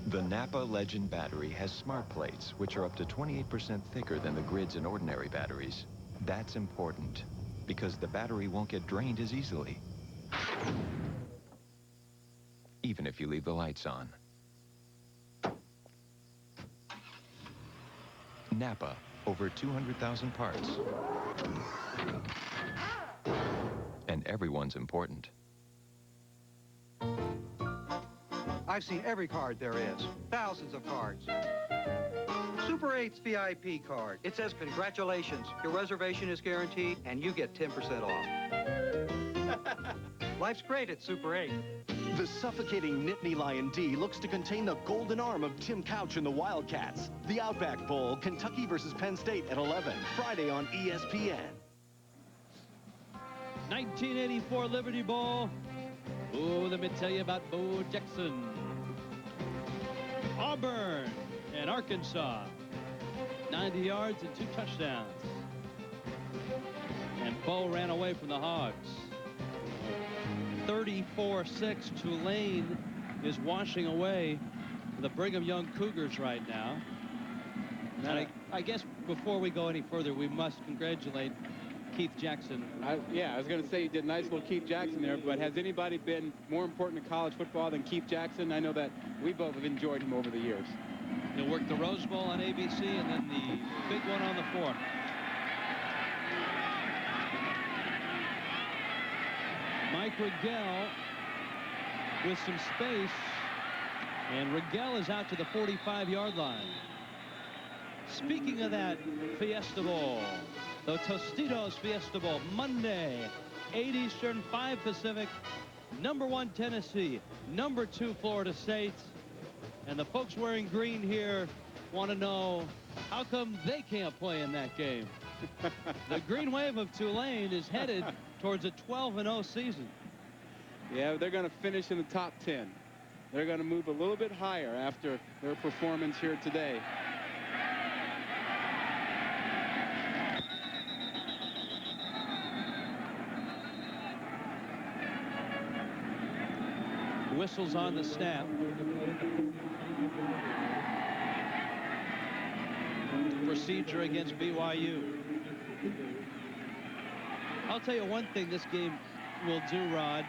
The Napa Legend battery has smart plates, which are up to 28% thicker than the grids in ordinary batteries. That's important, because the battery won't get drained as easily, even if you leave the lights on. Napa, over 200,000 parts. And everyone's important. I've seen every card there is. Thousands of cards. Super 8's VIP card. It says, congratulations, your reservation is guaranteed, and you get 10% off. Life's great at Super 8. The suffocating Nittany Lion D looks to contain the golden arm of Tim Couch and the Wildcats. The Outback Bowl, Kentucky versus Penn State at 11, Friday on ESPN. 1984 Liberty Bowl. Oh, let me tell you about Bo Jackson. Auburn and Arkansas. 90 yards and 2 touchdowns. And Bo ran away from the Hogs. 34-6. Tulane is washing away the Brigham Young Cougars right now. And I guess before we go any further, we must congratulate Keith Jackson. Yeah, I was going to say he did a nice little Keith Jackson there, but has anybody been more important in college football than Keith Jackson? I know that we both have enjoyed him over the years. He'll work the Rose Bowl on ABC and then the big one on the 4th. Mike Rigel with some space, and Rigel is out to the 45-yard line. Speaking of that Fiesta Bowl, the Tostitos Fiesta Bowl, Monday, 8 Eastern, 5 Pacific, #1 Tennessee, #2 Florida State. And the folks wearing green here want to know how come they can't play in that game. The Green Wave of Tulane is headed towards a 12-0 season. Yeah, they're going to finish in the top 10. They're going to move a little bit higher after their performance here today. Whistles on the snap. Procedure against BYU. I'll tell you one thing this game will do, Rod.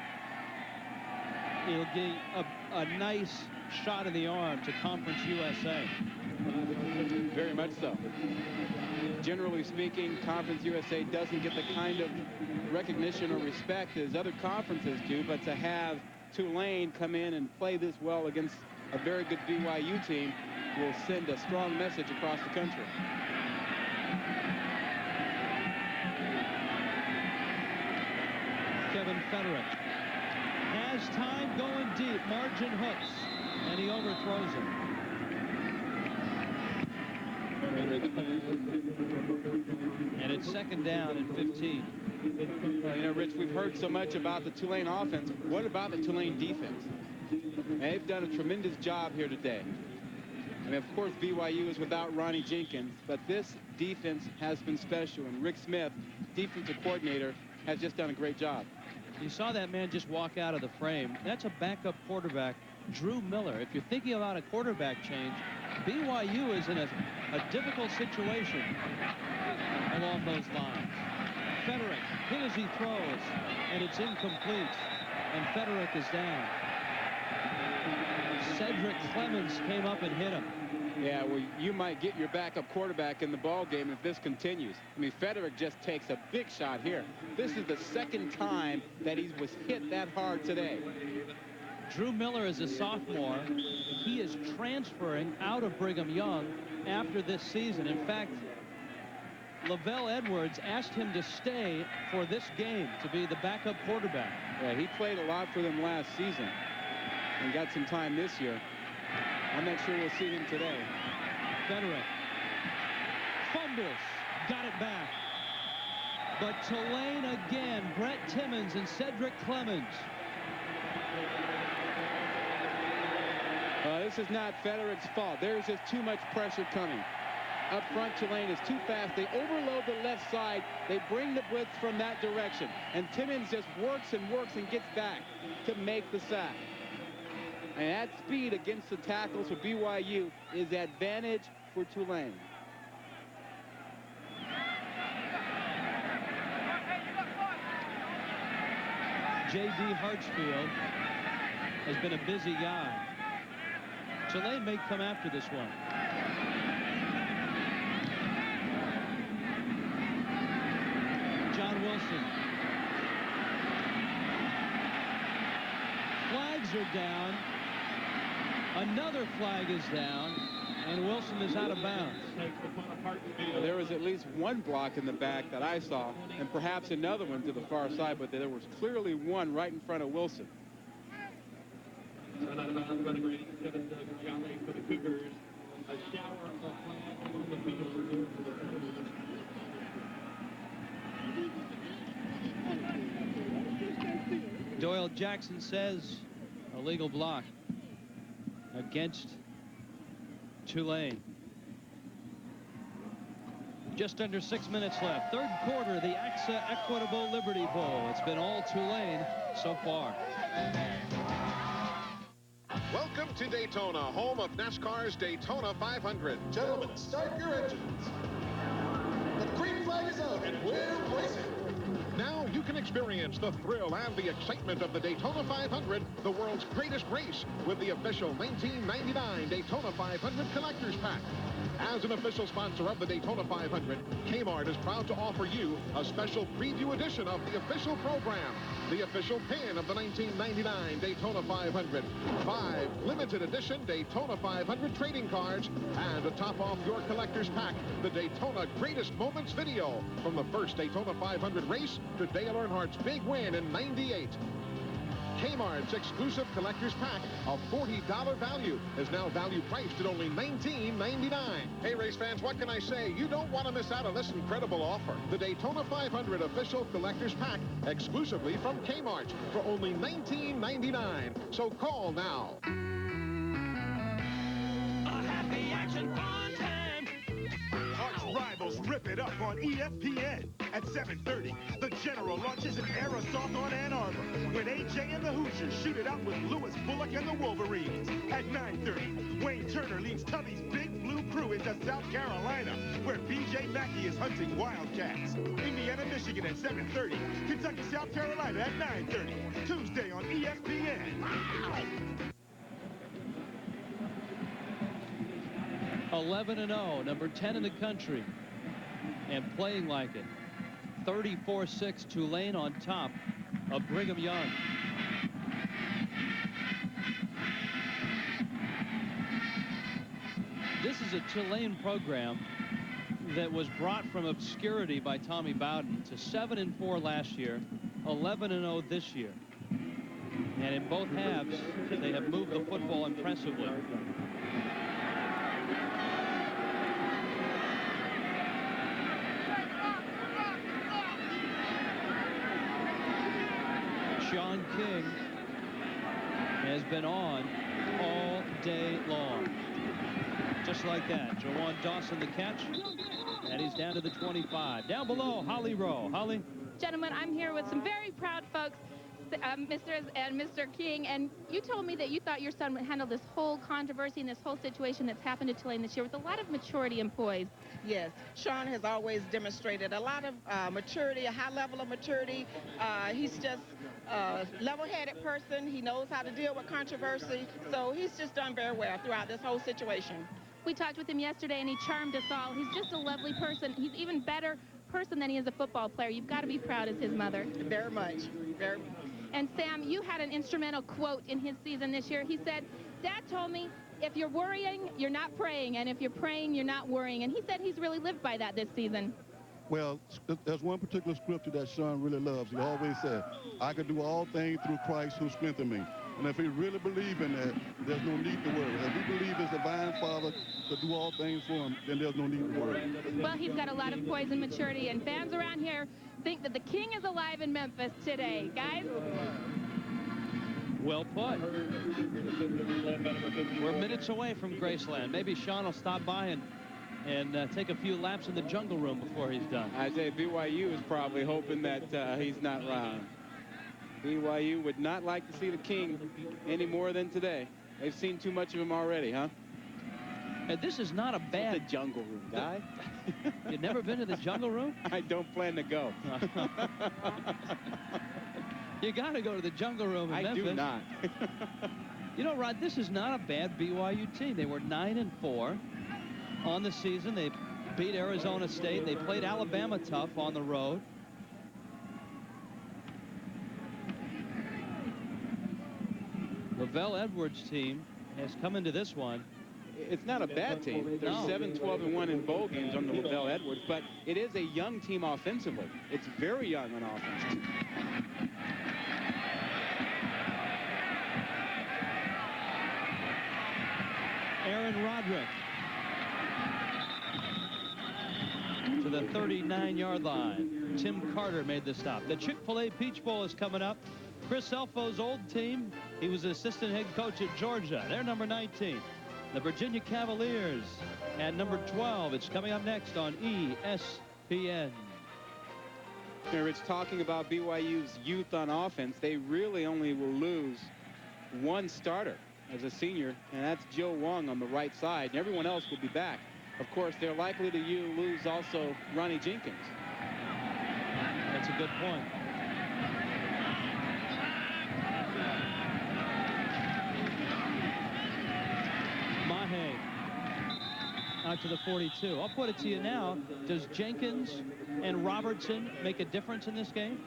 It'll give a nice shot in the arm to Conference USA. Very much so. Generally speaking, Conference USA doesn't get the kind of recognition or respect as other conferences do, but to have Tulane come in and play this well against a very good BYU team will send a strong message across the country. Kevin Federick has time going deep. Margin hooks, and he overthrows him. And it's 2nd down and 15. Well, you know, Rich, we've heard so much about the Tulane offense. What about the Tulane defense? They've done a tremendous job here today. I mean, of course, BYU is without Ronnie Jenkins, but this defense has been special, and Rick Smith, defensive coordinator, has just done a great job. You saw that man just walk out of the frame. That's a backup quarterback, Drew Miller. If you're thinking about a quarterback change, BYU is in a difficult situation along those lines. Federick hit as he throws, and it's incomplete, and Federick is down. Cedric Clemens came up and hit him. Yeah, well, you might get your backup quarterback in the ball game if this continues. I mean, Federick just takes a big shot here. This is the 2nd time that he was hit that hard today. Drew Miller is a sophomore. He is transferring out of Brigham Young after this season. In fact, Lavelle Edwards asked him to stay for this game to be the backup quarterback. Yeah, he played a lot for them last season and got some time this year. I'm not sure we'll see him today. Federick fumbles, got it back. But Tulane again, Brett Timmons and Cedric Clemens. This is not Federer's fault. There's just too much pressure coming. Up front, Tulane is too fast. They overload the left side. They bring the blitz from that direction. And Timmons just works and gets back to make the sack. And that speed against the tackles for BYU is advantage for Tulane. J.D. Hartsfield has been a busy guy. Tulane may come after this one. John Wilson. Flags are down. Another flag is down, and Wilson is out of bounds. There was at least one block in the back that I saw, and perhaps another one to the far side, but there was clearly one right in front of Wilson. Doyle Jackson says a legal block against Tulane. Just under 6 minutes left. Third quarter, the AXA Equitable Liberty Bowl. It's been all Tulane so far. Welcome to Daytona, home of NASCAR's Daytona 500. Gentlemen, start your engines. The green flag is out, and we're racing. Now you can experience the thrill and the excitement of the Daytona 500, the world's greatest race, with the official 1999 Daytona 500 Collector's Pack. As an official sponsor of the Daytona 500, Kmart is proud to offer you a special preview edition of the official program, the official pin of the 1999 Daytona 500, 5 limited edition Daytona 500 trading cards, and to top off your collector's pack, the Daytona Greatest Moments video from the first Daytona 500 race to Dale Earnhardt's big win in '98. Kmart's exclusive collector's pack of $40 value is now value priced at only $19.99. Hey, race fans, what can I say? You don't want to miss out on this incredible offer. The Daytona 500 official collector's pack exclusively from Kmart for only $19.99. So call now. A happy action fun time. Arch rivals rip it up on ESPN. At 7:30, the General launches an air assault on Ann Arbor when AJ and the Hoosiers shoot it out with Lewis Bullock and the Wolverines. At 9:30, Wayne Turner leads Tubby's Big Blue Crew into South Carolina, where B.J. Mackey is hunting Wildcats. Indiana, Michigan at 7:30, Kentucky, South Carolina at 9:30, Tuesday on ESPN. 11-0, number 10 in the country, and playing like it. 34-6 Tulane on top of Brigham Young. This is a Tulane program that was brought from obscurity by Tommy Bowden to 7-4 last year, 11-0 this year. And in both halves, they have moved the football impressively. Sean King has been on all day long. Just like that. Jawan Dawson the catch. And he's down to the 25. Down below, Holly Rowe. Holly? Gentlemen, I'm here with some very proud folks, Mr. King, and you told me that you thought your son would handle this whole controversy and this whole situation that's happened to Tulane this year with a lot of maturity and poise. Yes, Sean has always demonstrated a lot of maturity, a high level of maturity. He's just a level-headed person. He knows how to deal with controversy, so he's just done very well throughout this whole situation. We talked with him yesterday, and he charmed us all. He's just a lovely person. He's even better person than he is a football player. You've got to be proud as his mother. Very much. Very much. And Sam, you had an instrumental quote in his season this year. He said, Dad told me, if you're worrying, you're not praying, and if you're praying, you're not worrying. And he said he's really lived by that this season. Well, there's one particular scripture that Sean really loves. He always said, I can do all things through Christ who strengthened me. And if he really believes in that, there's no need to worry. If he believes his divine Father to do all things for him, then there's no need to worry. Well, he's got a lot of poise and maturity, and fans around here think that the king is alive in Memphis today. Guys? Well put. We're minutes away from Graceland. Maybe Sean will stop by and take a few laps in the jungle room before he's done. I say BYU is probably hoping that he's not around. BYU would not like to see the king any more than today. They've seen too much of him already, huh? And this is not a bad... The jungle room, guy. You've never been to the jungle room? I don't plan to go. You got to go to the jungle room in Memphis. I do not. You know, Rod, this is not a bad BYU team. They were 9-4 on the season. They beat Arizona State. They played Alabama tough on the road. Lavelle Edwards' team has come into this one. It's not a bad team. They're 7-12-1 in bowl games on the Lavelle Edwards, but it is a young team offensively. It's very young on offense. Aaron Roderick to the 39-yard line. Tim Carter made the stop. The Chick-fil-A Peach Bowl is coming up. Chris Elfo's old team, he was assistant head coach at Georgia. They're number 19. The Virginia Cavaliers at number 12. It's coming up next on ESPN. It's talking about BYU's youth on offense. They really only will lose one starter as a senior, and that's Joe Wong on the right side. And everyone else will be back. Of course, they're likely to lose also Ronnie Jenkins. That's a good point. Mahe out to the 42. I'll put it to you now. Does Jenkins and Robertson make a difference in this game?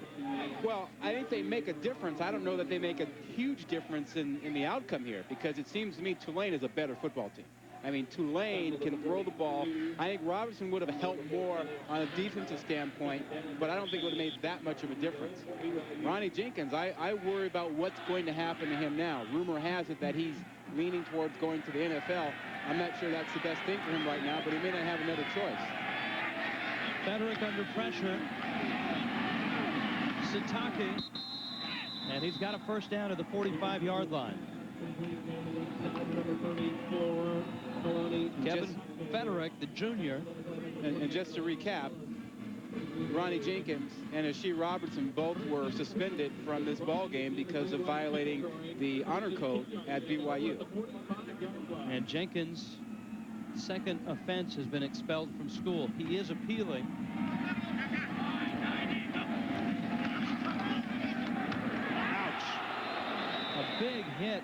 Well, I think they make a difference. I don't know that they make a huge difference in the outcome here, because it seems to me Tulane is a better football team. I mean, Tulane can throw the ball. I think Robertson would have helped more on a defensive standpoint, but I don't think it would have made that much of a difference. Ronnie Jenkins, I worry about what's going to happen to him now. Rumor has it that he's leaning towards going to the NFL. I'm not sure that's the best thing for him right now, but he may not have another choice. Federick under pressure. Satake, and he's got a first down at the 45-yard line. Kevin Federick, the junior. And just to recap, Ronnie Jenkins and Asheer Robertson both were suspended from this ball game because of violating the honor code at BYU. And Jenkins' second offense has been expelled from school. He is appealing. Ouch. A big hit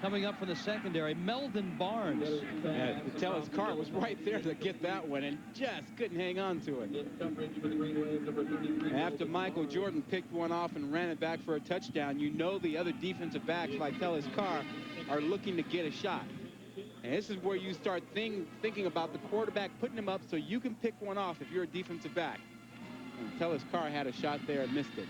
coming up from the secondary. Meldon Barnes. Yeah, Tellis Carr was right there to get that one and just couldn't hang on to it. After Michael Jordan picked one off and ran it back for a touchdown, you know the other defensive backs like Tellis Carr are looking to get a shot. And this is where you start thinking about the quarterback putting him up so you can pick one off if you're a defensive back. And Tellis Carr had a shot there and missed it.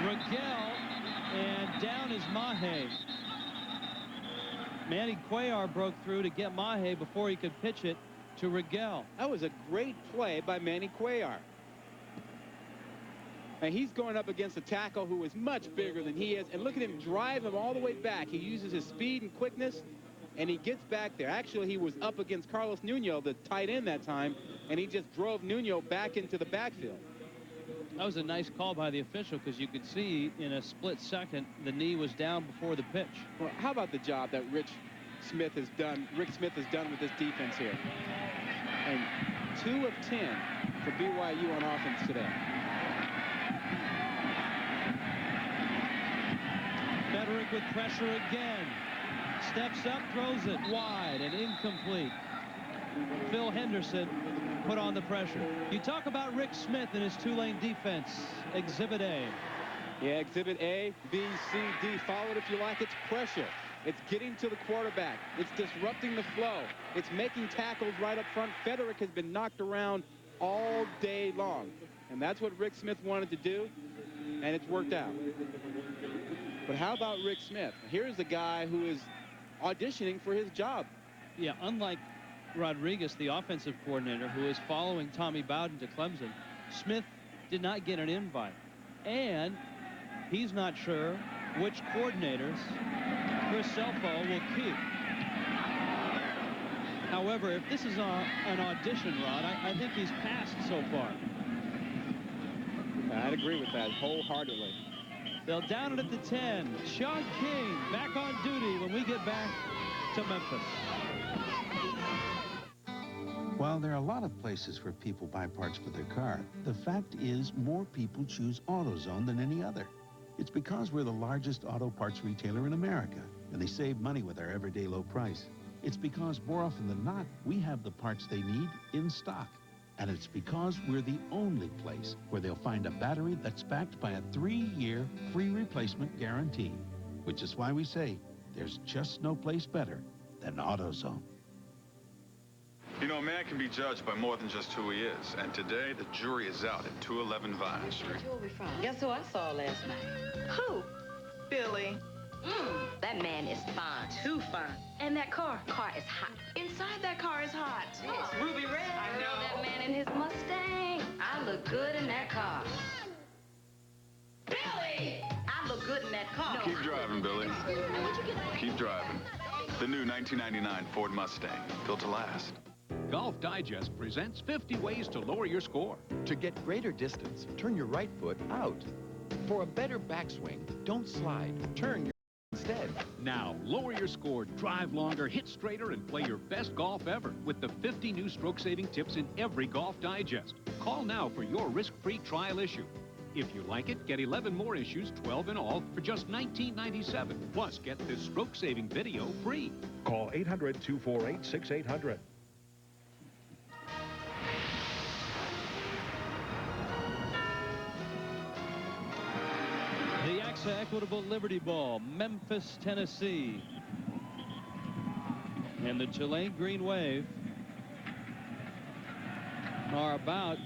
Rigel, and down is Mahe. Manny Cuellar broke through to get Mahe before he could pitch it to Rigel. That was a great play by Manny Cuellar. And he's going up against a tackle who is much bigger than he is. And look at him drive him all the way back. He uses his speed and quickness, and he gets back there. Actually, he was up against Carlos Nuno, the tight end that time, and he just drove Nuno back into the backfield. That was a nice call by the official, because you could see in a split second the knee was down before the pitch. Well, how about the job that Rick Smith has done with this defense here? And 2 of 10 for BYU on offense today. Federick with pressure again. Steps up, throws it wide and incomplete. Phil Henderson put on the pressure. You talk about Rick Smith and his Tulane defense. Exhibit A. Yeah, Exhibit A, B, C, D. Follow it if you like. It's pressure. It's getting to the quarterback. It's disrupting the flow. It's making tackles right up front. Federick has been knocked around all day long. And that's what Rick Smith wanted to do, and it's worked out. But how about Rick Smith? Here's a guy who is auditioning for his job. Yeah, unlike Rodriguez, the offensive coordinator, who is following Tommy Bowden to Clemson, Smith did not get an invite. And he's not sure which coordinators Chris Selfo will keep. However, if this is an audition, Rod, I think he's passed so far. I'd agree with that wholeheartedly. They'll down it at the 10. Sean King back on duty when we get back to Memphis. While there are a lot of places where people buy parts for their car, the fact is more people choose AutoZone than any other. It's because we're the largest auto parts retailer in America, and they save money with our everyday low price. It's because more often than not, we have the parts they need in stock. And it's because we're the only place where they'll find a battery that's backed by a 3-year free replacement guarantee. Which is why we say there's just no place better than AutoZone. You know, a man can be judged by more than just who he is. And today, the jury is out at 211 Vine Street. Guess who I saw last night? Who? Billy. That man is fine. Too fine. And that car is hot. Inside that car is hot. It's ruby red. I know that man in his Mustang. I look good in that car. Billy! I look good in that car. Keep driving, Billy. Keep driving. The new 1999 Ford Mustang, built to last. Golf Digest presents 50 ways to lower your score. To get greater distance, turn your right foot out. For a better backswing, don't slide. Turn your instead. Now, lower your score, drive longer, hit straighter, and play your best golf ever with the 50 new stroke-saving tips in every Golf Digest. Call now for your risk-free trial issue. If you like it, get 11 more issues, 12 in all, for just $19.97. Plus, get this stroke-saving video free. Call 800-248-6800. The AXA Equitable Liberty Bowl, Memphis, Tennessee. And the Tulane Green Wave are about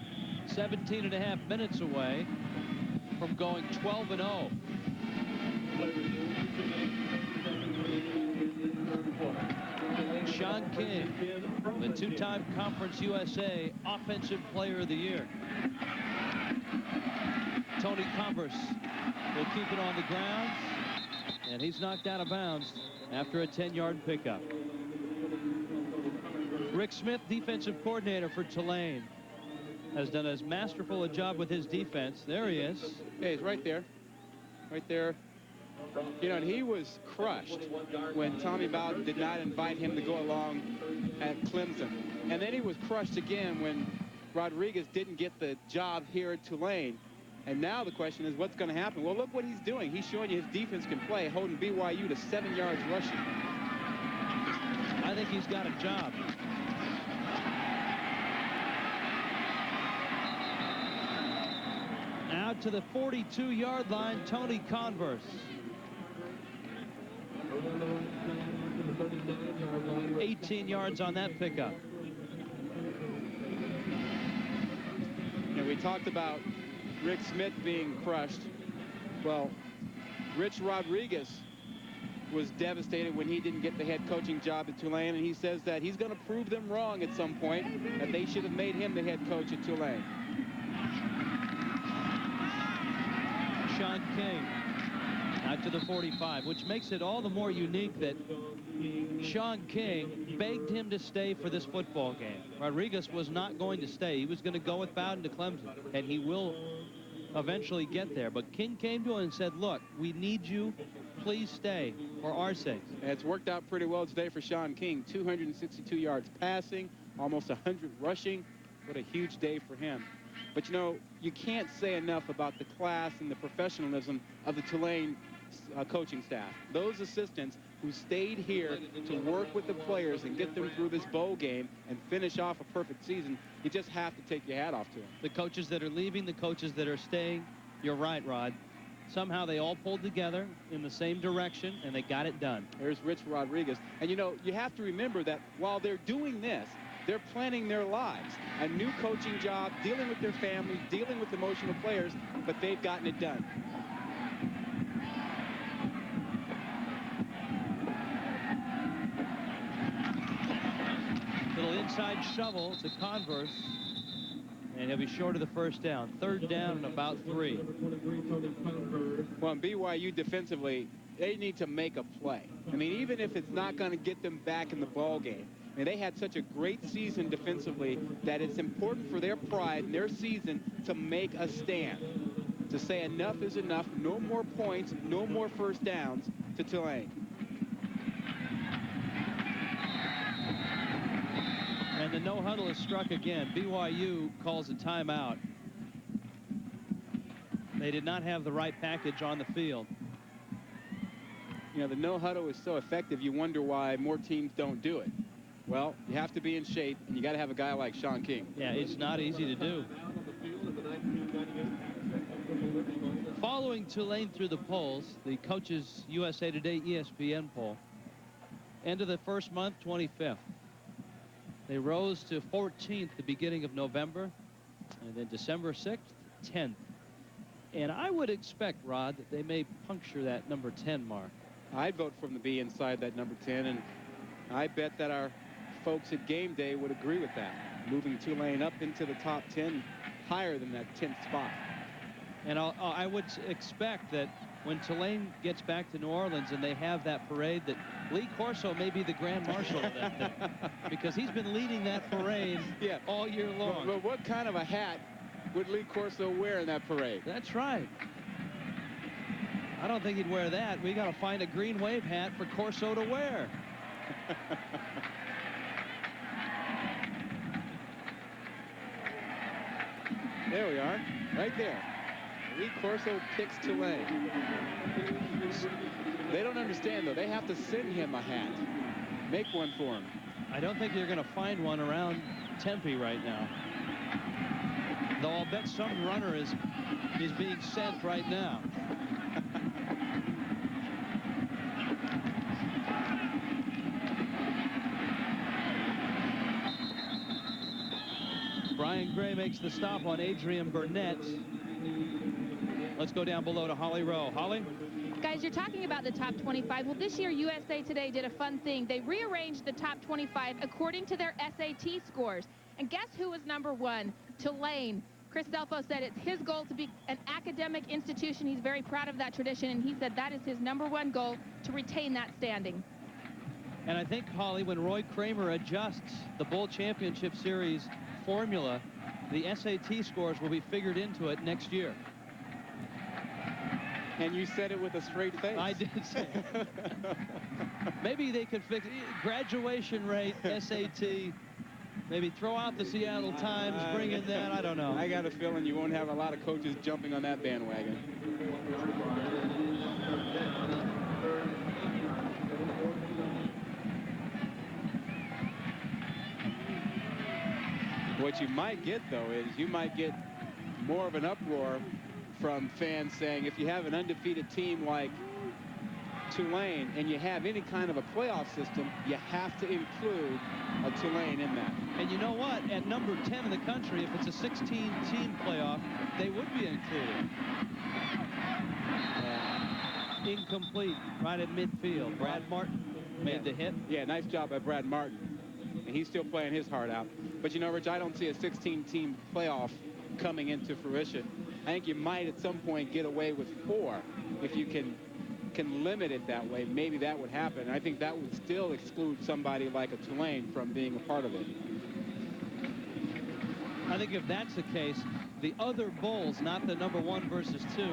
17.5 minutes away from going 12-0. Sean King, the two-time Conference USA Offensive Player of the Year. Tony Converse will keep it on the ground, and he's knocked out of bounds after a 10-yard pickup. Rick Smith, defensive coordinator for Tulane, has done as masterful a job with his defense. There he is. Yeah, he's right there. Right there. You know, and he was crushed when Tommy Bowden did not invite him to go along at Clemson. And then he was crushed again when Rodriguez didn't get the job here at Tulane. And now the question is, what's going to happen? Well, look what he's doing. He's showing you his defense can play, holding BYU to 7 yards rushing. I think he's got a job. Out to the 42-yard line, Tony Converse. 18 yards on that pickup. And we talked about Rick Smith being crushed. Well, Rich Rodriguez was devastated when he didn't get the head coaching job at Tulane, and he says that he's going to prove them wrong at some point, that they should have made him the head coach at Tulane. Sean King out to the 45, which makes it all the more unique that Sean King begged him to stay for this football game. Rodriguez was not going to stay. He was going to go with Bowden to Clemson, and he will eventually get there. But King came to him and said, look, we need you. Please stay for our sake. And it's worked out pretty well today for Sean King. 262 yards passing, almost 100 rushing. What a huge day for him. But, you know, you can't say enough about the class and the professionalism of the Tulane coaching staff. Those assistants who stayed here to work with the players and get them through this bowl game and finish off a perfect season, you just have to take your hat off to them. The coaches that are leaving, the coaches that are staying, you're right, Rod. Somehow they all pulled together in the same direction, and they got it done. There's Rich Rodriguez. And, you know, you have to remember that while they're doing this, they're planning their lives. A new coaching job, dealing with their families, dealing with emotional players, but they've gotten it done. Little inside shovel to Converse. And he'll be short of the first down. Third down and about 3. Well, in BYU defensively, they need to make a play. I mean, even if it's not going to get them back in the ball game. I mean, they had such a great season defensively that it's important for their pride and their season to make a stand. To say enough is enough, no more points, no more first downs to Tulane. And the no huddle is struck again. BYU calls a timeout. They did not have the right package on the field. You know, the no huddle is so effective, you wonder why more teams don't do it. Well, you have to be in shape, and you got to have a guy like Sean King. Yeah, it's not easy to do. Following Tulane through the polls, the Coaches USA Today ESPN poll, end of the first month, 25th. They rose to 14th the beginning of November, and then December 6th, 10th. And I would expect, Rod, that they may puncture that number 10 mark. I'd vote for them to be inside that number 10, and I bet that our folks at Game Day would agree with that. Moving Tulane up into the top 10, higher than that 10th spot. And I would expect that when Tulane gets back to New Orleans and they have that parade, that Lee Corso may be the Grand Marshal of that thing. Because he's been leading that parade all year long. But what kind of a hat would Lee Corso wear in that parade? That's right. I don't think he'd wear that. We got to find a green wave hat for Corso to wear. There we are, right there. Lee Corso picks Tulane. They don't understand, though. They have to send him a hat. Make one for him. I don't think you're going to find one around Tempe right now. Though I'll bet some runner is being sent right now. Brian Gray makes the stop on Adrian Burnett. Let's go down below to Holly Rowe. Holly? Guys, you're talking about the top 25. Well, this year, USA Today did a fun thing. They rearranged the top 25 according to their SAT scores. And guess who was number 1? Tulane. Chris Delfo said it's his goal to be an academic institution. He's very proud of that tradition, and he said that is his number 1 goal, to retain that standing. And I think, Holly, when Roy Kramer adjusts the Bowl Championship Series formula, the SAT scores will be figured into it next year. And you said it with a straight face. I did say it. Maybe they could fix graduation rate, SAT. Maybe throw out the Seattle Times, bring in that. I don't know. I got a feeling you won't have a lot of coaches jumping on that bandwagon. What you might get, though, is you might get more of an uproar from fans saying if you have an undefeated team like Tulane and you have any kind of a playoff system, you have to include a Tulane in that. And you know what? At number 10 in the country, if it's a 16-team playoff, they would be included. Incomplete right at midfield. Brad Martin made the hit. Yeah, nice job by Brad Martin. And he's still playing his heart out. But, you know, Rich, I don't see a 16-team playoff coming into fruition. I think you might at some point get away with 4 if you can limit it that way. Maybe that would happen. I think that would still exclude somebody like a Tulane from being a part of it. I think if that's the case, the other bowls, not the number 1 versus 2,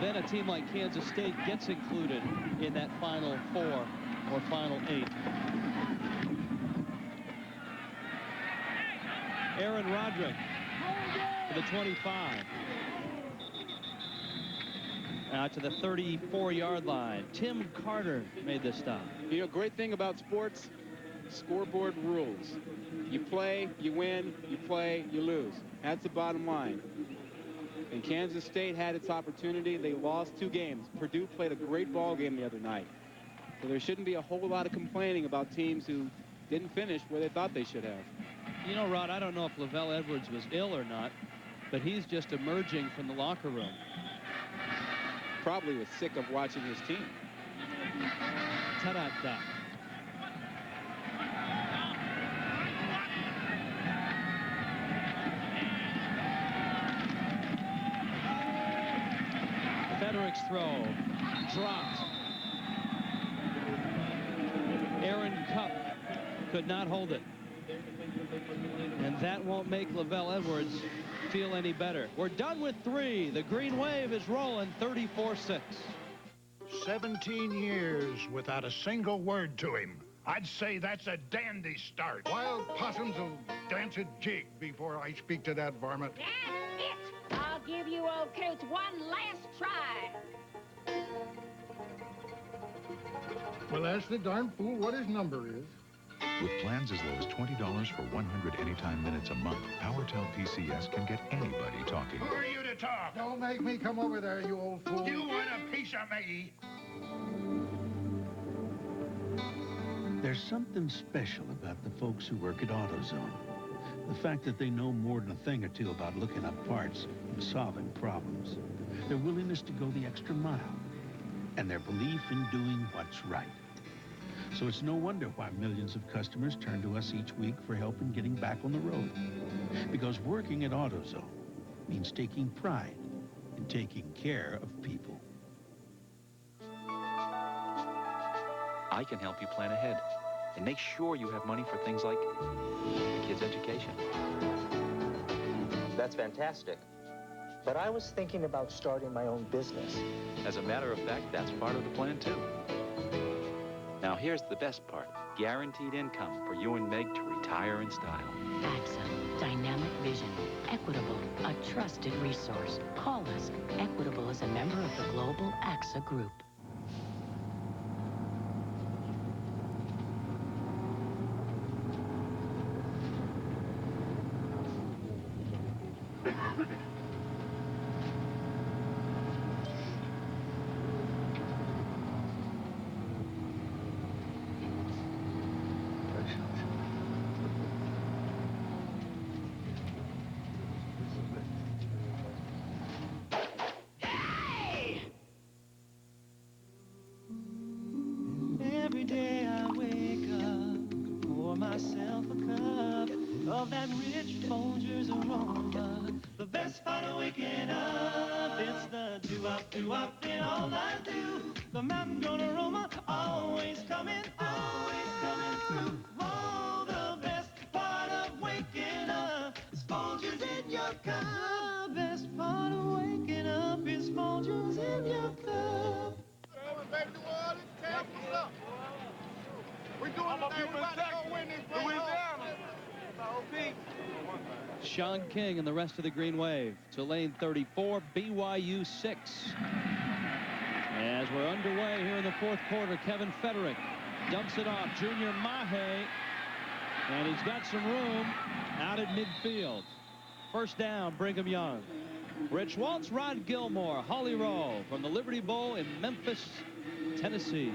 then a team like Kansas State gets included in that final 4 or final 8. Aaron Roderick to the 25. Out to the 34-yard line. Tim Carter made the stop. You know, great thing about sports, scoreboard rules. You play, you win, you play, you lose. That's the bottom line. And Kansas State had its opportunity. They lost 2 games. Purdue played a great ball game the other night. So there shouldn't be a whole lot of complaining about teams who didn't finish where they thought they should have. You know, Rod, I don't know if Lavelle Edwards was ill or not, but he's just emerging from the locker room. Probably was sick of watching his team. Ta-da-da. Federick's throw dropped. Aaron Cupp could not hold it. And that won't make Lavelle Edwards feel any better. We're done with 3. The Green Wave is rolling 34-6. 17 years without a single word to him. I'd say that's a dandy start. Wild possums will dance a jig before I speak to that varmint. That's it. I'll give you old Coots one last try. Well, ask the darn fool what his number is. With plans as low as $20 for 100 anytime minutes a month, PowerTel PCS can get anybody talking. Who are you to talk? Don't make me come over there, you old fool. You want a piece of me? There's something special about the folks who work at AutoZone. The fact that they know more than a thing or two about looking up parts and solving problems. Their willingness to go the extra mile. And their belief in doing what's right. So it's no wonder why millions of customers turn to us each week for help in getting back on the road. Because working at AutoZone means taking pride in taking care of people. I can help you plan ahead and make sure you have money for things like your kids' education. That's fantastic. But I was thinking about starting my own business. As a matter of fact, that's part of the plan, too. Now, here's the best part. Guaranteed income for you and Meg to retire in style. AXA, dynamic vision, Equitable, a trusted resource. Call us. Equitable is a member of the global AXA Group. Every day I wake up, pour myself a cup of that rich Folgers aroma. The best part of waking up, it's the do-up in all I do. The mountain grown aroma, always coming through. Oh, the best part of waking up is Folgers in your cup. The best part of waking up is Folgers in your cup. We're doing the thing. We're about to go win this Louisiana. Sean King and the rest of the Green Wave. Tulane 34, BYU 6. As we're underway here in the fourth quarter, Kevin Federick dumps it off. Junior Mahe, and he's got some room out at midfield. First down, Brigham Young. Rich Waltz, Rod Gilmore, Holly Roll from the Liberty Bowl in Memphis, Tennessee.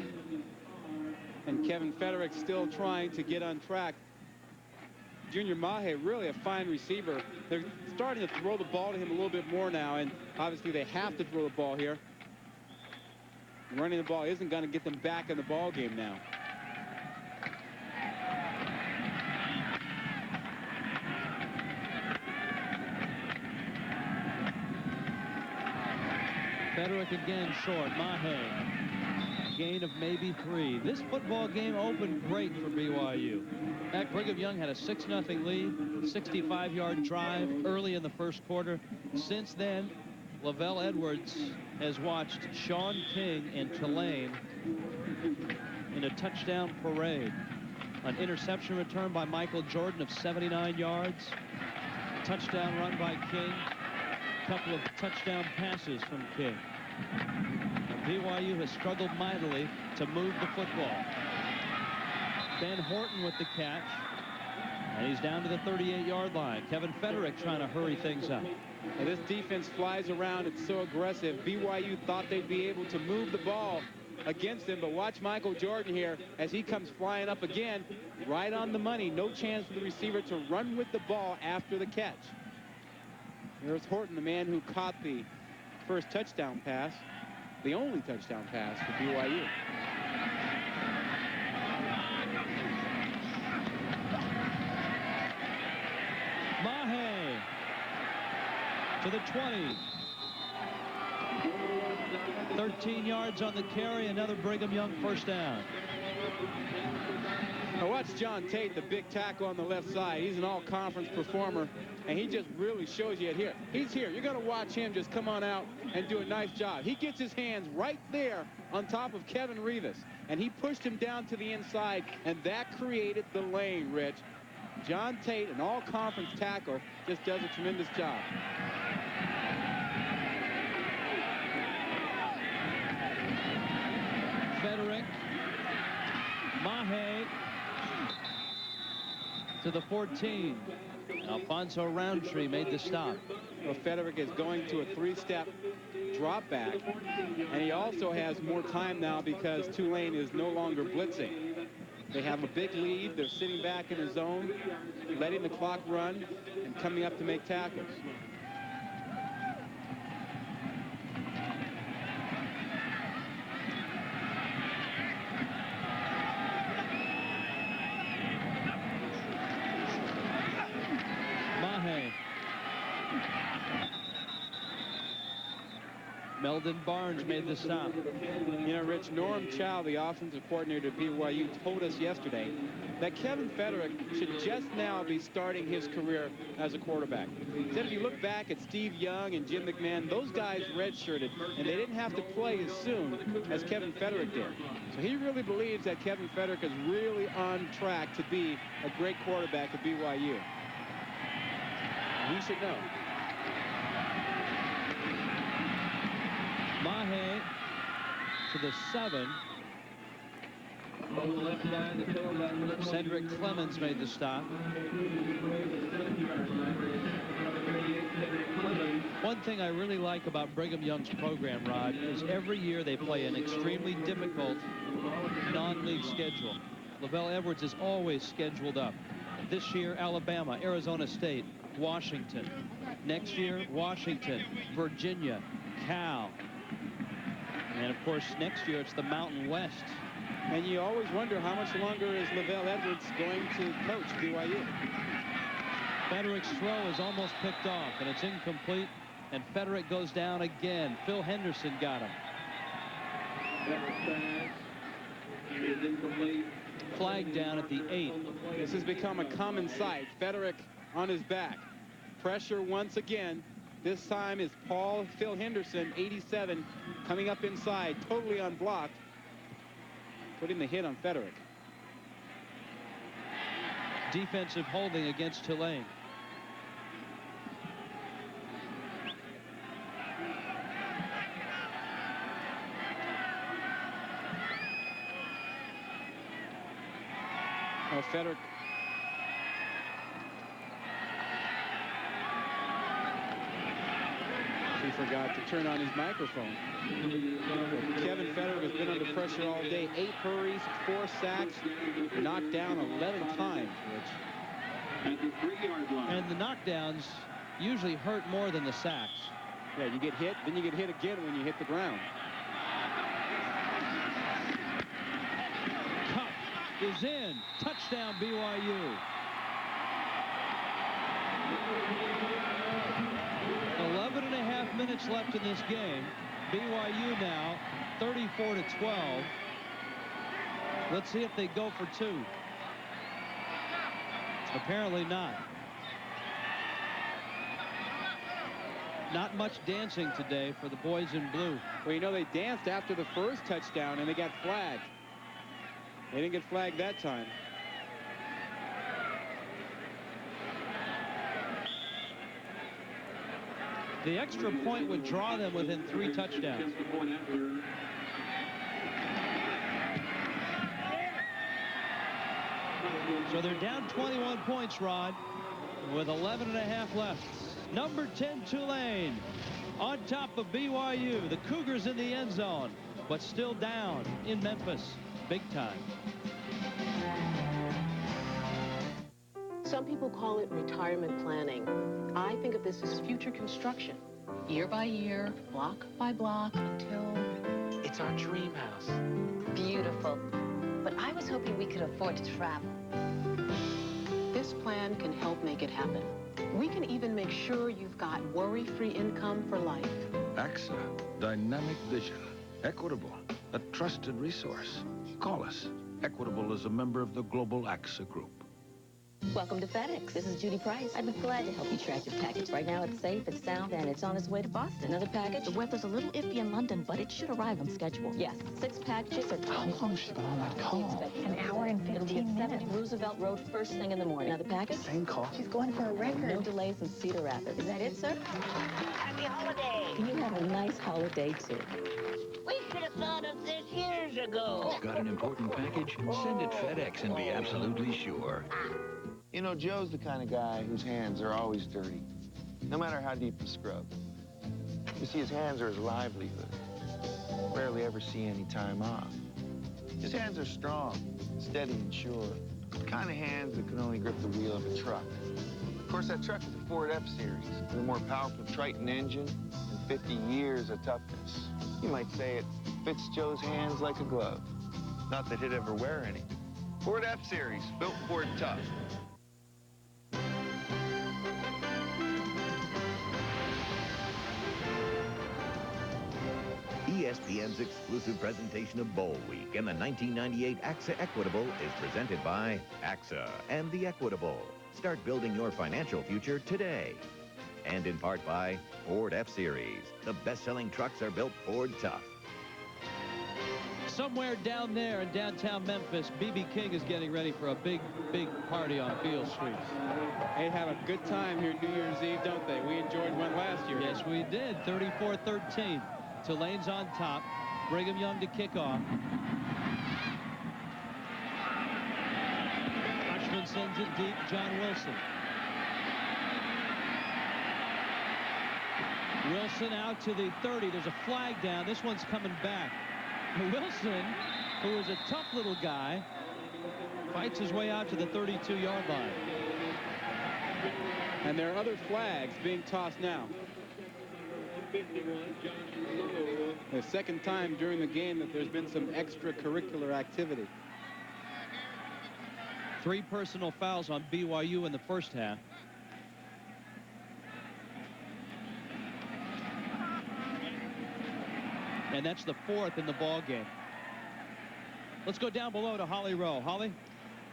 And Kevin Federick still trying to get on track. Junior Mahe, really a fine receiver. They're starting to throw the ball to him a little bit more now, and obviously they have to throw the ball here. Running the ball isn't going to get them back in the ball game now. Federick again short. Mahe. Gain of maybe 3. This football game opened great for BYU. Heck, Brigham Young had a 6-0 lead, 65-yard drive early in the first quarter. Since then, Lavelle Edwards has watched Sean King and Tulane in a touchdown parade. An interception return by Michael Jordan of 79 yards. Touchdown run by King. A couple of touchdown passes from King. BYU has struggled mightily to move the football. Ben Horton with the catch. And he's down to the 38-yard line. Kevin Federick trying to hurry things up. And this defense flies around. It's so aggressive. BYU thought they'd be able to move the ball against him. But watch Michael Jordan here as he comes flying up again, right on the money. No chance for the receiver to run with the ball after the catch. There's Horton, the man who caught the first touchdown pass, the only touchdown pass for BYU. Mahe to the 20. 13 yards on the carry, another Brigham Young first down. Now watch John Tate, the big tackle on the left side. He's an all-conference performer, and he just really shows you it here. He's here. You're going to watch him just come on out and do a nice job. He gets his hands right there on top of Kevin Rivas, and he pushed him down to the inside, and that created the lane, Rich. John Tate, an all-conference tackle, just does a tremendous job. Federick, Mahe to the 14. Alfonso Roundtree made the stop. Well, Federick is going to a three-step drop back, and he also has more time now because Tulane is no longer blitzing. They have a big lead. They're sitting back in a zone, letting the clock run, and coming up to make tackles. Meldon Barnes made the stop. You know, Rich, Norm Chow, the offensive coordinator at BYU, told us yesterday that Kevin Federick should just now be starting his career as a quarterback. He said if you look back at Steve Young and Jim McMahon, those guys redshirted, and they didn't have to play as soon as Kevin Federick did. So he really believes that Kevin Federick is really on track to be a great quarterback at BYU. He should know. Mahe to the 7. Cedric Clemens made the stop. One thing I really like about Brigham Young's program, Rod, is every year they play an extremely difficult non-league schedule. Lavelle Edwards is always scheduled up. This year, Alabama, Arizona State, Washington. Next year, Washington, Virginia, Cal. And, of course, next year it's the Mountain West. And you always wonder how much longer is Lavelle Edwards going to coach BYU. Federick's throw is almost picked off, and it's incomplete. And Federick goes down again. Phil Henderson got him. Flag down at the 8. This has become a common sight. Federick on his back. Pressure once again. This time is Phil Henderson, 87, coming up inside, totally unblocked, putting the hit on Federick. Defensive holding against Tulane. Oh, Federick. He forgot to turn on his microphone. Kevin Federick has been under pressure all day. 8 hurries, 4 sacks, knocked down 11 times, Rich. And the knockdowns usually hurt more than the sacks. Yeah, you get hit, then you get hit again when you hit the ground. Cup is in. Touchdown, BYU. 11.5 minutes left in this game. BYU now 34-12. Let's see if they go for 2. Apparently not. Not much dancing today for the boys in blue. Well, you know, they danced after the first touchdown and they got flagged. They didn't get flagged that time. The extra point would draw them within 3 touchdowns. So they're down 21 points, Rod, with 11.5 left. Number 10, Tulane, on top of BYU. The Cougars in the end zone. but still down in Memphis big time. Some people call it retirement planning. I think of this as future construction. Year by year, block by block, until... It's our dream house. Beautiful. But I was hoping we could afford to travel. This plan can help make it happen. We can even make sure you've got worry-free income for life. AXA, dynamic vision, equitable, a trusted resource. Call us. Equitable is a member of the global AXA Group. Welcome to FedEx. This is Judy Price. I'd be glad to help you track your package. Right now it's safe, it's sound, and it's on its way to Boston. Another package? The weather's a little iffy in London, but it should arrive on schedule. Yes, 6 packages are... How long has she been on that call? An hour and 15 minutes. It'll be at 70 Roosevelt Road first thing in the morning. Another package? Same call. She's going for a record. No delays in Cedar Rapids. Is that it, sir? Happy holiday! You have a nice holiday, too. We should have thought of this years ago. Got an important package? Send it FedEx and be absolutely sure. You know, Joe's the kind of guy whose hands are always dirty, no matter how deep the scrub. You see, his hands are his livelihood. Rarely ever see any time off. His hands are strong, steady and sure. The kind of hands that can only grip the wheel of a truck. Of course, that truck is a Ford F-Series with a more powerful Triton engine and 50 years of toughness. You might say it fits Joe's hands like a glove. Not that he'd ever wear any. Ford F-Series, built Ford tough. ESPN's exclusive presentation of Bowl Week and the 1998 AXA Equitable is presented by AXA and the Equitable. Start building your financial future today. And in part by Ford F-Series. The best-selling trucks are built Ford tough. Somewhere down there in downtown Memphis, B.B. King is getting ready for a big, big party on Beale Street. They have a good time here New Year's Eve, don't they? We enjoyed one last year. Yes, we did. 34-13. Tulane's on top. Brigham Young to kick off. Rushman sends it deep. John Wilson. Wilson out to the 30. There's a flag down. This one's coming back. Wilson, who is a tough little guy, fights his way out to the 32-yard line. And there are other flags being tossed now. The second time during the game that there's been some extracurricular activity. 3 personal fouls on BYU in the first half. And that's the 4th in the ball game. Let's go down below to Holly Rowe. Holly?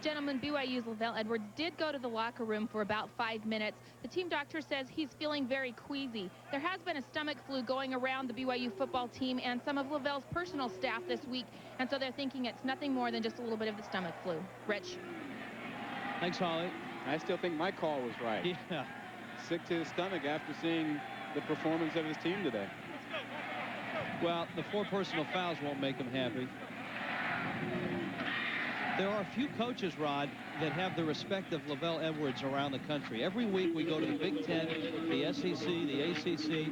Gentlemen, BYU's Lavelle Edwards did go to the locker room for about 5 minutes. The team doctor says he's feeling very queasy. There has been a stomach flu going around the BYU football team and some of Lavelle's personal staff this week, and so they're thinking it's nothing more than just a little bit of the stomach flu. Rich? Thanks, Holly. I still think my call was right. Yeah. Sick to his stomach after seeing the performance of his team today. Well, the 4 personal fouls won't make him happy. There are a few coaches, Rod, that have the respect of Lavelle Edwards around the country. Every week we go to the Big Ten, the SEC, the ACC,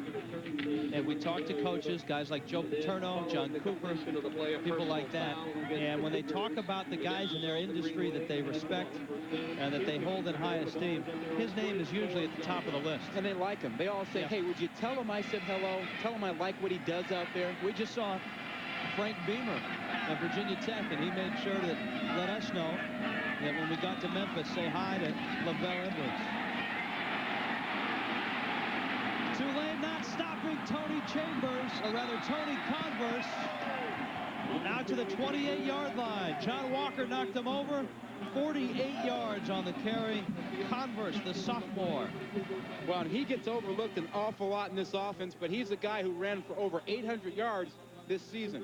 and we talk to coaches, guys like Joe Paterno, John Cooper, people like that. And when they talk about the guys in their industry that they respect and that they hold in high esteem, his name is usually at the top of the list. And they like him. They all say, hey, would you tell him I said hello? Tell him I like what he does out there. We just saw Frank Beamer at Virginia Tech, and he made sure to let us know that when we got to Memphis, say hi to Lavelle Edwards. Tulane not stopping Tony Chambers, or rather Tony Converse, out to the 28-yard line. John Walker knocked him over. 48 yards on the carry. Converse, the sophomore. Well, and he gets overlooked an awful lot in this offense, but he's the guy who ran for over 800 yards this season.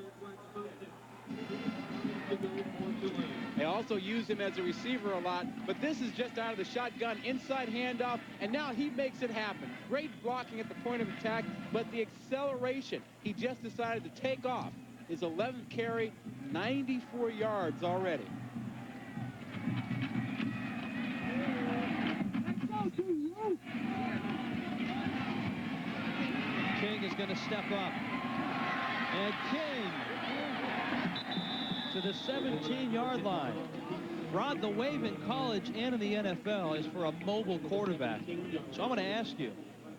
They also use him as a receiver a lot, but this is just out of the shotgun, inside handoff, and now he makes it happen. Great blocking at the point of attack, but the acceleration, he just decided to take off. His 11th carry, 94 yards already. King is going to step up. And King the 17-yard line. Rod, the wave in college and in the NFL is for a mobile quarterback. So I'm going to ask you,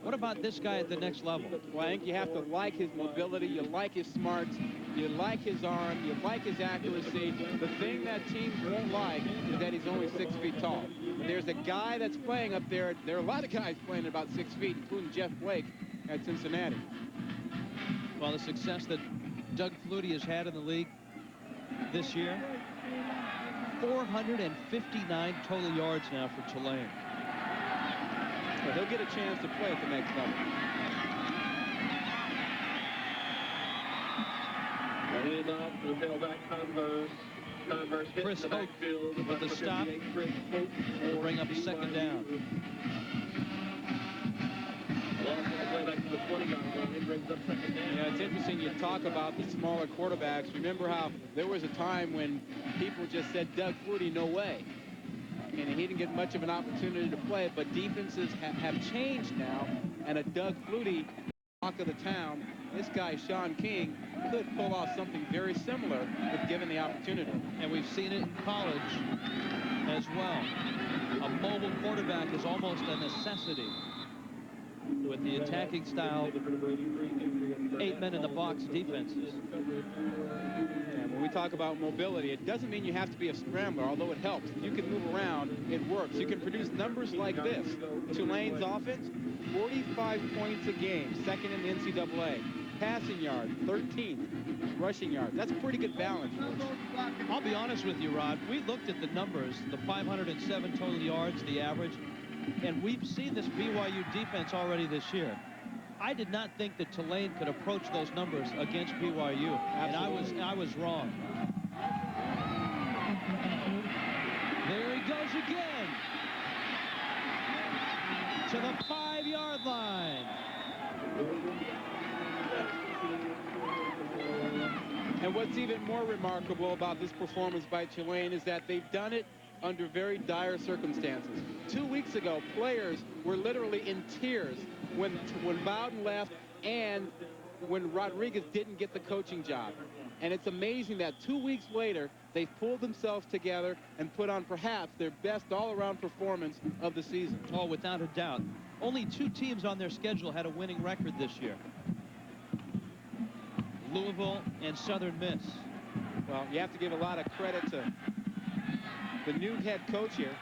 what about this guy at the next level? Well, I think you have to like his mobility, you like his smarts, you like his arm, you like his accuracy. The thing that teams won't like is that he's only 6 feet tall. There's a guy that's playing up there. There are a lot of guys playing at about 6 feet, including Jeff Blake at Cincinnati. Well, the success that Doug Flutie has had in the league this year, 459 total yards now for Tulane. Well, he'll get a chance to play at the next level. Chris Hoke with the stop will bring up a second down. Yeah, it's interesting you talk about the smaller quarterbacks. Remember how there was a time when people just said, Doug Flutie, no way. And he didn't get much of an opportunity to play it, but defenses have changed now, and a Doug Flutie, talk of the town, this guy, Sean King, could pull off something very similar if given the opportunity. And we've seen it in college as well. A mobile quarterback is almost a necessity with the attacking style 8 men in the box defenses. And when we talk about mobility, it doesn't mean you have to be a scrambler, although it helps. If you can move around, it works. You can produce numbers like this. Tulane's offense, 45 points a game, second in the NCAA. Passing yards, 13th. Rushing yards. That's a pretty good balance. I'll be honest with you, Rod. We looked at the numbers, the 507 total yards, the average, and we've seen this BYU defense already this year. I did not think that Tulane could approach those numbers against BYU, and I was wrong. There he goes again to the 5-yard line. And what's even more remarkable about this performance by Tulane is that they've done it under very dire circumstances. 2 weeks ago, players were literally in tears when Bowden left and when Rodriguez didn't get the coaching job. And it's amazing that 2 weeks later, they've pulled themselves together and put on perhaps their best all-around performance of the season. Oh, without a doubt. Only 2 teams on their schedule had a winning record this year. Louisville and Southern Miss. Well, you have to give a lot of credit to the new head coach here,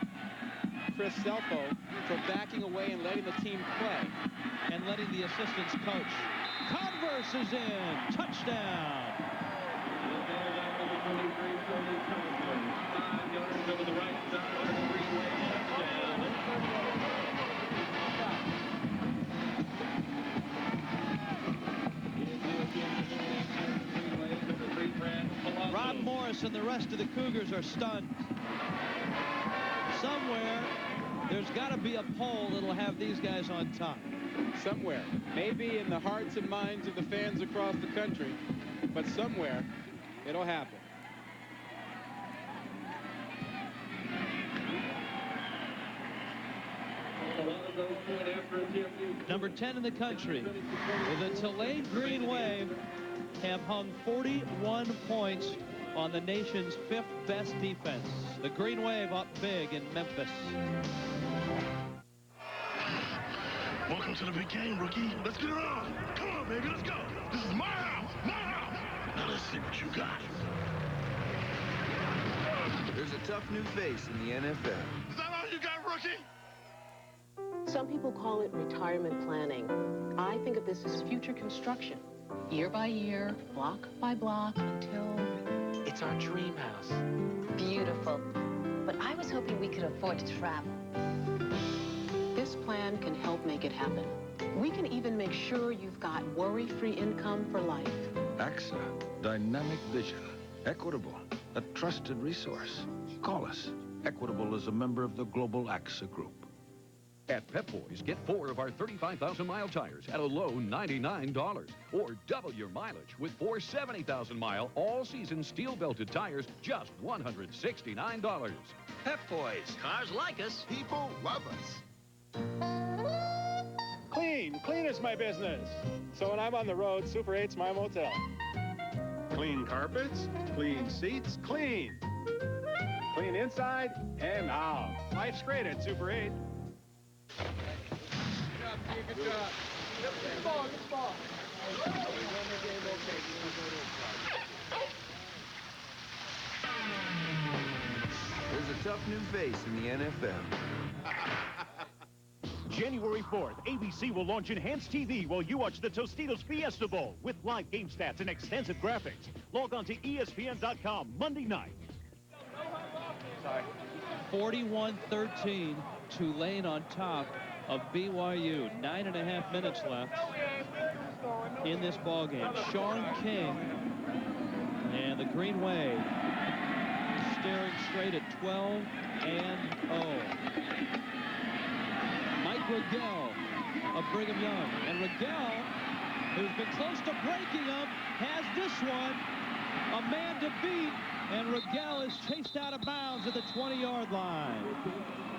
Chris Selfo, for backing away and letting the team play. And letting the assistants coach. Converse is in. Touchdown. Rob Morris and the rest of the Cougars are stunned. Somewhere, there's got to be a poll that'll have these guys on top. Somewhere. Maybe in the hearts and minds of the fans across the country, but somewhere it'll happen. Number 10 in the country, the Tulane Green Wave have hung 41 points on the nation's 5th best defense. The Green Wave up big in Memphis. Welcome to the big game, rookie. Let's get it on. Come on, baby, let's go. This is my house, my house. Now let's see what you got. There's a tough new face in the NFL. Is that all you got, rookie? Some people call it retirement planning. I think of this as future construction. Year by year, block by block, until... It's our dream house. Beautiful. But I was hoping we could afford to travel. This plan can help make it happen. We can even make sure you've got worry-free income for life. AXA, dynamic vision, equitable, a trusted resource. Call us. Equitable is a member of the global AXA Group. At Pep Boys, get 4 of our 35,000-mile tires at a low $99. Or double your mileage with 4 70,000-mile, all-season steel-belted tires, just $169. Pep Boys. Cars like us. People love us. Clean is my business. So when I'm on the road, Super 8's my motel. Clean carpets, clean seats, clean. Clean inside and out. Life's great at Super 8. Good job, Steve. Good job. Good ball, good ball. There's a tough new face in the NFL. January 4th, ABC will launch Enhanced TV while you watch the Tostitos Fiesta Bowl with live game stats and extensive graphics. Log on to ESPN.com Monday night. 41-13, Tulane on top of BYU. 9.5 minutes left in this ball game. Sean King and the Green Wave staring straight at 12-0. Mike Rigel of Brigham Young. And Rigel, who's been close to breaking them, has this one. A man to beat, and Rigel is chased out of bounds at the 20-yard line.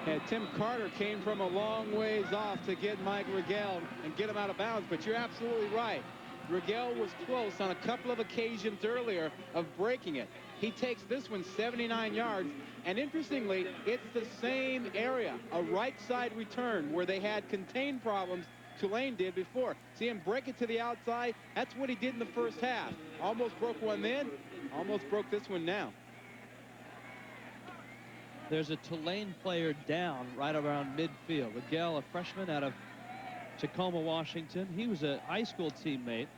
And Tim Carter came from a long ways off to get Mike Rigel and get him out of bounds, but you're absolutely right. Rigel was close on a couple of occasions earlier of breaking it. He takes this one 79 yards, and interestingly, it's the same area, a right side return where they had contained problems Tulane did before. See him break it to the outside. That's what he did in the first half. Almost broke one then, almost broke this one now. There's a Tulane player down right around midfield. Rigel, a freshman out of Tacoma, Washington. He was a high school teammate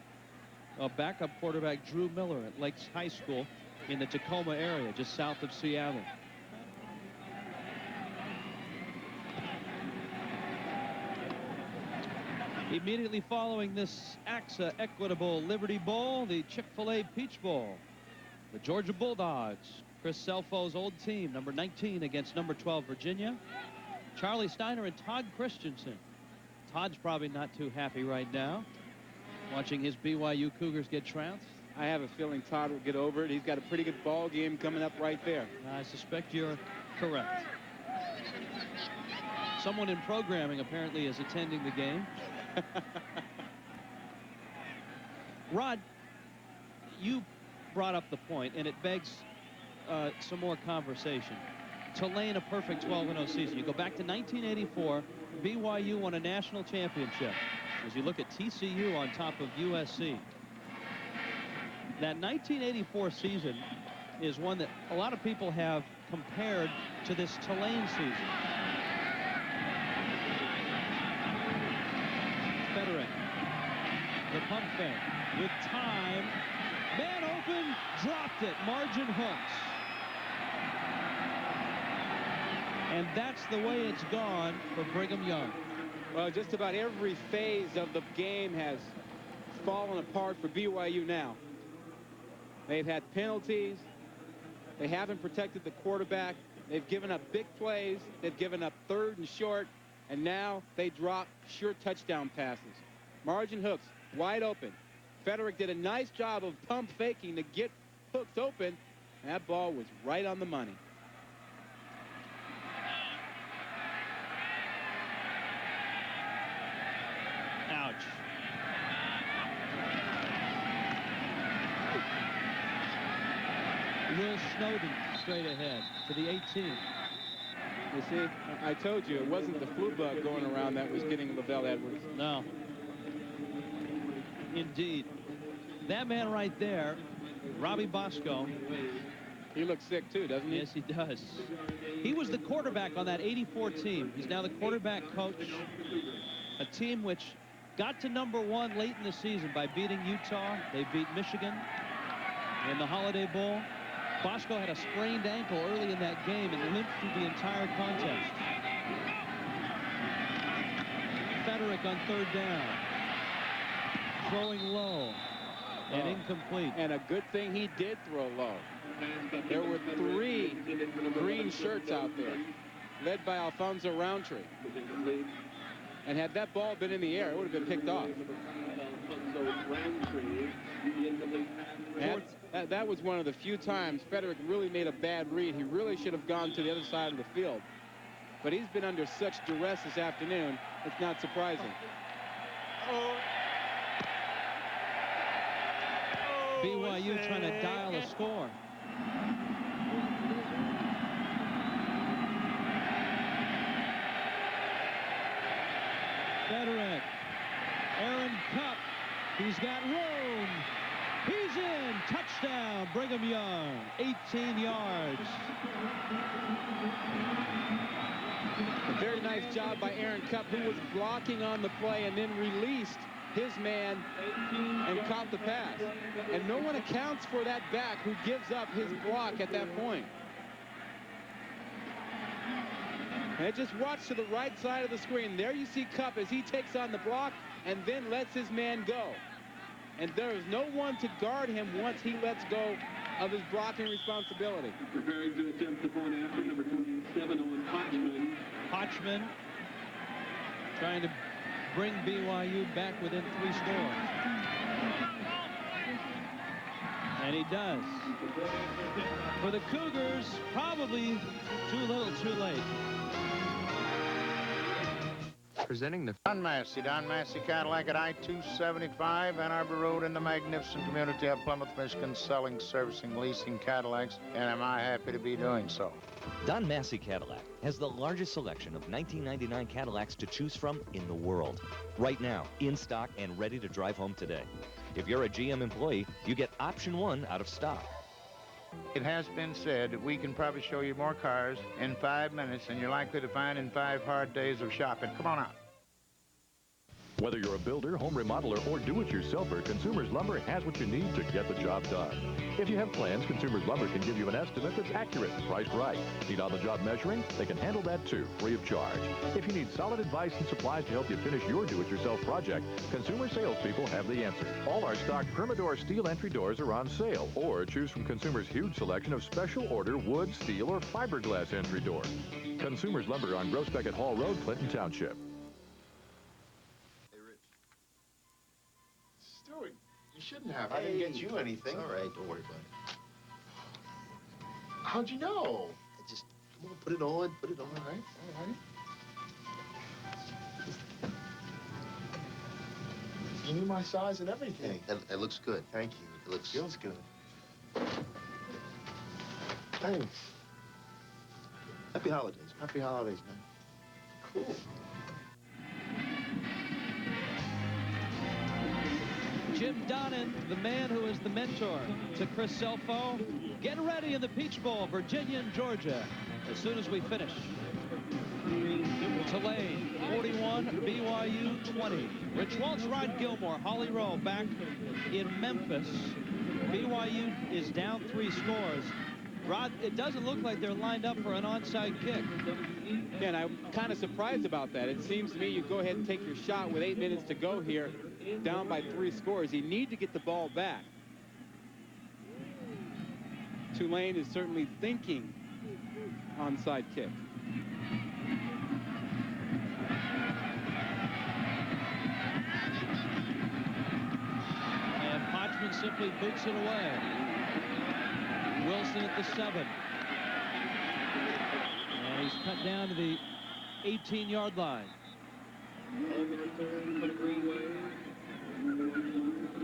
of backup quarterback Drew Miller at Lakes High School in the Tacoma area, just south of Seattle. Immediately following this AXA Equitable Liberty Bowl, the Chick-fil-A Peach Bowl. The Georgia Bulldogs, Chris Selfo's old team, number 19 against number 12 Virginia. Charlie Steiner and Todd Christensen. Todd's probably not too happy right now, watching his BYU Cougars get trounced. I have a feeling Todd will get over it. He's got a pretty good ball game coming up right there. I suspect you're correct. Someone in programming apparently is attending the game. Rod, you brought up the point, and it begs some more conversation. Tulane, a perfect 12-0 season. You go back to 1984, BYU won a national championship. As you look at TCU on top of USC. That 1984 season is one that a lot of people have compared to this Tulane season. Federick, the pump fake with time, man open, dropped it, margin hooks. And that's the way it's gone for Brigham Young. Well, just about every phase of the game has fallen apart for BYU now. They've had penalties. They haven't protected the quarterback. They've given up big plays. They've given up 3rd and short. And now they drop sure touchdown passes. Margin hooks wide open. Federick did a nice job of pump faking to get hooks open. And that ball was right on the money. Ouch. Will Snowden straight ahead to the 18. You see, I told you it wasn't the flu bug going around that was getting Lavelle Edwards. No. Indeed. That man right there, Robbie Bosco. He looks sick too, doesn't he? Yes, he does. He was the quarterback on that 84 team. He's now the quarterback coach. A team which got to #1 late in the season by beating Utah. They beat Michigan in the Holiday Bowl. Bosco had a sprained ankle early in that game and limped through the entire contest. Federick on 3rd down. Throwing low and incomplete. And a good thing he did throw low. There were 3 green shirts out there, led by Alfonso Roundtree. And had that ball been in the air, it would have been picked off. That was one of the few times Federick really made a bad read. He really should have gone to the other side of the field. But he's been under such duress this afternoon, it's not surprising. BYU trying to dial a score. Federick. Aaron Cupp. He's got room. He's in. Touchdown. Brigham Young. 18 yards. A very nice job by Aaron Cupp, who was blocking on the play and then released his man and caught the pass. And no one accounts for that back who gives up his block at that point. And just watch to the right side of the screen. There you see Cupp as he takes on the block and then lets his man go. And there is no one to guard him once he lets go of his blocking responsibility. Preparing to attempt the point after, number 27, Owen Hodgman. Hodgman trying to bring BYU back within 3 scores. And he does. For the Cougars, probably too little, too late. Presenting the Don Massey Cadillac at I-275, Ann Arbor Road in the magnificent community of Plymouth, Michigan, selling, servicing, leasing Cadillacs, and am I happy to be doing so. Don Massey Cadillac has the largest selection of 1999 Cadillacs to choose from in the world. Right now, in stock and ready to drive home today. If you're a GM employee, you get option 1 out of stock. It has been said that we can probably show you more cars in 5 minutes than you're likely to find in 5 hard days of shopping. Come on out. Whether you're a builder, home remodeler, or do-it-yourselfer, Consumers Lumber has what you need to get the job done. If you have plans, Consumers Lumber can give you an estimate that's accurate and priced right. Need on-the-job measuring? They can handle that too, free of charge. If you need solid advice and supplies to help you finish your do-it-yourself project, Consumer salespeople have the answer. All our stock Permador steel entry doors are on sale, or choose from Consumers' huge selection of special order wood, steel, or fiberglass entry doors. Consumers Lumber on Groesbeck Hall Road, Clinton Township. You shouldn't have. I didn't get you anything. All right, don't worry about it. How'd you know? I just, come on, put it on, All right. You knew my size and everything. Hey, that looks good. Thank you. It looks... Feels good. Thanks. Happy holidays. Happy holidays, man. Cool. Jim Donnan, the man who is the mentor to Chris Selfo. Get ready in the Peach Bowl, Virginia and Georgia, as soon as we finish. Tulane, 41, BYU, 20. Rich Waltz, Ron Gilmore, Holly Rowe back in Memphis. BYU is down 3 scores. Rod, it doesn't look like they're lined up for an onside kick. Yeah, and I'm kind of surprised about that. It seems to me you go ahead and take your shot with 8 minutes to go here, down by 3 scores. You need to get the ball back. Tulane is certainly thinking onside kick. And Hodgman simply boots it away. Wilson at the 7. And he's cut down to the 18-yard line.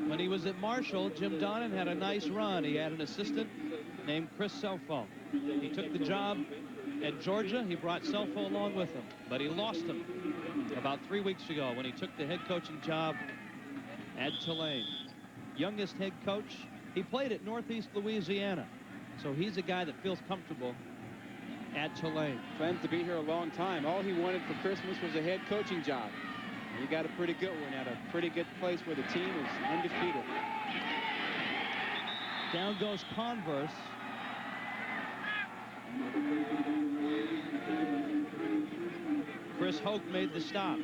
When he was at Marshall, Jim Donnan had a nice run. He had an assistant named Chris Selfo. He took the job at Georgia. He brought Selfo along with him, but he lost him about 3 weeks ago when he took the head coaching job at Tulane. Youngest head coach. He played at Northeast Louisiana, so he's a guy that feels comfortable at Tulane. Plans to be here a long time. All he wanted for Christmas was a head coaching job. He got a pretty good one at a pretty good place where the team is undefeated. Down goes Converse. Chris Hoke made the stop.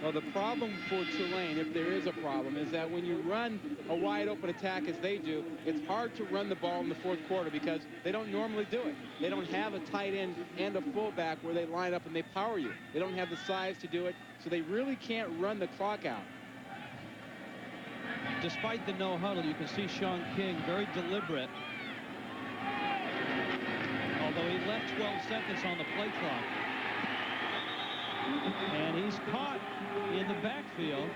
Well, the problem for Tulane, if there is a problem, is that when you run a wide open attack as they do, it's hard to run the ball in the 4th quarter because they don't normally do it. They don't have a tight end and a fullback where they line up and they power you. They don't have the size to do it, so they really can't run the clock out. Despite the no huddle, you can see Sean King very deliberate. Although he left 12 seconds on the play clock. And he's caught in the backfield.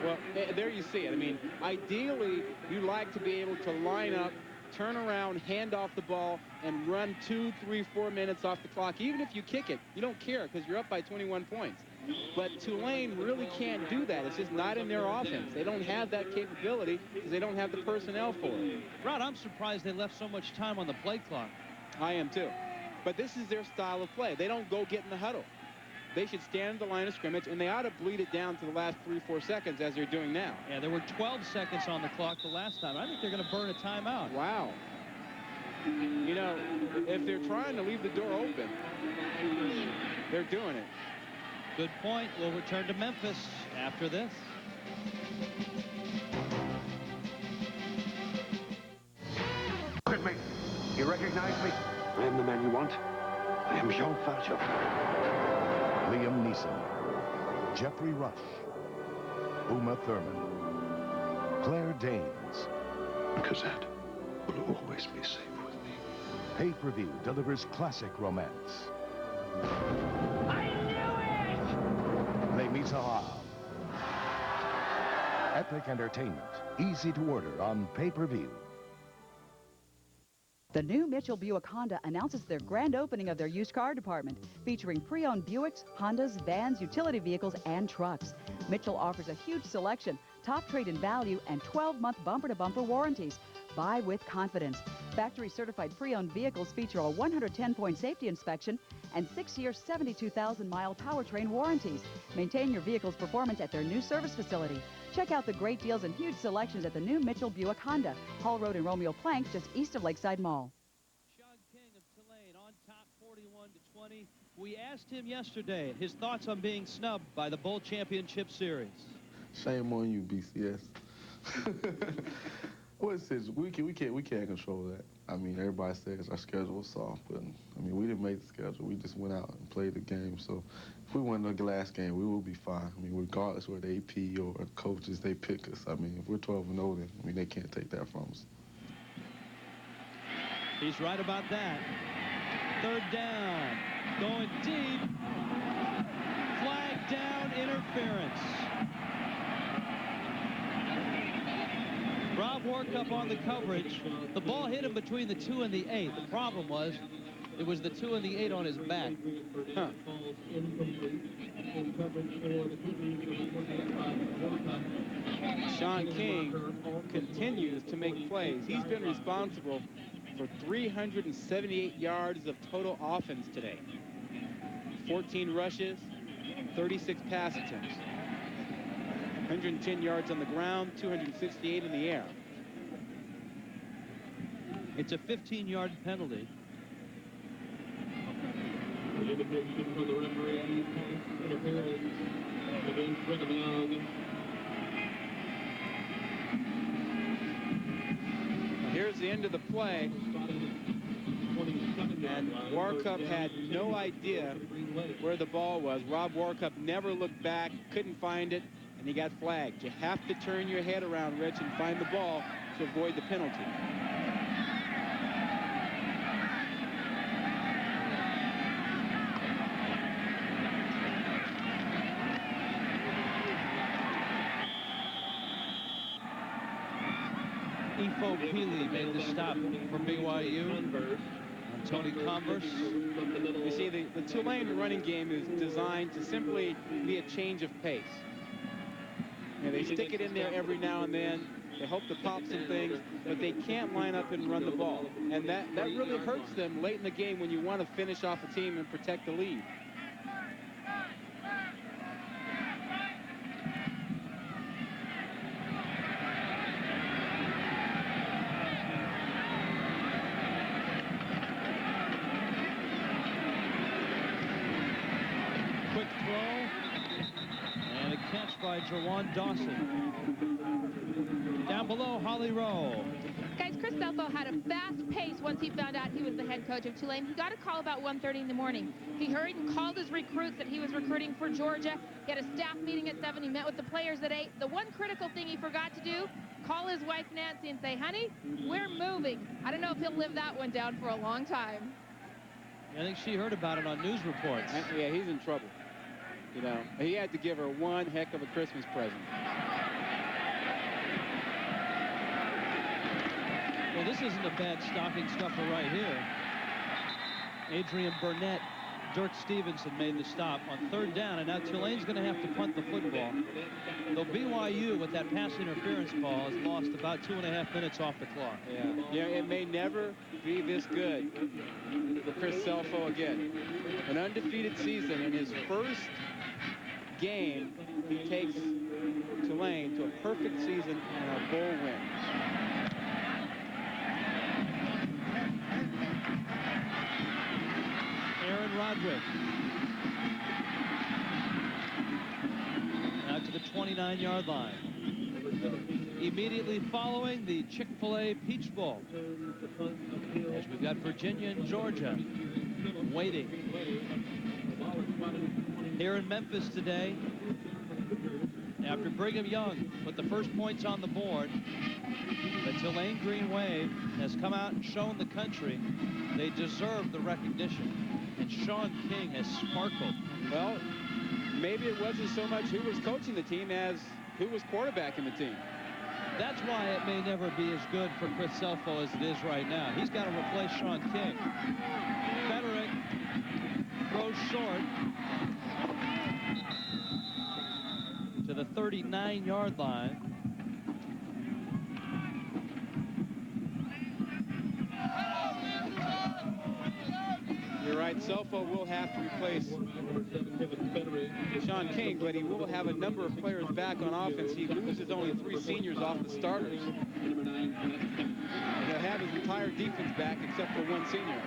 Well, there you see it. I mean, ideally, you like to be able to line up, turn around, hand off the ball, and run 2, 3, 4 minutes off the clock. Even if you kick it, you don't care because you're up by 21 points. But Tulane really can't do that. It's just not in their offense. They don't have that capability because they don't have the personnel for it. Rod, I'm surprised they left so much time on the play clock. I am too. But this is their style of play. They don't go get in the huddle. They should stand at the line of scrimmage, and they ought to bleed it down to the last 3, 4 seconds as they're doing now. Yeah, there were 12 seconds on the clock the last time. I think they're going to burn a timeout. Wow. You know, if they're trying to leave the door open, they're doing it. Good point. We'll return to Memphis after this. Look at me. You recognize me? I am the man you want. I am Jean Valjean. Liam Neeson, Jeffrey Rush, Uma Thurman, Claire Danes. Cosette will always be safe with me. Pay-per-view delivers classic romance. Les Miserables. Epic entertainment, easy to order on pay-per-view. The new Mitchell Buick Honda announces their grand opening of their used car department, featuring pre-owned Buicks, Hondas, vans, utility vehicles, and trucks. Mitchell offers a huge selection, top trade-in value, and 12-month bumper-to-bumper warranties. Buy with confidence. Factory-certified pre-owned vehicles feature a 110-point safety inspection and 6-year, 72,000-mile powertrain warranties. Maintain your vehicle's performance at their new service facility. Check out the great deals and huge selections at the new Mitchell Buick Honda, Hall Road in Romeo Plank, just east of Lakeside Mall. Sean King of Tulane on top 41-20. We asked him yesterday his thoughts on being snubbed by the Bowl Championship Series. Shame on you, BCS. Well, we can't control that. I mean, everybody says our schedule was soft, but I mean, we didn't make the schedule. We just went out and played the game. So if we win the last game, we will be fine. I mean, regardless whether the AP or coaches, they pick us. I mean, if we're 12-0, then I mean, they can't take that from us. He's right about that. Third down, going deep. Flag down, interference. Rob Warkup on the coverage. The ball hit him between the 2 and the 8. The problem was it was the 2 and the 8 on his back. Huh. Sean King continues to make plays. He's been responsible for 378 yards of total offense today. 14 rushes, 36 pass attempts. 110 yards on the ground, 268 in the air. It's a 15-yard penalty. The indication from the referee, interference against Brigham Young. Here's the end of the play. And Warkup had no idea where the ball was. Rob Warkup never looked back, couldn't find it, and he got flagged. You have to turn your head around, Rich, and find the ball to avoid the penalty. Ifo Pili made the stop for BYU on Tony Converse. You see, the Tulane running game is designed to simply be a change of pace. You know, they stick it in there every now and then. They hope to pop some things, but they can't line up and run the ball. And that really hurts them late in the game when you want to finish off a team and protect the lead. Quick throw. And a catch by Jawan Dawson. Down below, Holly Rowe. Guys, Chris Selfo had a fast pace once he found out he was the head coach of Tulane. He got a call about 1:30 in the morning. He hurried and called his recruits that he was recruiting for Georgia. He had a staff meeting at 7. He met with the players at 8. The one critical thing he forgot to do, call his wife Nancy and say, honey, we're moving. I don't know if he'll live that one down for a long time. I think she heard about it on news reports. Yeah, he's in trouble. You know, he had to give her one heck of a Christmas present. Well, this isn't a bad stocking stuffer right here. Adrian Burnett, Dirk Stevenson made the stop on 3rd down, and now Tulane's going to have to punt the football. Though BYU, with that pass interference call, has lost about 2.5 minutes off the clock. Yeah, it may never be this good for Chris Selfo again. An undefeated season. In his first game, he takes Tulane to a perfect season and a bowl win. Aaron Roderick. Now to the 29-yard line. Immediately following the Chick-fil-A Peach Bowl. As we've got Virginia and Georgia waiting. Here in Memphis today, after Brigham Young put the first points on the board, the Tulane Green Wave has come out and shown the country they deserve the recognition. And Sean King has sparkled. Well, maybe it wasn't so much who was coaching the team as who was quarterbacking the team. That's why it may never be as good for Chris Selfo as it is right now. He's got to replace Sean King. Federick throws short to the 39-yard line. You're right, Selfo will have to replace Sean King, but he will have a number of players back on offense. He loses only 3 seniors off the starters. He'll have his entire defense back except for 1 senior.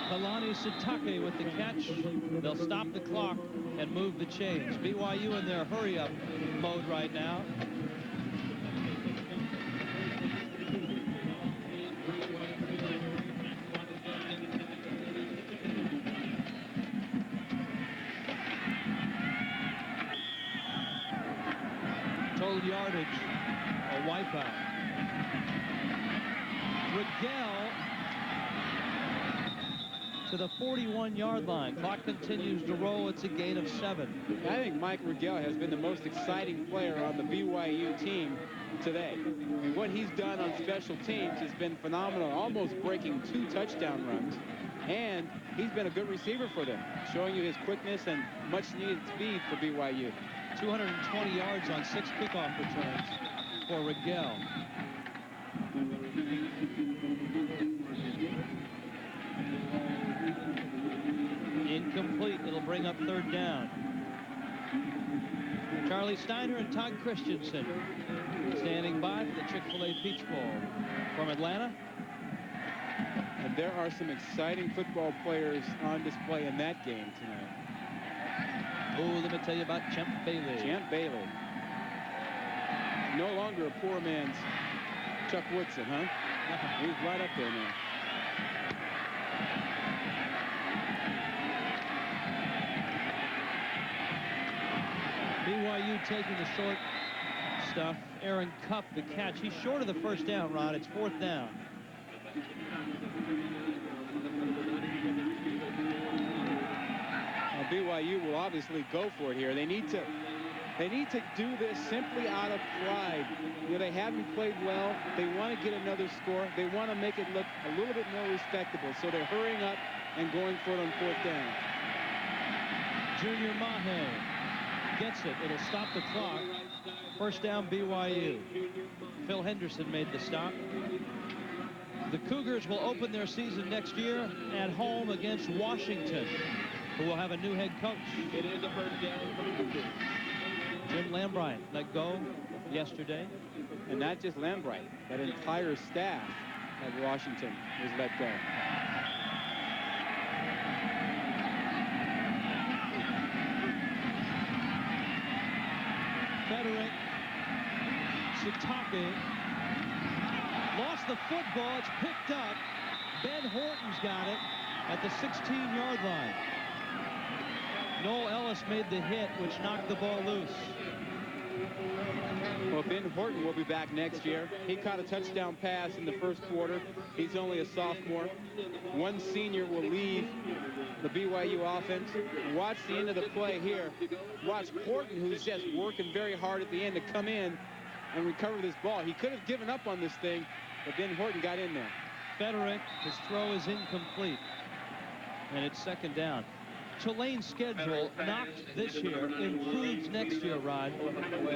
Kalani Sitake with the catch. They'll stop the clock and move the chains. BYU in their hurry-up mode right now. Total yardage, a wipeout. Rigel to the 41-yard line. Clock continues to roll. It's a gain of 7. I think Mike Rigel has been the most exciting player on the BYU team today. I mean, what he's done on special teams has been phenomenal, almost breaking 2 touchdown runs. And he's been a good receiver for them, showing you his quickness and much-needed speed for BYU. 220 yards on 6 kickoff returns for Rigel. Incomplete. It'll bring up 3rd down. Charlie Steiner and Todd Christensen standing by for the Chick-fil-A Peach Bowl from Atlanta. And there are some exciting football players on display in that game tonight. Oh, let me tell you about Champ Bailey. Champ Bailey. No longer a poor man's Chuck Woodson, huh? He's right up there now. BYU taking the short stuff. Aaron Cupp, the catch. He's short of the first down, Ron. It's 4th down. BYU will obviously go for it here. They need to do this simply out of pride. You know, they haven't played well. They want to get another score. They want to make it look a little bit more respectable. So they're hurrying up and going for it on 4th down. Junior Mahe gets it. It'll stop the clock. First down, BYU. Phil Henderson made the stop. The Cougars will open their season next year at home against Washington, who will have a new head coach. It is a first down for the Cougars. Jim Lambright let go yesterday. And not just Lambright. That entire staff at Washington was let go. Federick Sitake lost the football. It's picked up. Ben Horton's got it at the 16-yard line. Noel Ellis made the hit, which knocked the ball loose. Well, Ben Horton will be back next year. He caught a touchdown pass in the first quarter. He's only a sophomore. One senior will leave the BYU offense. Watch the end of the play here. Watch Horton, who's just working very hard at the end, to come in and recover this ball. He could have given up on this thing, but Ben Horton got in there. Federick, his throw is incomplete, and it's second down. Tulane's schedule knocked this year, improves next year, Rod.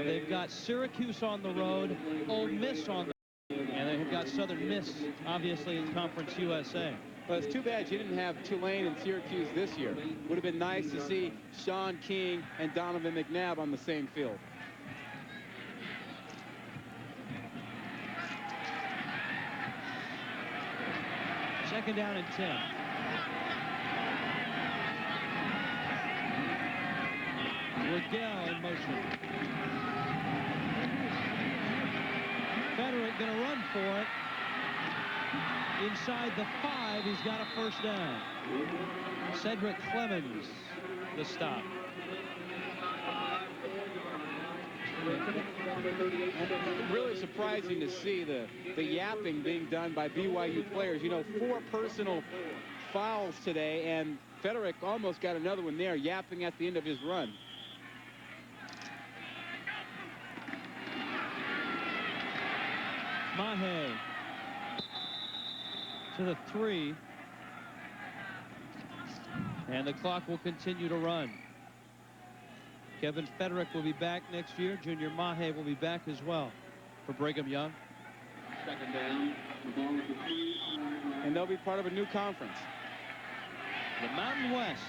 They've got Syracuse on the road, Ole Miss on the road, and they've got Southern Miss, obviously, in Conference USA. Well, it's too bad you didn't have Tulane and Syracuse this year. Would have been nice to see Sean King and Donovan McNabb on the same field. Second down and 10. Waddell in motion. Federick going to run for it. Inside the 5, he's got a first down. Cedric Clemens, the stop. Really surprising to see the yapping being done by BYU players. You know, 4 personal fouls today, and Federick almost got another one there, yapping at the end of his run. Mahe to the 3, and the clock will continue to run. Kevin Federick will be back next year. Junior Mahe will be back as well for Brigham Young. Second down. The ball is the 3. And they'll be part of a new conference. The Mountain West.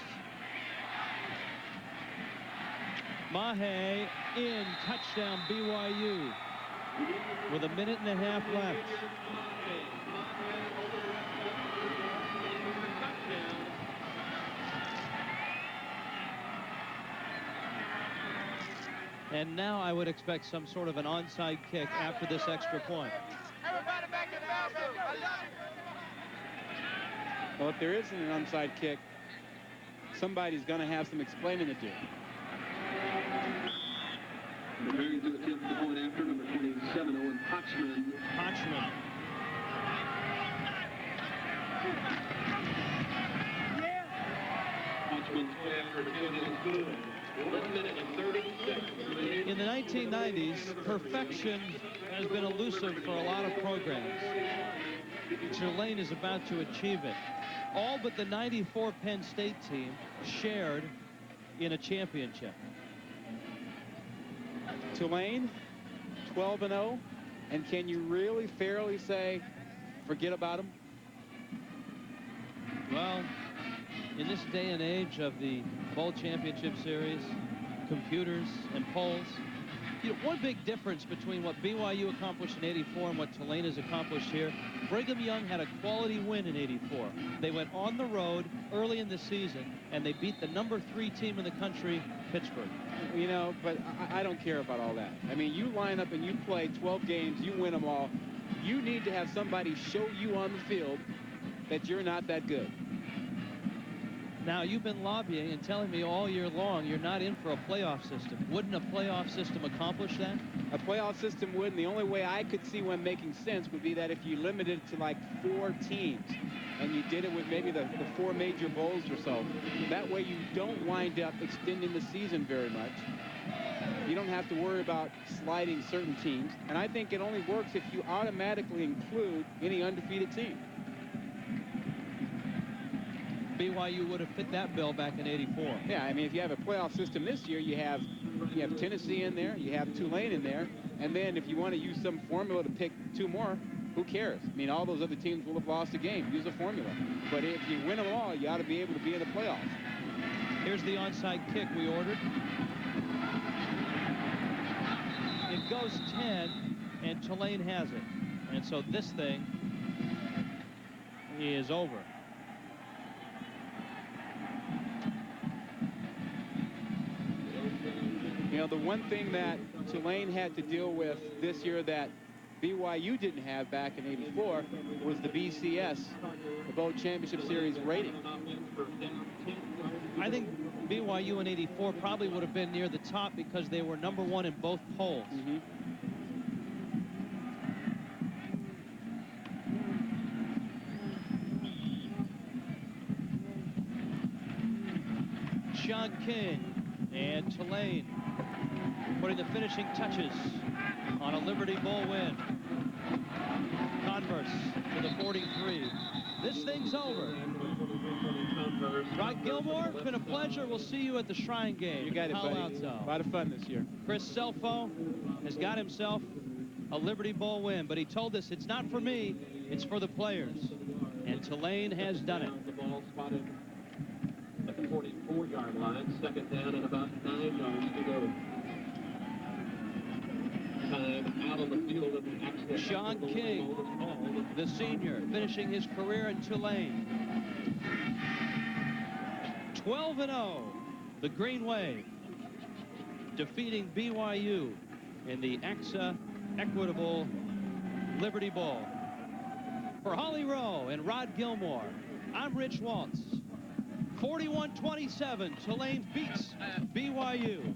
Mahe in, touchdown BYU with 1.5 minutes left. And now I would expect some sort of an onside kick after this extra point. Well, if there isn't an onside kick, somebody's going to have some explaining to do. Preparing to attempt the point after, number 27, Owen Hotchman. Hotchman. Hotchman's point after attempt is good. 1 minute and 30 seconds. In the 1990s, perfection has been elusive for a lot of programs. Tulane is about to achieve it. All but the 94 Penn State team shared in a championship. Tulane, 12-0, and can you really fairly say, forget about them? Well, in this day and age of the Bowl Championship Series, computers and polls, you know, one big difference between what BYU accomplished in '84 and what Tulane has accomplished here, Brigham Young had a quality win in '84. They went on the road early in the season, and they beat the number 3 team in the country, Pittsburgh. You know, but I don't care about all that. I mean, you line up and you play 12 games, you win them all. You need to have somebody show you on the field that you're not that good. Now, you've been lobbying and telling me all year long you're not in for a playoff system. Wouldn't a playoff system accomplish that? A playoff system would, and the only way I could see one making sense would be that if you limited it to like 4 teams and you did it with maybe the 4 major bowls or so. That way you don't wind up extending the season very much. You don't have to worry about sliding certain teams. And I think it only works if you automatically include any undefeated team. BYU would have fit that bill back in '84. Yeah, I mean, if you have a playoff system this year, you have Tennessee in there, you have Tulane in there, and then if you want to use some formula to pick 2 more, who cares? I mean, all those other teams will have lost a game. Use a formula. But if you win them all, you ought to be able to be in the playoffs. Here's the onside kick we ordered. It goes 10, and Tulane has it. And so this thing is over. You know, the one thing that Tulane had to deal with this year that BYU didn't have back in '84 was the BCS, the Bowl Championship Series rating. I think BYU in '84 probably would have been near the top because they were #1 in both polls. Sean King. And Tulane putting the finishing touches on a Liberty Bowl win. Converse to the 43. This thing's over. Rod Gilmore, it's been a pleasure. We'll see you at the Shrine Game. You got it, buddy. A lot of fun this year. Chris Selfo has got himself a Liberty Bowl win, but he told us it's not for me, it's for the players. And Tulane has done it. The ball spotted at the 44-yard line, second down and about 9 yards to go. Time out on the field of the accident. Sean King, the senior, finishing his career at Tulane. 12-0, the Green Wave, defeating BYU in the AXA Equitable Liberty Bowl. For Holly Rowe and Rod Gilmore, I'm Rich Waltz. 41-27, Tulane beats BYU.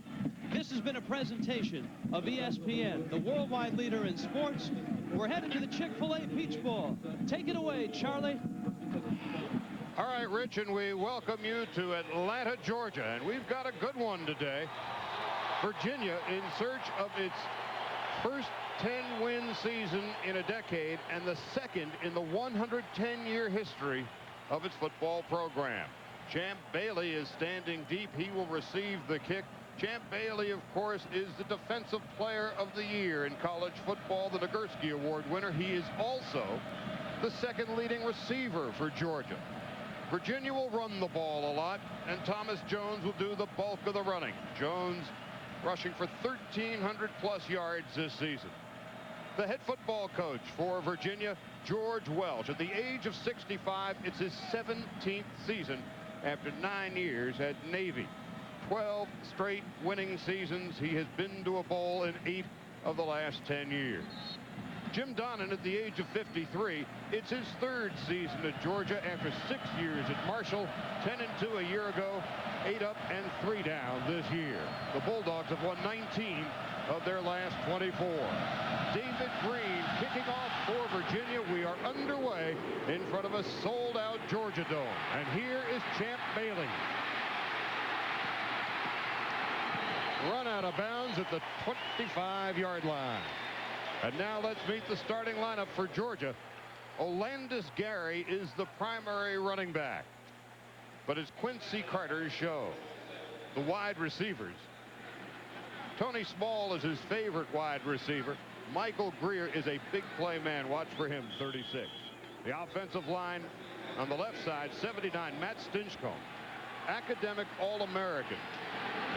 This has been a presentation of ESPN, the worldwide leader in sports. We're headed to the Chick-fil-A Peach Bowl. Take it away, Charlie. All right, Rich, and we welcome you to Atlanta, Georgia. And we've got a good one today. Virginia in search of its first 10-win season in a decade and the second in the 110-year history of its football program. Champ Bailey is standing deep. He will receive the kick. Champ Bailey, of course, is the Defensive Player of the Year in college football, the Nagurski Award winner. He is also the second leading receiver for Georgia. Virginia will run the ball a lot, and Thomas Jones will do the bulk of the running. Jones rushing for 1,300+ yards this season. The head football coach for Virginia, George Welch. At the age of 65, it's his 17th season after 9 years at Navy. 12 straight winning seasons. He has been to a bowl in 8 of the last 10 years. Jim Donnan at the age of 53. It's his 3rd season at Georgia after 6 years at Marshall. 10-2 a year ago, 8 up and 3 down this year. The Bulldogs have won 19 of their last 24. David Green kicking off for Virginia. We are underway in front of a sold-out Georgia Dome. And here is Champ Bailey. Run out of bounds at the 25-yard line. And now let's meet the starting lineup for Georgia. Olandis Gary is the primary running back, but it's Quincy Carter's show. The wide receivers. Tony Small is his favorite wide receiver. Michael Greer is a big play man. Watch for him, 36. The offensive line on the left side, 79, Matt Stinchcomb. Academic All-American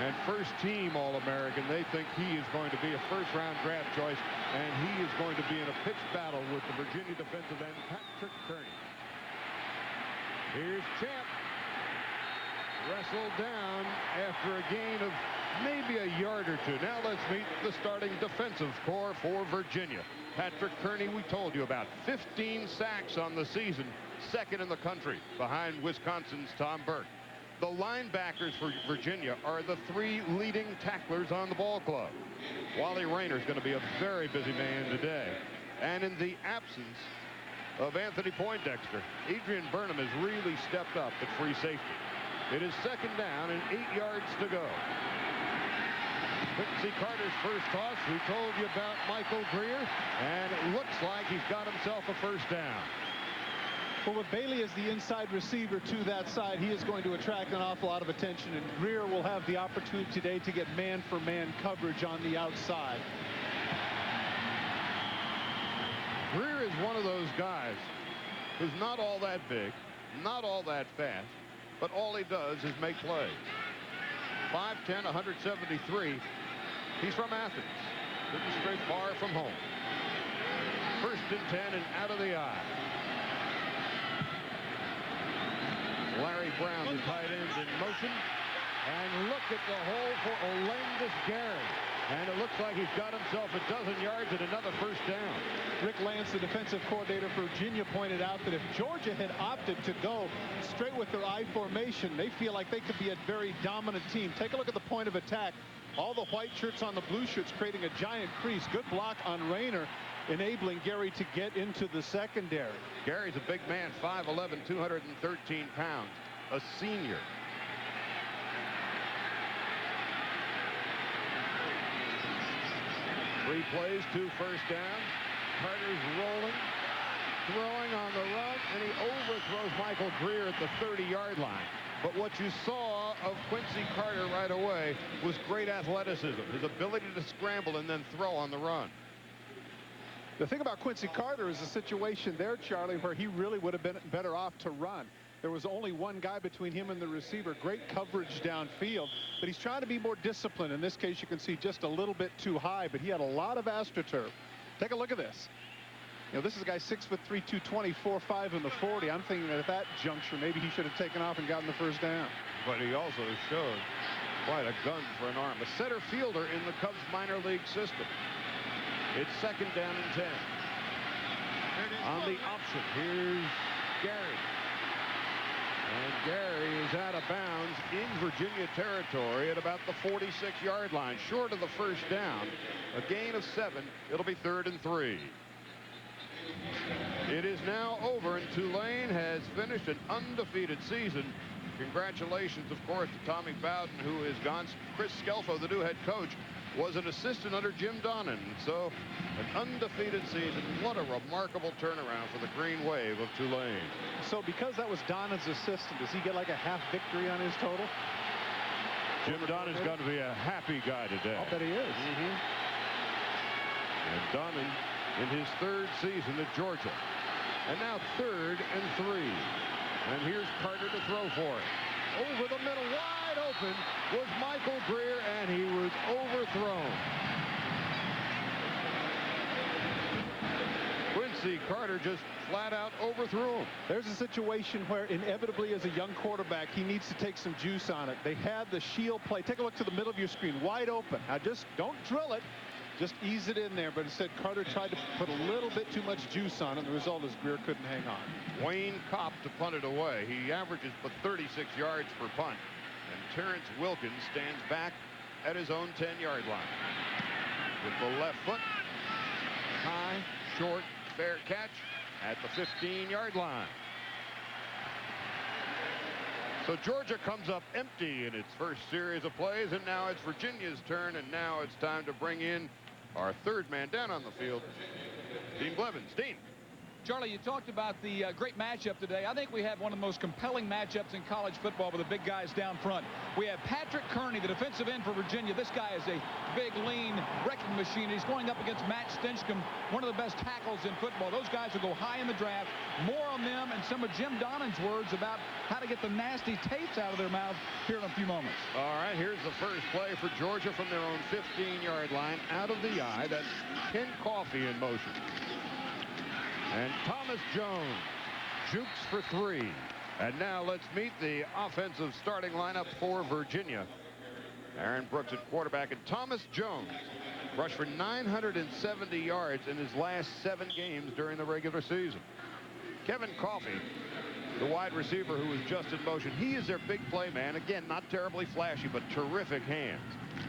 and first-team All-American. They think he is going to be a first-round draft choice, and he is going to be in a pitched battle with the Virginia defensive end, Patrick Kearney. Here's Champ. Wrestled down after a gain of maybe a yard or two. Now let's meet the starting defensive core for Virginia. Patrick Kearney, we told you about. 15 sacks on the season, 2nd in the country, behind Wisconsin's Tom Burke. The linebackers for Virginia are the 3 leading tacklers on the ball club. Wally Rayner is going to be a very busy man today. And in the absence of Anthony Poindexter, Adrian Burnham has really stepped up at free safety. It is 2nd down and 8 yards to go. Quincy Carter's first toss. We told you about Michael Greer, and it looks like he's got himself a first down. Well, with Bailey as the inside receiver to that side, he is going to attract an awful lot of attention, and Greer will have the opportunity today to get man-for-man coverage on the outside. Greer is one of those guys who's not all that big, not all that fast, but all he does is make plays. 5'10", 173. He's from Athens. Didn't stray far from home. 1st and 10 and out of the eye. Larry Brown, the tight end, in motion. And look at the hole for Olandis Gary. And it looks like he's got himself a dozen yards and another first down. Rick Lance, the defensive coordinator for Virginia, pointed out that if Georgia had opted to go straight with their I formation, they feel like they could be a very dominant team. Take a look at the point of attack. All the white shirts on the blue shirts creating a giant crease. Good block on Rayner, enabling Gary to get into the secondary. Gary's a big man, 5'11", 213 pounds, a senior. 3 plays, 2 first downs. Carter's rolling, throwing on the run, and he overthrows Michael Greer at the 30-yard line. But what you saw of Quincy Carter right away was great athleticism, his ability to scramble and then throw on the run. The thing about Quincy Carter is a situation there, Charlie, where he really would have been better off to run. There was only one guy between him and the receiver. Great coverage downfield, but he's trying to be more disciplined. In this case, you can see just a little bit too high, but he had a lot of AstroTurf. Take a look at this. You know, this is a guy 6'3", 220, 4.5 in the 40. I'm thinking that at that juncture, maybe he should have taken off and gotten the first down. But he also showed quite a gun for an arm. A center fielder in the Cubs minor league system. It's 2nd down and 10. On the option, here's Gary. And Gary is out of bounds in Virginia territory at about the 46-yard line, short of the first down. A gain of 7. It'll be 3rd and 3. It is now over, and Tulane has finished an undefeated season. Congratulations, of course, to Tommy Bowden, who is gone. Chris Scelfo, the new head coach, was an assistant under Jim Donnan. So an undefeated season. What a remarkable turnaround for the Green Wave of Tulane. So because that was Donnan's assistant, does he get like a half victory on his total? Jim Donnan's got to be a happy guy today. I'll bet he is. And Donnan in his 3rd season at Georgia. And now 3rd and 3. And here's Carter to throw for it. Over the middle, wide open, was Michael Greer, and he was overthrown. Quincy Carter just flat out overthrew him. There's a situation where inevitably as a young quarterback, he needs to take some juice on it. They had the shield play. Take a look to the middle of your screen, wide open. Now just don't drill it. Just ease it in there, but instead Carter tried to put a little bit too much juice on it. The result is Greer couldn't hang on. Wayne Kopp to punt it away. He averages but 36 yards per punt. And Terrence Wilkins stands back at his own 10-yard line. With the left foot, high, short, fair catch at the 15-yard line. So Georgia comes up empty in its first series of plays, and now it's Virginia's turn, and now it's time to bring in our 3rd man down on the field, Dean Blevins. Dean. Charlie, you talked about the great matchup today. I think we have one of the most compelling matchups in college football with the big guys down front. We have Patrick Kearney, the defensive end for Virginia. This guy is a big, lean wrecking machine. He's going up against Matt Stinchcomb, one of the best tackles in football. Those guys will go high in the draft. More on them and some of Jim Donnan's words about how to get the nasty tapes out of their mouths here in a few moments. All right, here's the first play for Georgia from their own 15-yard line. Out of the eye, that's Ken Coffey in motion. And Thomas Jones jukes for 3. And now let's meet the offensive starting lineup for Virginia. Aaron Brooks at quarterback, and Thomas Jones rushed for 970 yards in his last 7 games during the regular season. Kevin Coffey, the wide receiver who was just in motion, he is their big play man. Again, not terribly flashy, but terrific hands.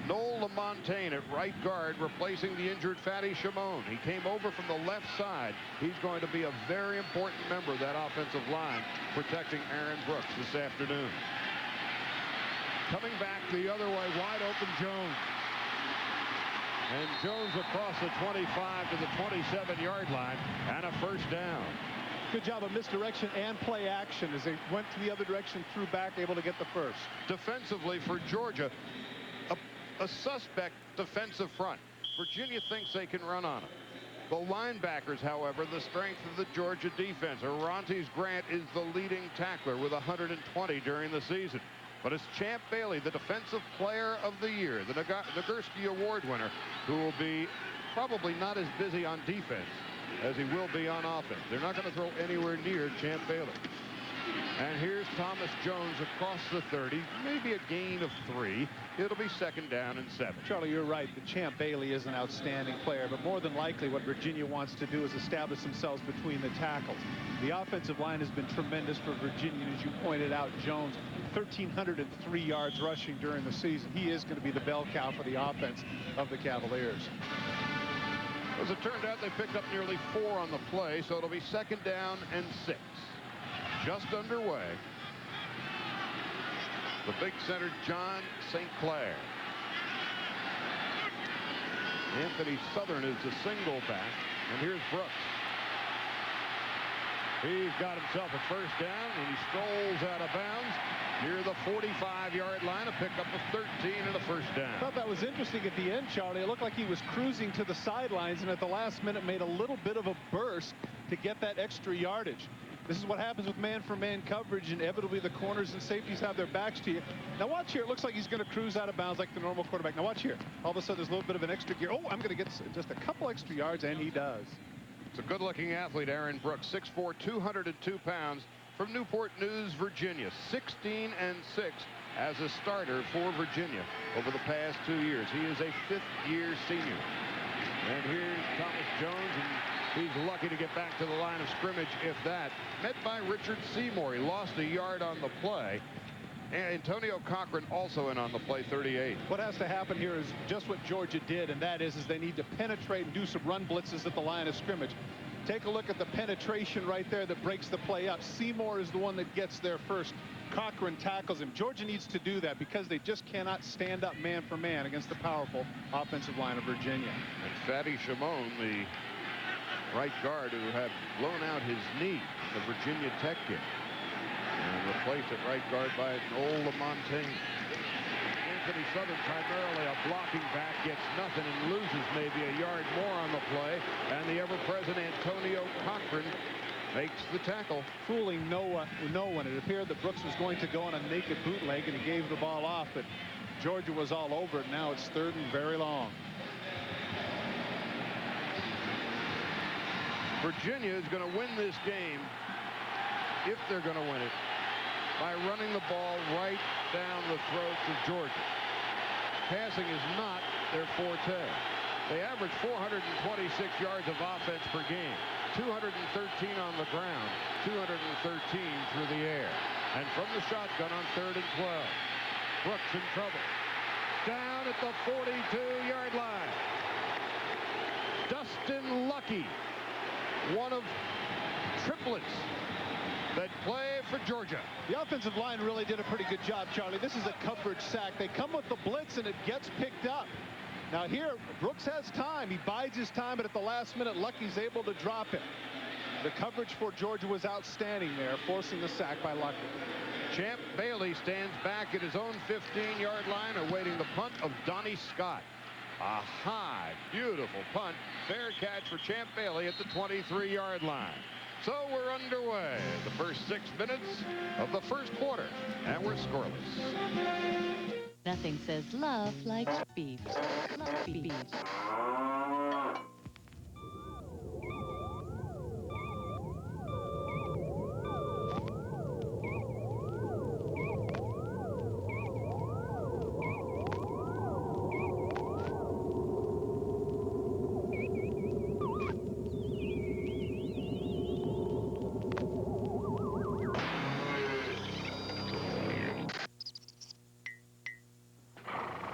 Noel LaMontagne at right guard, replacing the injured Fatty Shimon. He came over from the left side. He's going to be a very important member of that offensive line, protecting Aaron Brooks this afternoon. Coming back the other way, wide open Jones. And Jones across the 25 to the 27-yard line, and a first down. Good job of misdirection and play action as they went to the other direction, threw back, able to get the first. Defensively for Georgia, a suspect defensive front. Virginia thinks they can run on them. The linebackers, however, the strength of the Georgia defense. Orontes Grant is the leading tackler with 120 during the season. But it's Champ Bailey, the defensive player of the year, the Nagurski Award winner, who will be probably not as busy on defense as he will be on offense. They're not going to throw anywhere near Champ Bailey. And here's Thomas Jones across the 30, maybe a gain of 3. It'll be 2nd down and 7. Charlie, you're right. The Champ Bailey is an outstanding player, but more than likely what Virginia wants to do is establish themselves between the tackles. The offensive line has been tremendous for Virginia, and as you pointed out, Jones, 1,303 yards rushing during the season. He is going to be the bell cow for the offense of the Cavaliers. As it turned out, they picked up nearly 4 on the play, so it'll be 2nd down and 6. Just underway. The big center, John St. Clair. Anthony Southern is the single back. And here's Brooks. He's got himself a first down, and he strolls out of bounds near the 45-yard line, a pickup of 13 and a first down. I thought that was interesting at the end, Charlie. It looked like he was cruising to the sidelines, and at the last minute made a little bit of a burst to get that extra yardage. This is what happens with man-for-man coverage. Inevitably, the corners and safeties have their backs to you. Now watch here. It looks like he's going to cruise out of bounds like the normal quarterback. Now watch here. All of a sudden, there's a little bit of an extra gear. Oh, I'm going to get just a couple extra yards, and he does. It's a good-looking athlete, Aaron Brooks, 6'4", 202 pounds, from Newport News, Virginia. 16-6 as a starter for Virginia over the past 2 years. He is a fifth-year senior. And here's Thomas Jones, and he's lucky to get back to the line of scrimmage, if that. Met by Richard Seymour. He lost a yard on the play. And Antonio Cochran also in on the play, 38. What has to happen here is just what Georgia did, and that is they need to penetrate and do some run blitzes at the line of scrimmage. Take a look at the penetration right there that breaks the play up. Seymour is the one that gets there first. Cochran tackles him. Georgia needs to do that because they just cannot stand up man for man against the powerful offensive line of Virginia. And Fatty Shimon, the right guard who had blown out his knee in the Virginia Tech game, and replaced at right guard by Noel LaMontagne. Anthony Southern, primarily a blocking back, gets nothing and loses maybe a yard more on the play. And the ever-present Antonio Cochran makes the tackle. Fooling no one. It appeared that Brooks was going to go on a naked bootleg, and he gave the ball off, but Georgia was all over it. Now it's 3rd and very long. Virginia is going to win this game, if they're going to win it, by running the ball right down the throats of Georgia. Passing is not their forte. They average 426 yards of offense per game, 213 on the ground, 213 through the air. And from the shotgun on 3rd and 12. Brooks in trouble. Down at the 42-yard line. Dustin Lucky, one of triplets that play for Georgia. The offensive line really did a pretty good job, Charlie. This is a coverage sack. They come with the blitz, and it gets picked up. Now here, Brooks has time. He bides his time, but at the last minute, Lucky's able to drop it. The coverage for Georgia was outstanding there, forcing the sack by Lucky. Champ Bailey stands back at his own 15-yard line, awaiting the punt of Donnie Scott. A high, beautiful punt. Fair catch for Champ Bailey at the 23-yard line. So we're underway. The first 6 minutes of the first quarter, and we're scoreless. Nothing says love like beef. Love beef.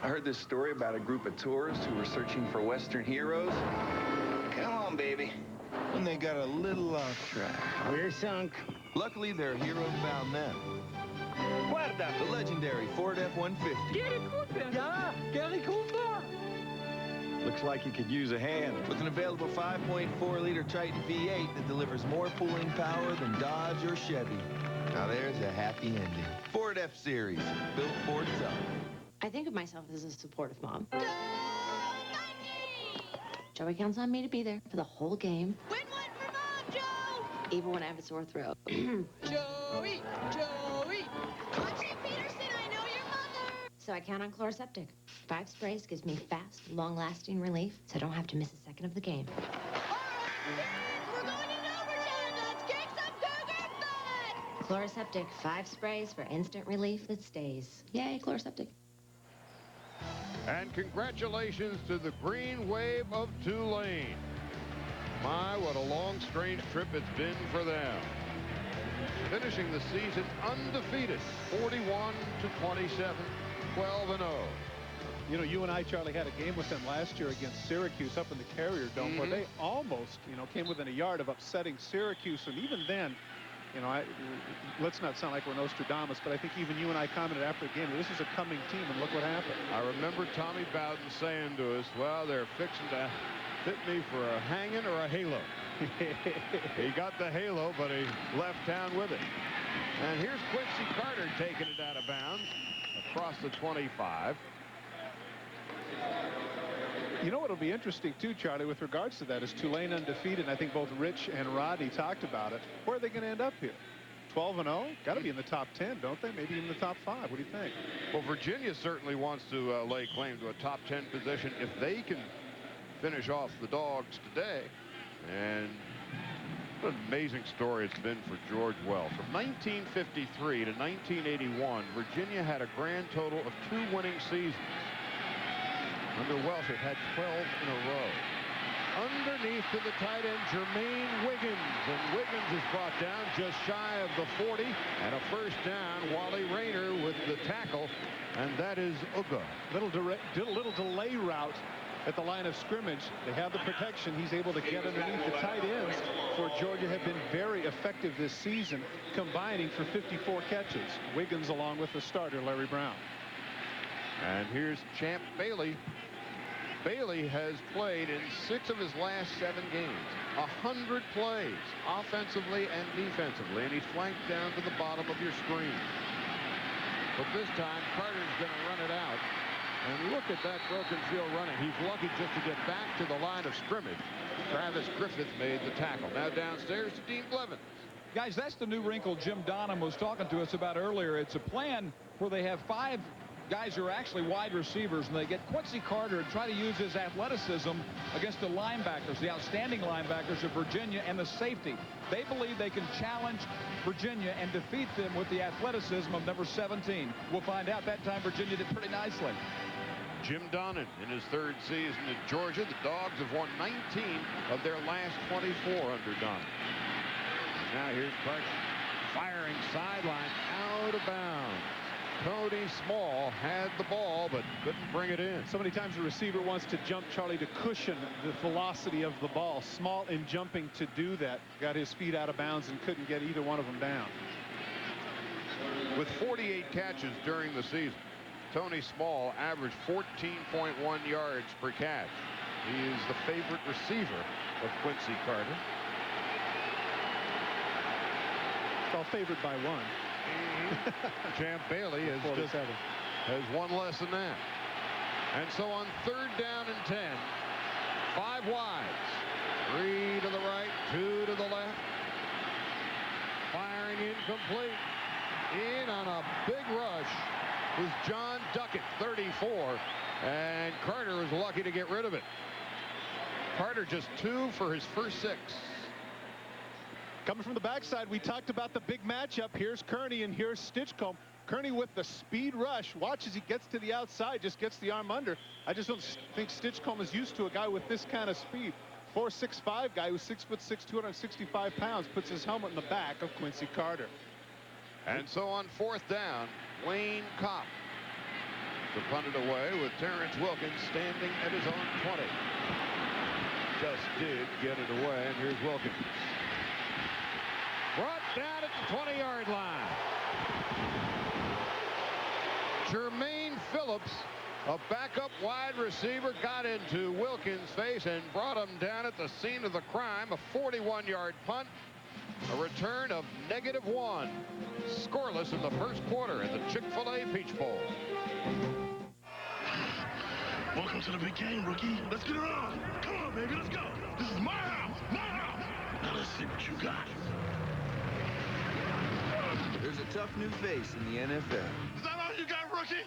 I heard this story about a group of tourists who were searching for Western heroes. Come on, baby. And they got a little off track. We're sunk. Luckily, there are heroes found them. The legendary Ford F-150. Yeah, Gary Cooper. Looks like you could use a hand. With an available 5.4-liter Triton V8 that delivers more pulling power than Dodge or Chevy. Now there's a happy ending. Ford F-Series, built Ford tough. I think of myself as a supportive mom. Joey counts on me to be there for the whole game. Win one for Mom, Joe! Even when I have a sore throat. Joey! Joey! Watching Peterson, I know your mother! So I count on Chloraseptic. 5 sprays gives me fast, long-lasting relief, so I don't have to miss a second of the game. We're going into overtime! Let's kick some Cougar butt! Chloraseptic, 5 sprays for instant relief that stays. Yay, Chloraseptic. And congratulations to the Green Wave of Tulane. My, what a long, strange trip it's been for them. Finishing the season undefeated, 41-27, 12-0. You know, you and I, Charlie, had a game with them last year against Syracuse up in the Carrier Dome, where they almost, came within a yard of upsetting Syracuse. And even then, you know, let's not sound like we're Nostradamus, but I think even you and I commented after the game, this is a coming team, and look what happened. I remember Tommy Bowden saying to us, well, they're fixing to fit me for a hanging or a halo. He got the halo, but he left town with it. And here's Quincy Carter taking it out of bounds across the 25. You know what'll be interesting too, Charlie, with regards to that is Tulane undefeated, and I think both Rich and Rodney talked about it. Where are they going to end up here? 12-0? Got to be in the top 10, don't they? Maybe in the top 5. What do you think? Well, Virginia certainly wants to lay claim to a top 10 position if they can finish off the Dogs today. And what an amazing story it's been for George Welsh. From 1953 to 1981, Virginia had a grand total of 2 winning seasons. Under Welsh, it had 12 in a row. Underneath to the tight end, Jermaine Wiggins. And Wiggins is brought down just shy of the 40. And a first down, Wally Rayner with the tackle. And that is Uga. Little delay route at the line of scrimmage. They have the protection. He's able to get underneath. The tight ends for Georgia have been very effective this season, combining for 54 catches. Wiggins along with the starter, Larry Brown. And here's Champ Bailey. Bailey has played in 6 of his last 7 games. 100 plays, offensively and defensively, and he's flanked down to the bottom of your screen. But this time, Carter's going to run it out. And look at that broken field running. He's lucky just to get back to the line of scrimmage. Travis Griffith made the tackle. Now downstairs to Dean Blevins. Guys, that's the new wrinkle Jim Donham was talking to us about earlier. It's a plan where they have 5 guys who are actually wide receivers, and they get Quincy Carter and try to use his athleticism against the linebackers, the outstanding linebackers of Virginia, and the safety. They believe they can challenge Virginia and defeat them with the athleticism of number 17. We'll find out. That time Virginia did pretty nicely. Jim Donnan in his 3rd season at Georgia. The Dogs have won 19 of their last 24 under Donnan. And now here's Carter firing sideline out of bounds. Cody Small had the ball but couldn't bring it in. So many times the receiver wants to jump, Charlie, to cushion the velocity of the ball. Small in jumping to do that. Got his feet out of bounds and couldn't get either one of them down. With 48 catches during the season, Tony Small averaged 14.1 yards per catch. He is the favorite receiver of Quincy Carter. All favored by 1. Champ Bailey has 1 less than that. And so on 3rd down and 10, 5 wides, 3 to the right, 2 to the left. Firing incomplete. In on a big rush was John Duckett, 34, and Carter was lucky to get rid of it. Carter just 2 for his first 6. Coming from the backside, we talked about the big matchup. Here's Kearney and here's Stinchcomb. Kearney with the speed rush. Watch as he gets to the outside, just gets the arm under. I just don't think Stinchcomb is used to a guy with this kind of speed. 4'6" guy who's 6'6", 265 pounds, puts his helmet in the back of Quincy Carter. And so on 4th down, Wayne Kopp to punt it away with Terrence Wilkins standing at his own 20. Just did get it away, and here's Wilkins. Brought down at the 20-yard line. Jermaine Phillips, a backup wide receiver, got into Wilkins' face and brought him down at the scene of the crime. A 41-yard punt. A return of -1. Scoreless in the first quarter in the Chick-fil-A Peach Bowl. Welcome to the big game, rookie. Let's get it on. Come on, baby, let's go. This is my house, my house. Now let's see what you got. There's a tough new face in the NFL. Is that all you got, rookie?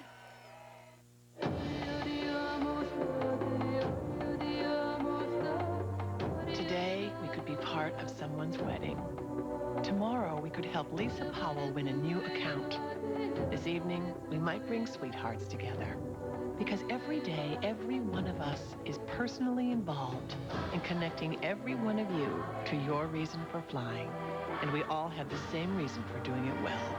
Today, we could be part of someone's wedding. Tomorrow, we could help Lisa Powell win a new account. This evening, we might bring sweethearts together. Because every day, every one of us is personally involved in connecting every one of you to your reason for flying. And we all have the same reason for doing it well.